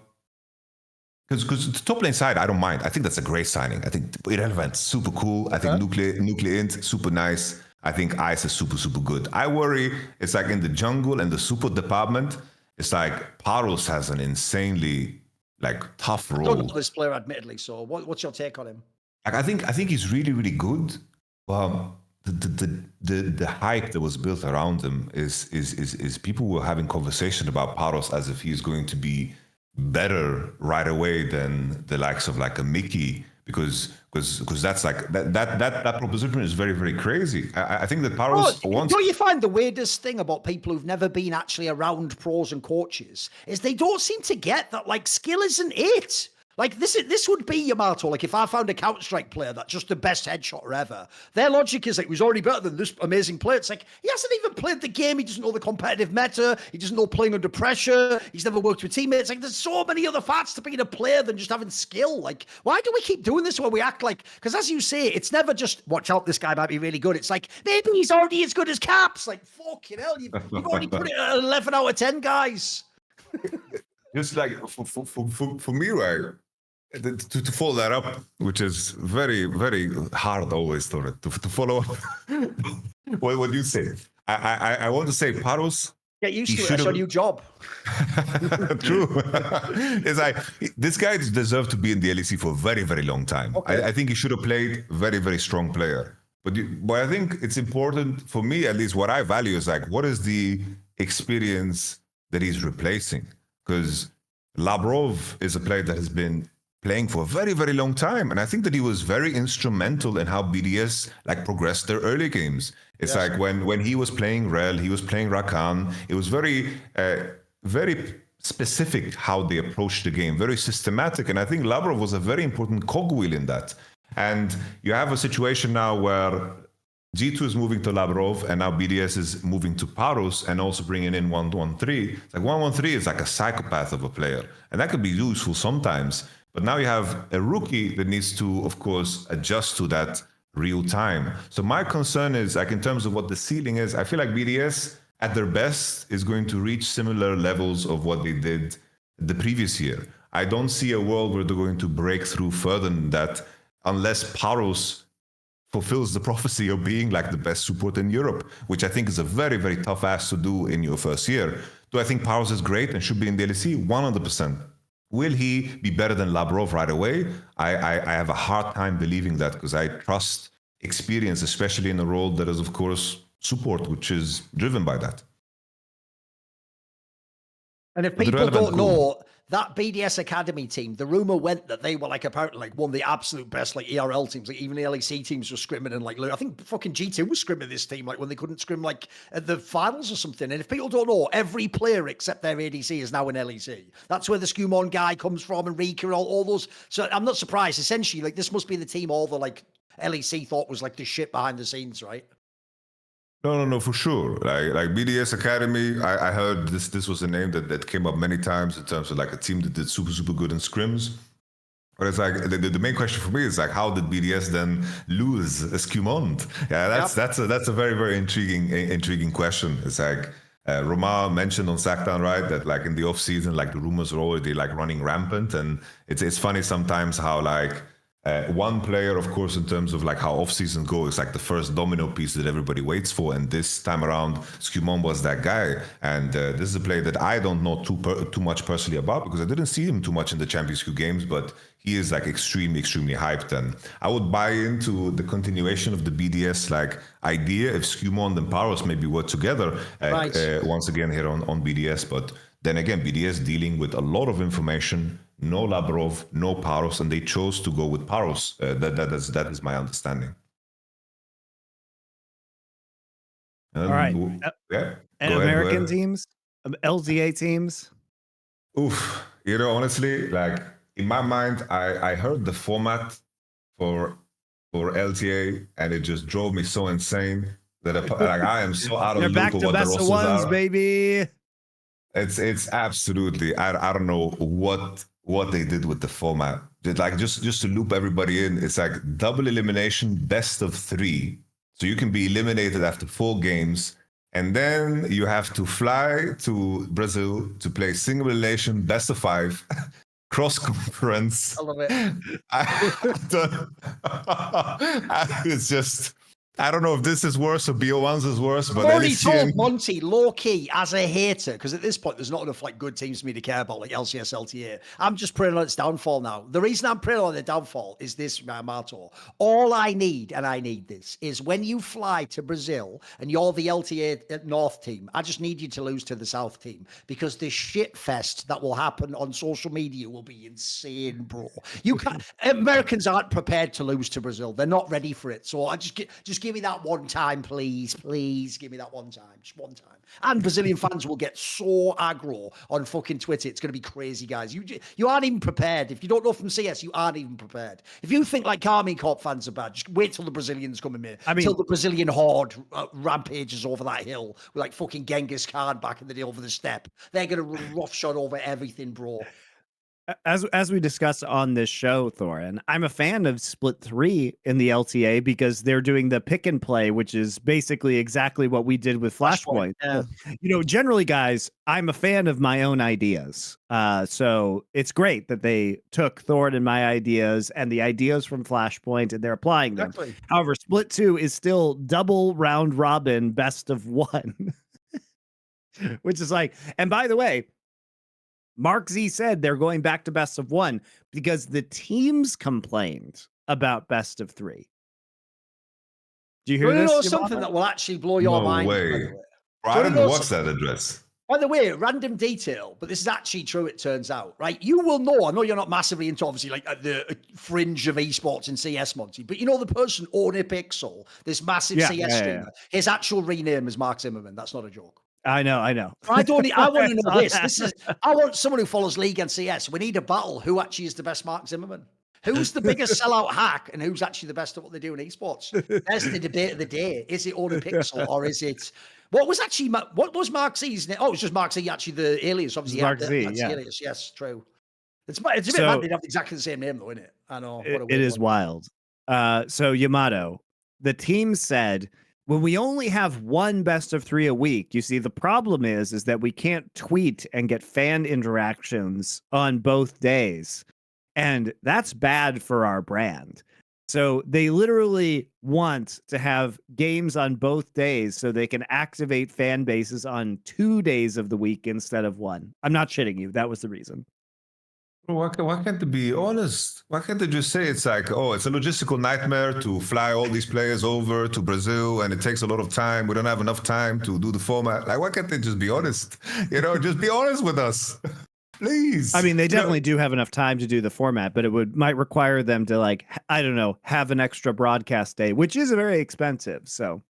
because the top lane side, I don't mind. I think that's a great signing. I think Irrelevant, super cool. I think Nuclear Int, super nice. I think Ice is super good. I worry it's like in the jungle and the support department, it's like Paros has an insanely like tough role. I don't know this player, admittedly. So what's your take on him? Like I think he's really good. The hype that was built around him is people were having conversation about Paros as if he's going to be better right away than the likes of like a Mickey because that's like that proposition is very crazy. I think that Paros wants. Don't you find the weirdest thing about people who've never been actually around pros and coaches is they don't seem to get that like skill isn't it. Like this would be Yamato. Like if I found a Counter-Strike player that's just the best headshotter ever, their logic is like, he was already better than this amazing player. It's like, he hasn't even played the game. He doesn't know the competitive meta. He doesn't know playing under pressure. He's never worked with teammates. Like there's so many other facts to being a player than just having skill. Like why do we keep doing this where we act like, because as you say, it's never just, watch out, this guy might be really good. It's like, maybe he's already as good as Caps. Like, fucking hell, you've already put it at 11 out of 10, guys. Just like for me, right? To follow that up, which is very hard always to follow up what you say. I want to say Paros. Get used to it. That's your new job. True. It's like this guy deserved to be in the LEC for a very long time. Okay. I think he should have played very strong player. But I think it's important for me, at least what I value is like, what is the experience that he's replacing? Because Labrov is a player that has been playing for a very long time, and I think that he was very instrumental in how BDS like progressed their early games. It's like when he was playing Rel, he was playing Rakan. It was very specific how they approached the game, very systematic, and I think Labrov was a very important cogwheel in that. And you have a situation now where G2 is moving to Labrov, and now BDS is moving to Paros and also bringing in 113. It's like 113 is like a psychopath of a player, and that could be useful sometimes. But now you have a rookie that needs to, of course, adjust to that real time. So my concern is, like, in terms of what the ceiling is, I feel like BDS at their best is going to reach similar levels of what they did the previous year. I don't see a world where they're going to break through further than that unless Paros fulfills the prophecy of being like the best support in Europe, which I think is a very tough ask to do in your first year. Do I think Paros is great and should be in the LEC? 100%. Will he be better than Labrov right away? I have a hard time believing that because I trust experience, especially in a role that is, of course, support, which is driven by that. And if people don't know, that BDS Academy team, the rumor went that they were like apparently like one of the absolute best like ERL teams. Like even the LEC teams were scrimming, and like I think fucking G2 was scrimming this team like when they couldn't scrim like at the finals or something. And if people don't know, every player except their ADC is now in LEC. That's where the Skumon guy comes from, and Rika, all those. So I'm not surprised. Essentially, like this must be the team all the like LEC thought was like the shit behind the scenes, right? No, for sure. Like BDS Academy, I heard this was a name that came up many times in terms of like a team that did super good in scrims. But it's like the main question for me is like, how did BDS then lose Skumond? Yeah, that's a very intriguing question. It's like Roma mentioned on Sackdown, right, that like in the off season, like the rumors are already like running rampant, and it's funny sometimes how like. One player, of course, in terms of like how off-season goes, like the first domino piece that everybody waits for. And this time around, Skumon was that guy. And this is a player that I don't know too much personally about because I didn't see him too much in the Champions League games, but he is like extremely hyped. And I would buy into the continuation of the BDS like idea if Skumon and Paros maybe were together once again here on BDS. But then again, BDS dealing with a lot of information no Labrov, no Paros, and they chose to go with Paros. That is my understanding. All right. Yeah. And Go American ahead. teams, LZA teams. Oof. Honestly, like in my mind, I heard the format for LTA, and it just drove me so insane that I am so out of They're the back loop of to what the best of rosters ones, are. baby. It's absolutely I don't know what they did with the format. Like just to loop everybody in, it's like double elimination, best of 3. So you can be eliminated after 4 games, and then you have to fly to Brazil to play single elimination, best of 5, cross conference. I love it. It's just I don't know if this is worse or BO1's is worse, but I've already told Monte, low key, as a hater, because at this point there's not enough like good teams for me to care about, like LCS, LTA. I'm just praying on its downfall now. The reason I'm praying on the downfall is this, Yamato. All I need, and I need this, is when you fly to Brazil and you're the LTA North team, I just need you to lose to the South team, because the shit fest that will happen on social media will be insane, bro. You can't. Americans aren't prepared to lose to Brazil. They're not ready for it. So I just give me that one time, please. Please give me that one time. Just one time. And Brazilian fans will get so aggro on fucking Twitter. It's going to be crazy, guys. You aren't even prepared. If you don't know from CS, you aren't even prepared. If you think like Army Corp fans are bad, just wait till the Brazilians come in here. Till the Brazilian horde rampages over that hill with like fucking Genghis Khan back in the day over the steppe. They're going to roughshod over everything, bro. As we discussed on this show, Thorin, I'm a fan of Split 3 in the LTA because they're doing the pick and play, which is basically exactly what we did with Flashpoint. Yeah. Generally, guys, I'm a fan of my own ideas. So it's great that they took Thorin and my ideas and the ideas from Flashpoint and they're applying them. Exactly. However, Split 2 is still double round robin best of 1, which is like, and by the way, Mark Z said they're going back to best of 1 because the teams complained about best of 3. Do you hear this? Know something that will actually blow your mind? Way. I don't know what's that address. By the way, random detail, but this is actually true, it turns out, right? You will know, I know you're not massively into, obviously, like at the fringe of esports in CS, Monte, but you know the person, Onipixel, this massive CS streamer, his actual rename is Mark Zimmerman. That's not a joke. I know. I want to know this. I want someone who follows League and CS. We need a battle. Who actually is the best Mark Zimmerman? Who's the biggest sellout hack, and who's actually the best at what they do in esports? That's the debate of the day. Is it Onipixel or is it? What was Mark Z's name? Oh, it was just Mark Z. Actually, the alias. Obviously, Mark Z. Yeah. Alias. Yes, true. It's a bit mad they'd have exactly the same name, though, isn't it? I know. It is wild. So Yamato, the team said, when we only have one best of 3 a week, you see, the problem is that we can't tweet and get fan interactions on both days. And that's bad for our brand. So they literally want to have games on both days so they can activate fan bases on 2 days of the week instead of 1. I'm not shitting you. That was the reason. Why can't they be honest? Why can't they just say it's like, oh, it's a logistical nightmare to fly all these players over to Brazil and it takes a lot of time. We don't have enough time to do the format. Like, why can't they just be honest? Just be honest with us. Please. I mean, they definitely do have enough time to do the format, but it might require them to, like, I don't know, have an extra broadcast day, which is very expensive. So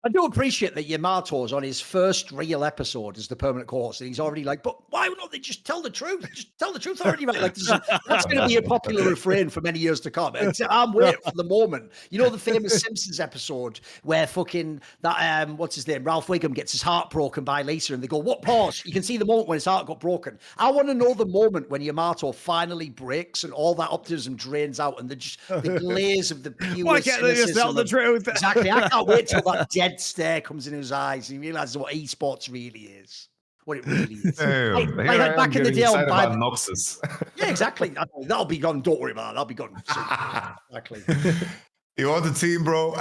I do appreciate that Yamato's on his first real episode as the permanent co-host, and he's already like, but why don't they just tell the truth? Just tell the truth already, right? Like, that's going to be a popular refrain for many years to come. And I'm waiting for the moment. You know the famous Simpsons episode where fucking that what's his name, Ralph Wiggum gets his heart broken by Lisa, and they go, "What pause?" You can see the moment when his heart got broken. I want to know the moment when Yamato finally breaks and all that optimism drains out, and the glaze of the pure. Why can't they just tell the truth? Exactly. I can't wait till that dead stare comes in his eyes and he realizes what esports really is, what it really is. Damn, like back in the day on about Noxus. Yeah, exactly. That'll be gone. Don't worry about that. That'll be gone. Exactly. You want the team, bro?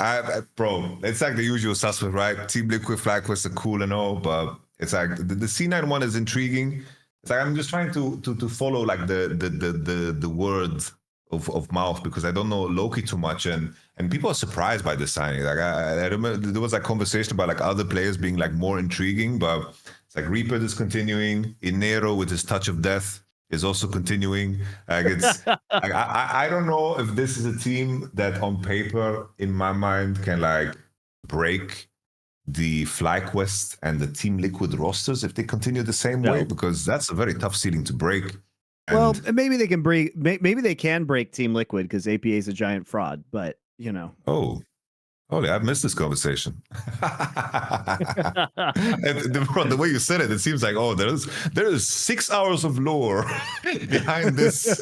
Bro, it's like the usual suspect, right? Team Liquid, FlyQuest are cool and all, but it's like the C9 one is intriguing. It's like I'm just trying to follow like the words of mouth because I don't know Loki too much and people are surprised by this signing. Like I remember there was like conversation about like other players being like more intriguing, but it's like Reaper discontinuing, Inero with his touch of death, is also continuing. Like it's, I don't know if this is a team that on paper, in my mind, can like break the FlyQuest and the Team Liquid rosters if they continue the same way, because that's a very tough ceiling to break. Well, maybe they can break. Maybe they can break Team Liquid because APA is a giant fraud. But you know. Oh, holy! I've missed this conversation. And the way you said it, it seems like there is 6 hours of lore behind this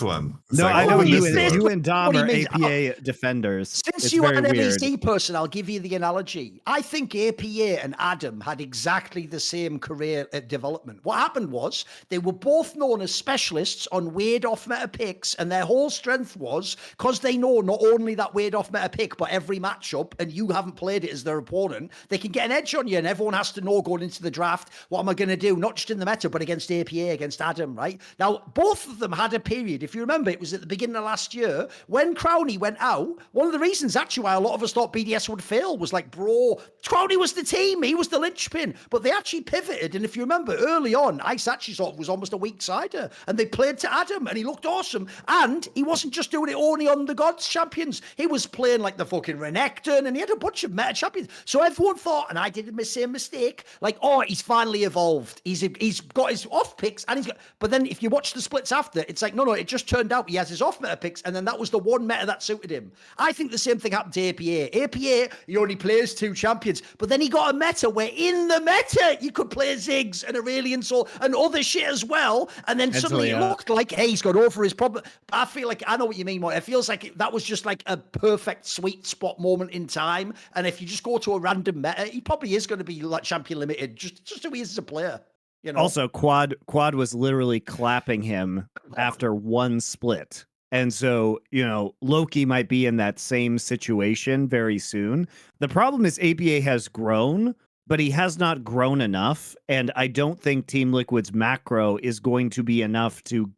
one. It's No, like, I know you and Dom What do are you mean? APA defenders. Since It's you are very an weird. MEC person, I'll give you the analogy. I think APA and Adam had exactly the same career development. What happened was they were both known as specialists on weird off-meta picks, and their whole strength was because they know not only that weird off-meta pick, but every matchup, and you haven't played it as their opponent, they can get an edge on you, and everyone has to know going into the draft, what am I going to do? Not just in the meta, but against APA, against Adam, right? Now, both of them had a period. If you remember, it was at the beginning of last year when Crownie went out. One of the reasons actually why a lot of us thought BDS would fail was like, bro, Crownie was the team. He was the linchpin. But they actually pivoted. And if you remember early on, Ice actually sort of was almost a weak sider. And they played to Adam and he looked awesome. And he wasn't just doing it only on the Gods champions. He was playing like the fucking Renekton and he had a bunch of meta champions. So everyone thought, and I did the same mistake, like, oh, he's finally evolved. He's got his off picks and he's got, but then if you watch the splits after, it's like, no, it just turned out he has his off meta picks. And then that was the one meta that suited him. I think the same thing happened to APA. APA, he only plays 2 champions, but then he got a meta where in the meta you could play Ziggs and Aurelion Soul and other shit as well. And then suddenly it looked like, hey, he's got over his problem. I feel like, I know what you mean, Monte. It feels like that was just like a perfect sweet spot moment in time. And if you just go to a random meta, he probably is going to be like champion limited, just who he is as a player. You know? Also, Quad was literally clapping him after one split. And so, you know, Loki might be in that same situation very soon. The problem is APA has grown, but he has not grown enough. And I don't think Team Liquid's macro is going to be enough to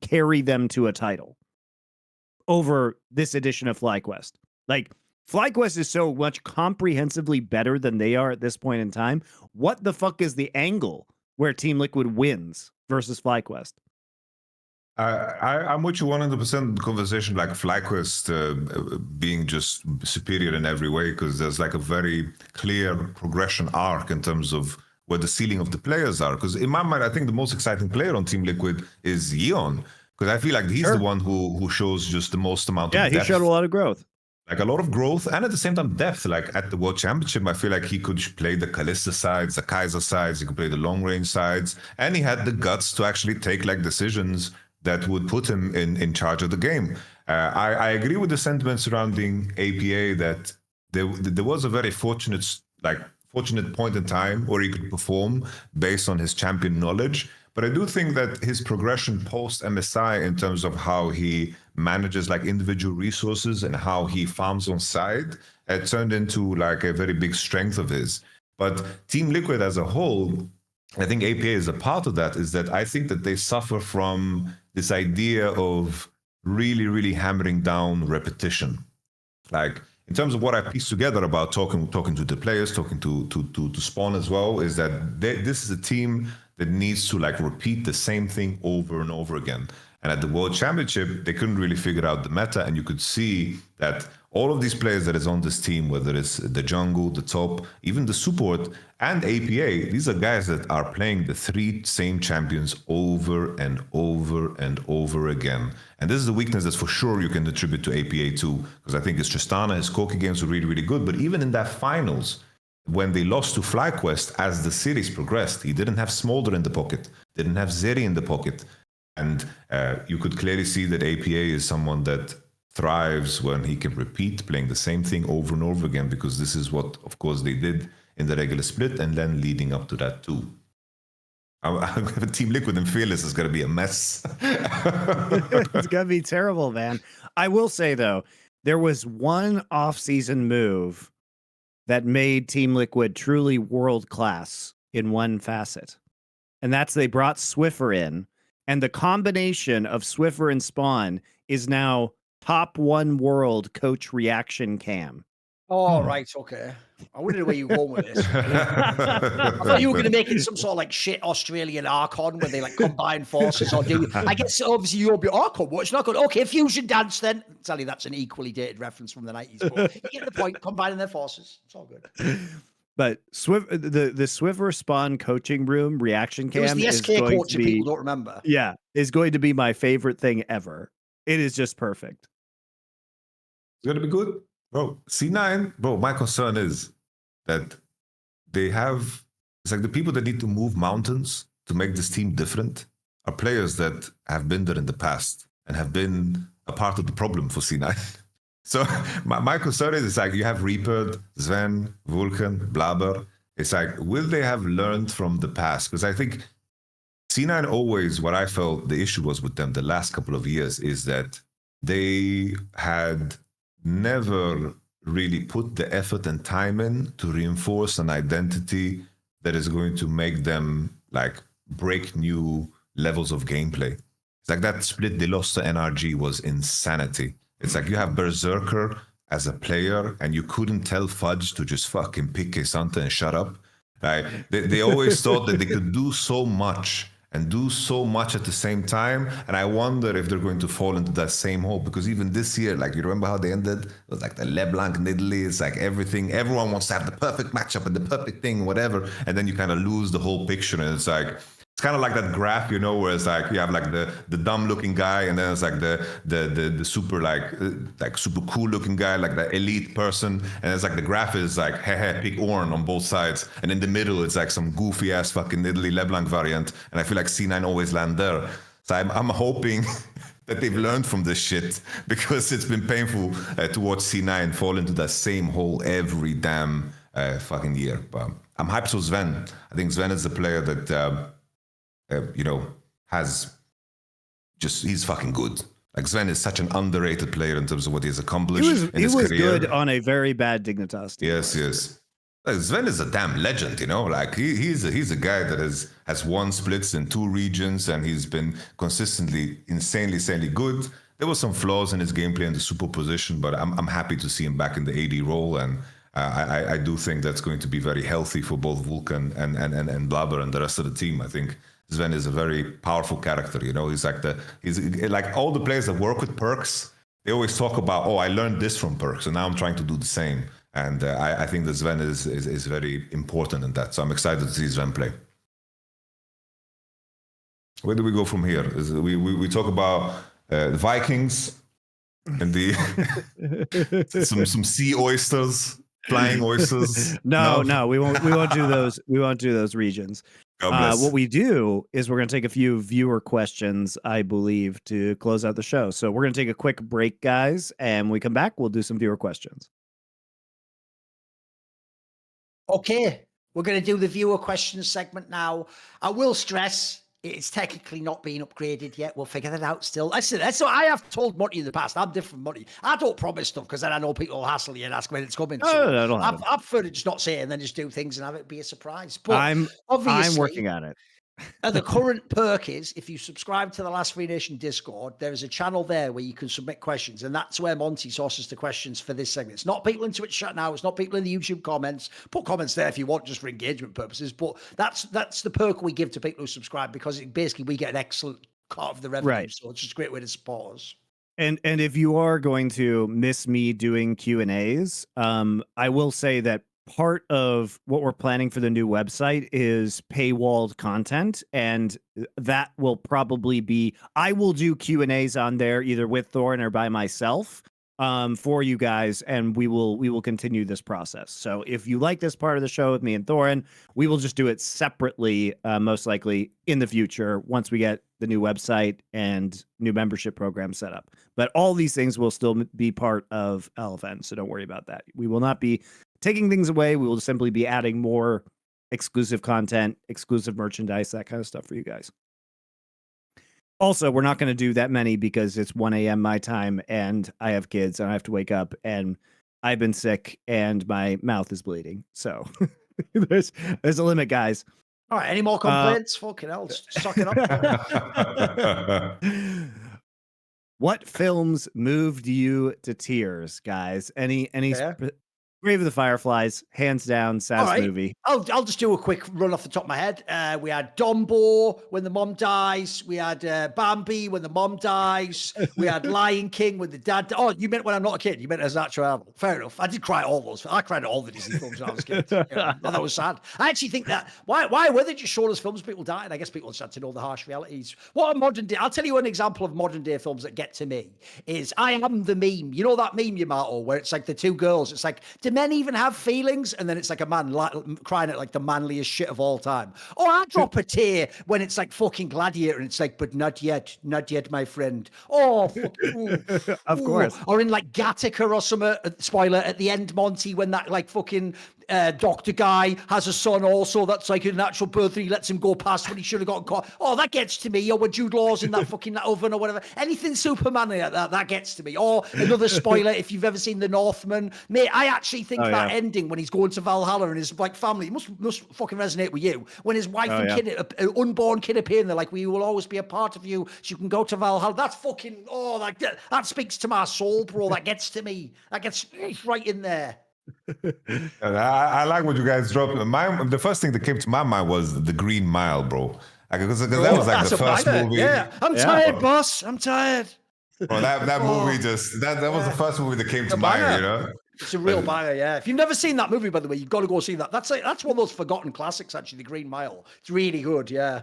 carry them to a title over this edition of FlyQuest. Like, FlyQuest is so much comprehensively better than they are at this point in time. What the fuck is the angle where Team Liquid wins versus FlyQuest? I'm with you 100% conversation, like FlyQuest being just superior in every way, because there's like a very clear progression arc in terms of where the ceiling of the players are. Because in my mind, I think the most exciting player on Team Liquid is Yeon, because I feel like he's the one who shows just the most amount of depth. Yeah, he showed a lot of growth. Like a lot of growth and at the same time depth. Like at the World Championship, I feel like he could play the Kalista sides, the Kaiser sides, he could play the long range sides, and he had the guts to actually take like decisions that would put him in charge of the game. I agree with the sentiment surrounding APA that there was a very fortunate point in time where he could perform based on his champion knowledge. But I do think that his progression post MSI in terms of how he manages like individual resources and how he farms on side, it turned into like a very big strength of his. But Team Liquid as a whole, I think APA is a part of that, is that I think that they suffer from this idea of really, really hammering down repetition. Like in terms of what I pieced together about talking to the players, talking to Spawn as well, is that this is a team that needs to like repeat the same thing over and over again. And at the World Championship, they couldn't really figure out the meta, and you could see that all of these players that is on this team, whether it's the jungle, the top, even the support, and APA, these are guys that are playing the 3 same champions over and over and over again. And this is a weakness that for sure you can attribute to APA too, because I think his Tristana, his Koki games were really, really good. But even in that finals, when they lost to FlyQuest, as the series progressed, he didn't have Smolder in the pocket, didn't have Zeri in the pocket. And you could clearly see that APA is someone that thrives when he can repeat playing the same thing over and over again, because this is what, of course, they did in the regular split and then leading up to that too. Team Liquid and Fearless is going to be a mess. It's going to be terrible, man. I will say, though, there was one off-season move that made Team Liquid truly world-class in one facet. And that's they brought Swiffer in, and the combination of Swiffer and Spawn is now top 1 world coach reaction cam. Oh, right, okay. I wondered where you were going with this. I thought you were going to make it some sort of like shit Australian Archon where they like combine forces or do. I guess obviously you'll be Archon. What's not good? Okay, fusion dance then. Tell you that's an equally dated reference from the 90s, but you get the point. Combining their forces, it's all good. But the Swiver Spawn coaching room reaction It was cam the is SK going coach to that people be, don't remember. yeah, is going to be my favorite thing ever. It is just perfect. It's gonna be good, bro. C9, bro. My concern is that they have. It's like the people that need to move mountains to make this team different are players that have been there in the past and have been a part of the problem for C9. So my concern is, it's like you have Reaper, Sven, Vulcan, Blabber. It's like, will they have learned from the past? Because I think C9 always, what I felt the issue was with them the last couple of years is that they had never really put the effort and time in to reinforce an identity that is going to make them like break new levels of gameplay. It's like that split they lost to NRG was insanity. It's like you have Berserker as a player and you couldn't tell Fudge to just fucking pick Kesanta and shut up. Like they always thought that they could do so much and do so much at the same time. And I wonder if they're going to fall into that same hole, because even this year, like, you remember how they ended? It was like the LeBlanc Nidalee. It's like everyone wants to have the perfect matchup and the perfect thing, whatever. And then you kind of lose the whole picture. And it's like, it's kind of like that graph, you know, where it's like you have like the dumb looking guy, and then it's like the super like super cool looking guy, like the elite person, and it's like the graph is like pick Orn on both sides, and in the middle it's like some goofy ass fucking Italy LeBlanc variant, and I feel like C9 always land there. So I'm hoping that they've learned from this shit, because it's been painful to watch C9 fall into that same hole every damn fucking year. But I'm hyped for Sven. I think Sven is the player that. You know, has just, he's fucking good. Like Sven is such an underrated player in terms of what he's accomplished in his career. He was good on a very bad Dignitas team. Yes. Sven is a damn legend, you know. Like he's a guy that has won splits in 2 regions, and he's been consistently insanely good. There were some flaws in his gameplay in the super position, but I'm happy to see him back in the AD role, and I do think that's going to be very healthy for both Vulcan and Blabber and the rest of the team. I think Sven is a very powerful character, you know. He's like all the players that work with perks. They always talk about, oh, I learned this from perks, and now I'm trying to do the same. And I think that Sven is very important in that. So I'm excited to see Sven play. Where do we go from here? We talk about the Vikings and the some sea oysters, flying oysters. No, we won't do those. We won't do those regions. What we do is we're going to take a few viewer questions, I believe, to close out the show. So we're going to take a quick break, guys, and when we come back, we'll do some viewer questions. Okay, we're going to do the viewer questions segment now. I will stress it's technically not been upgraded yet. We'll figure that out still. That's what I have told Monte in the past. I'm different from Monte. I don't promise stuff because then I know people will hassle you and ask when it's coming. So I prefer to just not say it and then just do things and have it be a surprise. But I'm working on it. The current perk is, if you subscribe to the Last Free Nation Discord, there is a channel there where you can submit questions, and that's where Monte sources the questions for this segment. It's not people in Twitch chat now. It's not people in the YouTube comments. Put comments there if you want, just for engagement purposes. But that's the perk we give to people who subscribe, because basically we get an excellent cut of the revenue. Right. So it's just a great way to support us. And if you are going to miss me doing Q&As, I will say that part of what we're planning for the new website is paywalled content, and that will probably be, I will do Q&As on there either with Thorin or by myself for you guys, and we will continue this process. So if you like this part of the show with me and Thorin, we will just do it separately, most likely in the future, once we get the new website and new membership program set up. But all these things will still be part of LFN, so don't worry about that. We will not be taking things away. We will simply be adding more exclusive content, exclusive merchandise, that kind of stuff for you guys. Also, we're not going to do that many because it's 1 a.m. my time, and I have kids, and I have to wake up, and I've been sick, and my mouth is bleeding. So there's a limit, guys. All right. Any more complaints? Fucking hell, suck it up. What films moved you to tears, guys? Any Grave of the Fireflies, hands down, saddest movie. I'll just do a quick run off the top of my head. We had Dumbo when the mom dies. We had Bambi when the mom dies. We had Lion King when the dad. Oh, you meant when I'm not a kid. You meant as an actual animal. Fair enough. I did cry at all those. I cried at all the Disney films when I was a kid. That was sad. I actually think that why were they just showing us films people dying? I guess people just had to know the harsh realities. What a modern day. I'll tell you an example of modern day films that get to me is I Am the Meme. You know that meme, Yamato, where it's like the two girls. It's like, do men even have feelings? And then it's like a man crying at like the manliest shit of all time. Or I drop a tear when it's like fucking Gladiator and it's like, but not yet, my friend. Oh, of course. Or in like Gattaca or some spoiler at the end, Monte, when that like fucking doctor guy has a son also that's like a natural birth and he lets him go past when he should have gotten caught. Oh, that gets to me. Or when Jude Law's in that fucking oven or whatever. Anything Superman like that gets to me. Or another spoiler, if you've ever seen The Northman. Mate, I actually think that ending when he's going to Valhalla and his like family must fucking resonate with you. When his wife and kid, an unborn kid appear and they're like, we will always be a part of you so you can go to Valhalla. That's fucking, that speaks to my soul, bro. That gets to me. That gets right in there. I like what you guys dropped. The first thing that came to my mind was The Green Mile, bro. Because that was like the first movie. Yeah, I'm tired, boss. I'm tired. Bro, that movie that was the first movie that came to mind, you know? It's a real banger, yeah. If you've never seen that movie, by the way, you've got to go see that. That's one of those forgotten classics, actually, The Green Mile. It's really good, yeah.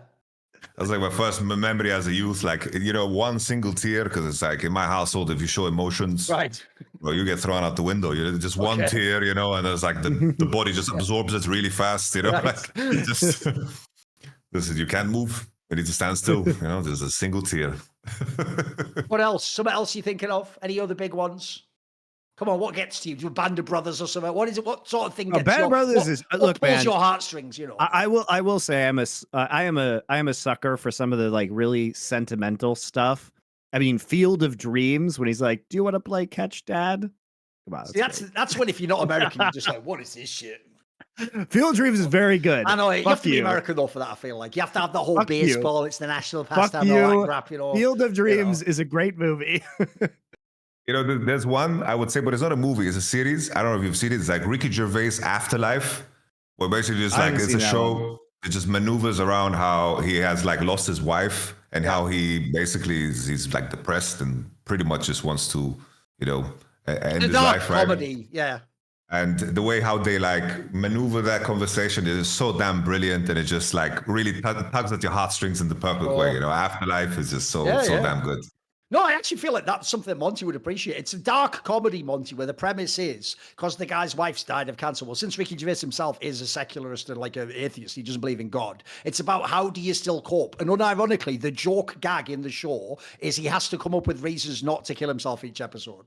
That was like my first memory as a youth, like, you know, one single tear, because it's like in my household, if you show emotions, right, well, you get thrown out the window. You know, just one tear, you know, and it's like the body just absorbs it really fast, you know, like just this is, you can't move. You need to stand still, you know, there's a single tear. What else? Something else you thinking of? Any other big ones? Come on, what gets to you? Do Band of Brothers or something? What is it? What sort of thing gets Band of Brothers is look, pulls man, your heartstrings, you know. I will say I am a sucker for some of the like really sentimental stuff. I mean, Field of Dreams when he's like, "Do you want to play catch, Dad?" Come on, that's when if you're not American, you're just like, "What is this shit?" Field of Dreams is very good. I know you have to be American though for that. I feel like you have to have the whole baseball. It's the national pastime. All that crap, you know. Field of Dreams is a great movie. You know, there's one I would say, but it's not a movie. It's a series. I don't know if you've seen it. It's like Ricky Gervais Afterlife, where basically just like it's a show. It just maneuvers around how he has like lost his wife and how he basically he's like depressed and pretty much just wants to, you know, end his life. Comedy, right? Yeah. And the way how they like maneuver that conversation is so damn brilliant, and it just like really tugs at your heartstrings in the perfect way. You know, Afterlife is just so damn good. No, I actually feel like that's something that Monte would appreciate. It's a dark comedy, Monte, where the premise is because the guy's wife's died of cancer. Well, since Ricky Gervais himself is a secularist and like an atheist, he doesn't believe in God. It's about how do you still cope? And unironically, the joke gag in the show is he has to come up with reasons not to kill himself each episode.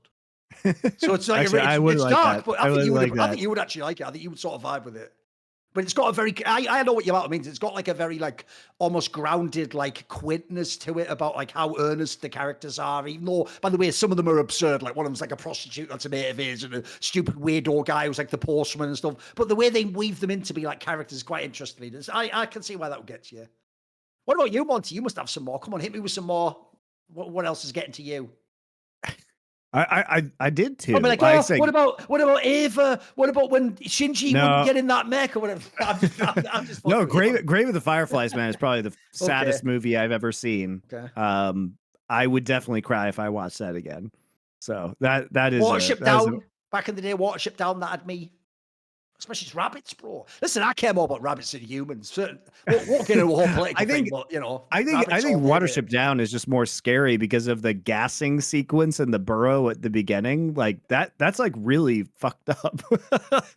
So it's like actually, it's like dark, that. but I think you would actually like it. I think you would sort of vibe with it. But it's got a very, I know what Yamato means. It's got like a very like almost grounded like quaintness to it about like how earnest the characters are. Even though, by the way, some of them are absurd. Like one of them's like a prostitute that's a mate of his and a stupid weirdo guy who's like the postman and stuff. But the way they weave them in to be like characters is quite interesting. I can see why that would get to you. What about you, Monte? You must have some more. Come on, hit me with some more. What else is getting to you? I did too. I'm like, what about Ava? What about when Shinji wouldn't get in that mech or whatever? I'm just no, Grave of the Fireflies, man, is probably the saddest movie I've ever seen. Okay. I would definitely cry if I watched that again. So that is Watership Down. Back in the day, Watership Down, that had me. Especially it's rabbits, bro. Listen, I care more about rabbits than humans. We'll get into a whole political thing, but you know, I think Watership Down is just more scary because of the gassing sequence in the burrow at the beginning. Like that's like really fucked up.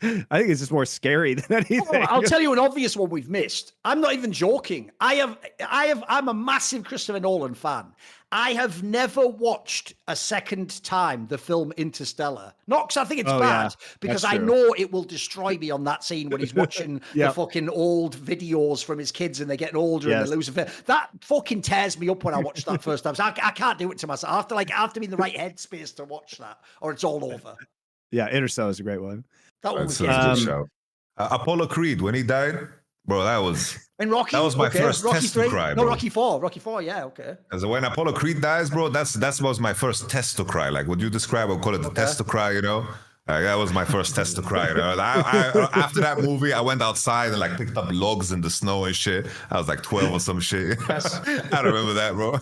I think it's just more scary than anything. I'll tell you an obvious one we've missed. I'm not even joking. I'm a massive Christopher Nolan fan. I have never watched a second time the film Interstellar. Not because I think it's bad, because I know it will destroy me on that scene when he's watching the fucking old videos from his kids and they're getting older and they're losing faith. That fucking tears me up when I watch that first time. So I can't do it to myself. I have to be in the right headspace to watch that or it's all over. Yeah, Interstellar is a great one. That one was show. Apollo Creed, when he died, bro, that was... In Rocky, that was my first Rocky test 3? to cry, bro. No, Rocky 4, yeah, okay. As when Apollo Creed dies, bro, that was my first test to cry. Like what you describe, I'll call it the test to cry, you know? That was my first test to cry. After that movie, I went outside and like picked up logs in the snow and shit. I was like 12 or some shit. Yes. I remember that, bro.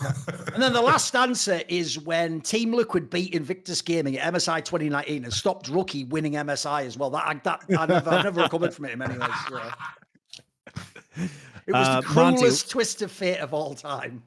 And then the last answer is when Team Liquid beat Invictus Gaming at MSI 2019 and stopped Rookie winning MSI as well. I've never recovered from it in many ways. Yeah. It was the cruelest twist of fate of all time.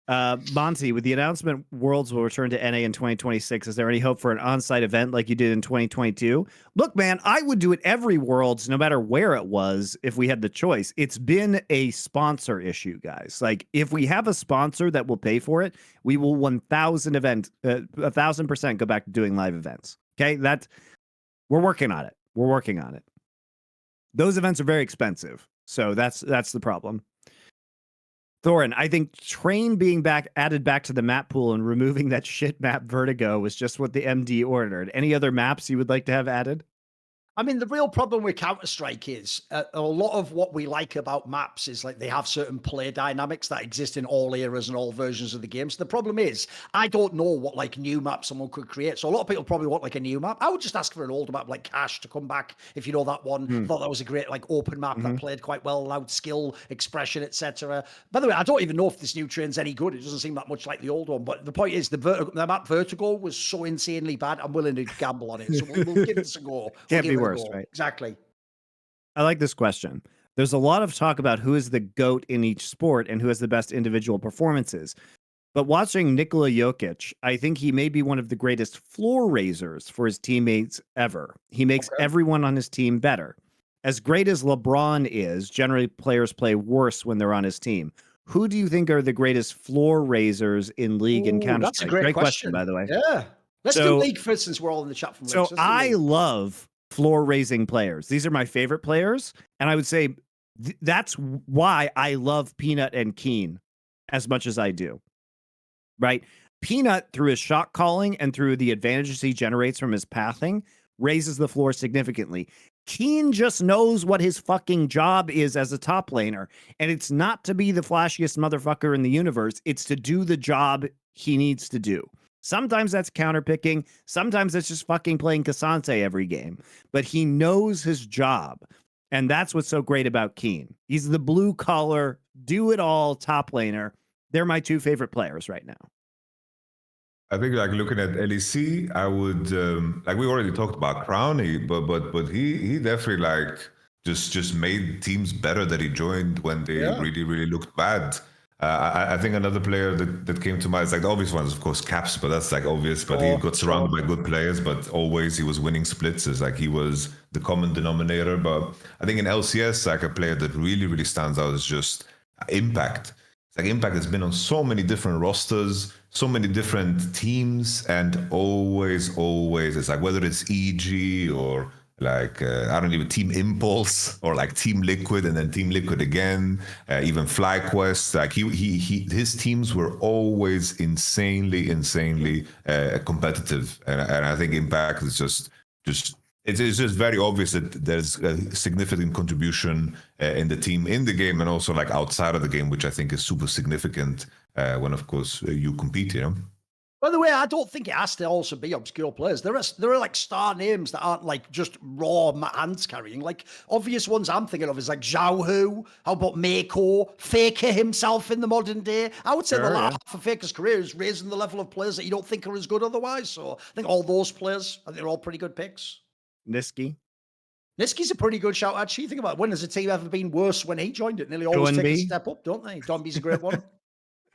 Monte, with the announcement Worlds will return to NA in 2026, is there any hope for an on-site event like you did in 2022? Look, man, I would do it every Worlds, no matter where it was, if we had the choice. It's been a sponsor issue, guys. Like, if we have a sponsor that will pay for it, we will 1,000% go back to doing live events. Okay, we're working on it. We're working on it. Those events are very expensive, so that's the problem. Thorin, I think Train being added back to the map pool and removing that shit map Vertigo was just what the MD ordered. Any other maps you would like to have added? I mean, the real problem with Counter-Strike is a lot of what we like about maps is like they have certain play dynamics that exist in all eras and all versions of the game. So the problem is, I don't know what like new map someone could create. So a lot of people probably want like a new map. I would just ask for an old map like Cash to come back if you know that one. Thought that was a great like open map that played quite well, allowed skill, expression, etc. By the way, I don't even know if this new train's any good. It doesn't seem that much like the old one. But the point is, the map Vertigo was so insanely bad. I'm willing to gamble on it. So we'll give this a go. Can't be worse, right? Exactly. I like this question. There's a lot of talk about who is the GOAT in each sport and who has the best individual performances. But watching Nikola Jokic, I think he may be one of the greatest floor raisers for his teammates ever. He makes everyone on his team better. As great as LeBron is, generally players play worse when they're on his team. Who do you think are the greatest floor raisers in League and Counter-Strike? That's a great question, by the way. Yeah. Let's do League first since we're all in the chat from League. So I love floor raising players. These are my favorite players. And I would say that's why I love Peanut and Keen as much as I do. Right? Peanut, through his shot calling and through the advantages he generates from his pathing, raises the floor significantly. Keen just knows what his fucking job is as a top laner. And it's not to be the flashiest motherfucker in the universe. It's to do the job he needs to do. Sometimes that's counterpicking. Sometimes it's just fucking playing Cassante every game. But he knows his job. And that's what's so great about Keen. He's the blue collar, do it all top laner. They're my two favorite players right now. I think like looking at LEC, I would like we already talked about Crownie, but he definitely like just made teams better that he joined when they really looked bad. I think another player that came to mind is like the obvious ones, of course, Caps, but that's like obvious. But he got surrounded by good players, but always he was winning splits. It's like he was the common denominator. But I think in LCS, like a player that really stands out is just Impact. It's like Impact has been on so many different rosters, so many different teams, and always it's like whether it's EG or like I don't even Team Impulse or like Team Liquid and then Team Liquid again, even FlyQuest. Like his teams were always insanely competitive, and I think Impact is just it's just very obvious that there's a significant contribution in the team, in the game, and also like outside of the game, which I think is super significant when, of course, you compete. You know. By the way, I don't think it has to also be obscure players. There are like star names that aren't like just raw hands carrying. Like obvious ones I'm thinking of is like Zhao Hu. How about Mako? Faker himself in the modern day. I would say the last half of Faker's career is raising the level of players that you don't think are as good otherwise. So I think all those players, I think they're all pretty good picks. Niski's a pretty good shout, actually. Think about it. When has a team ever been worse when he joined it? Nearly always take a step up, don't they? Donby's a great one.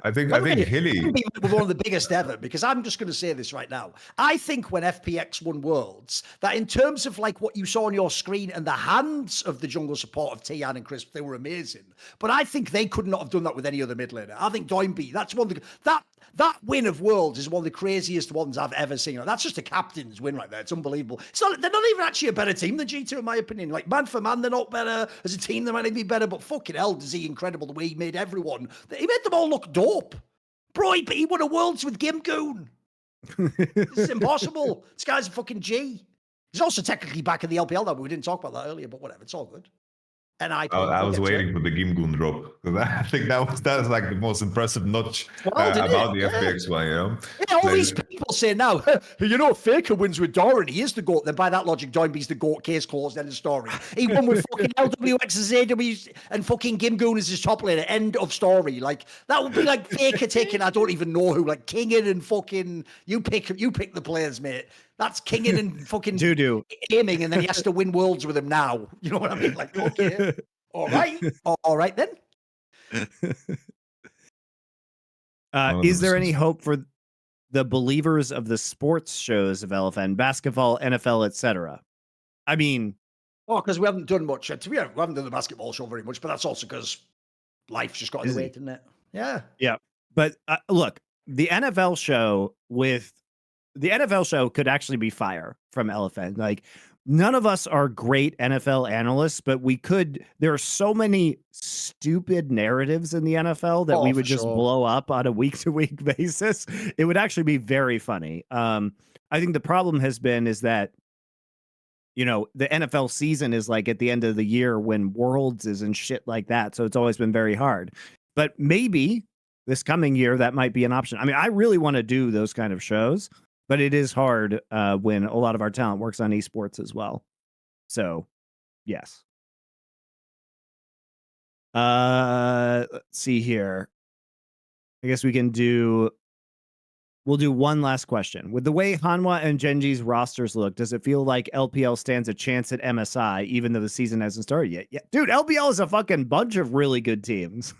I think Hilly was one of the biggest ever, because I'm just going to say this right now. I think when FPX won Worlds, that in terms of like what you saw on your screen and the hands of the jungle support of Tian and Crisp, they were amazing. But I think they could not have done that with any other mid laner. I think Doinby, that's one of the, that win of Worlds is one of the craziest ones I've ever seen. That's just a captain's win right there. It's unbelievable. They're not even actually a better team than G2, in my opinion. Like, man for man, they're not better. As a team, they might even be better. But fucking hell, is he incredible the way he made everyone. He made them all look dope. Bro, he won a Worlds with Gimgoon. This is impossible. This guy's a fucking G. He's also technically back in the LPL now, but we didn't talk about that earlier. But whatever, it's all good. and I I was gets it. waiting for the Gimgoon drop because I think that's like the most impressive notch Well, did about it? the Yeah. FPX one, you know. Yeah, all Like, these people say now, you know, Faker wins with Thorin. He is the GOAT. Then by that logic, Doinby's the GOAT. Case closed. End of story. He won with fucking LWX's AWs and fucking Gimgoon is his top laner. End of story. Like that would be like Faker taking I don't even know who, like Kingin and fucking you pick the players, mate. That's Kingin and fucking Doo-doo. aiming, and then he has to win worlds with him now. You know what I mean? Like, okay, all right then. Is there any 100%. hope for the believers of the sports shows of LFN, basketball, NFL, etc.? I mean, Oh, because we haven't done much. To be honest, we haven't done the basketball show very much, but that's also because life's just got in the way, busy. didn't it? Yeah. Yeah. But look, the NFL show could actually be fire from LFN. Like, none of us are great NFL analysts, but there are so many stupid narratives in the NFL that we for would just sure. blow up on a week-to-week basis. It would actually be very funny. I think the problem is that, you know, the NFL season is like at the end of the year when Worlds is and shit like that. So it's always been very hard. But maybe this coming year, that might be an option. I mean, I really want to do those kind of shows, but it is hard when a lot of our talent works on esports as well. So, yes. Let's see here. I guess we'll do one last question. With the way Hanwha and Genji's rosters look, does it feel like LPL stands a chance at MSI, even though the season hasn't started yet? Yeah, dude, LPL is a fucking bunch of really good teams.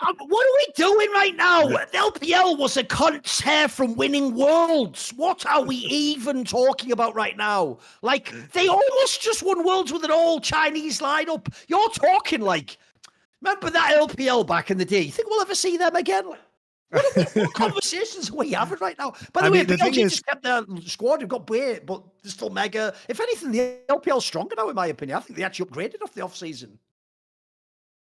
What are we doing right now? The LPL was a cunt's hair from winning worlds. What are we even talking about right now? Like, they almost just won worlds with an all Chinese lineup. You're talking like, remember that LPL back in the day? You think we'll ever see them again? What conversations are we having right now? By the way, the thing BLG is, just kept their squad. They've got Bray, but they're still mega. If anything, the LPL's stronger now, in my opinion. I think they actually upgraded off the off-season.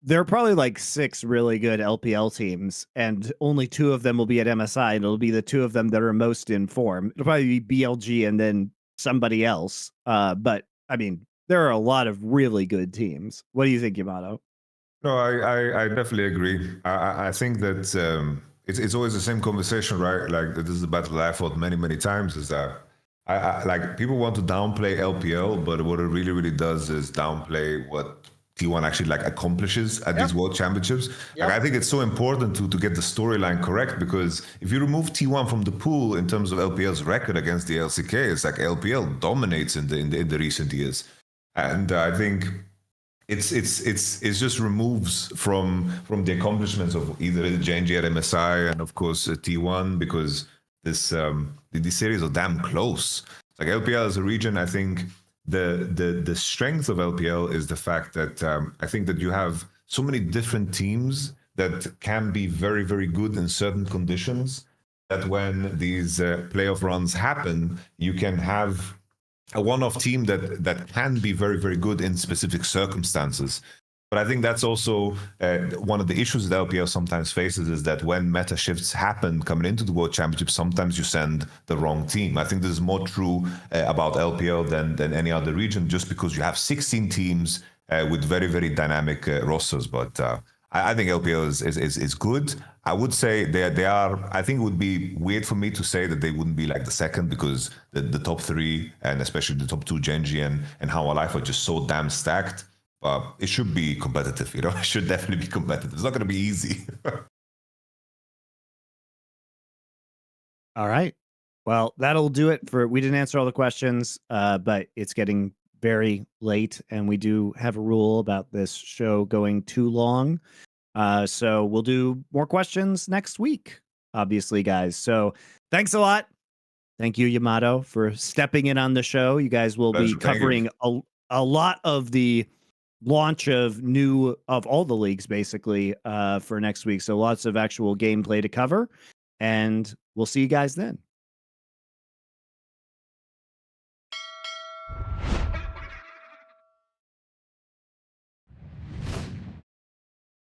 there are probably like 6 really good LPL teams, and only 2 of them will be at MSI, and it'll be the 2 of them that are most in form. It'll probably be BLG and then somebody else. But I mean, there are a lot of really good teams. What do you think, Yamato? No, I definitely agree. I think that it's always the same conversation, right? Like this is the battle I fought many times. Is that I like people want to downplay LPL, but what it really does is downplay what T1 actually like accomplishes at these World Championships. Like I think it's so important to get the storyline correct, because if you remove T1 from the pool in terms of LPL's record against the LCK, it's like LPL dominates in the recent years, and I think. It just removes from the accomplishments of either Genji at MSI and of course T1, because these series are damn close. Like LPL as a region, I think the strength of LPL is the fact that I think that you have so many different teams that can be very good in certain conditions, that when these playoff runs happen, you can have a one-off team that can be very good in specific circumstances. But I think that's also one of the issues that LPL sometimes faces, is that when meta shifts happen coming into the World Championship, sometimes you send the wrong team. I think this is more true about LPL than any other region, just because you have 16 teams with very dynamic rosters. But I think LPL is good. I would say they are. I think it would be weird for me to say that they wouldn't be like the second, because the top 3 and especially the top 2, Genji and How Life, are just so damn stacked. It should be competitive, you know. It should definitely be competitive. It's not going to be easy. All right. Well, that'll do it for. We didn't answer all the questions, but it's getting very late, and we do have a rule about this show going too long. So we'll do more questions next week, obviously, guys. So thanks a lot. Thank you, Yamato, for stepping in on the show. You guys will be covering a lot of the launch of all the leagues, basically, for next week. So lots of actual gameplay to cover, and we'll see you guys then.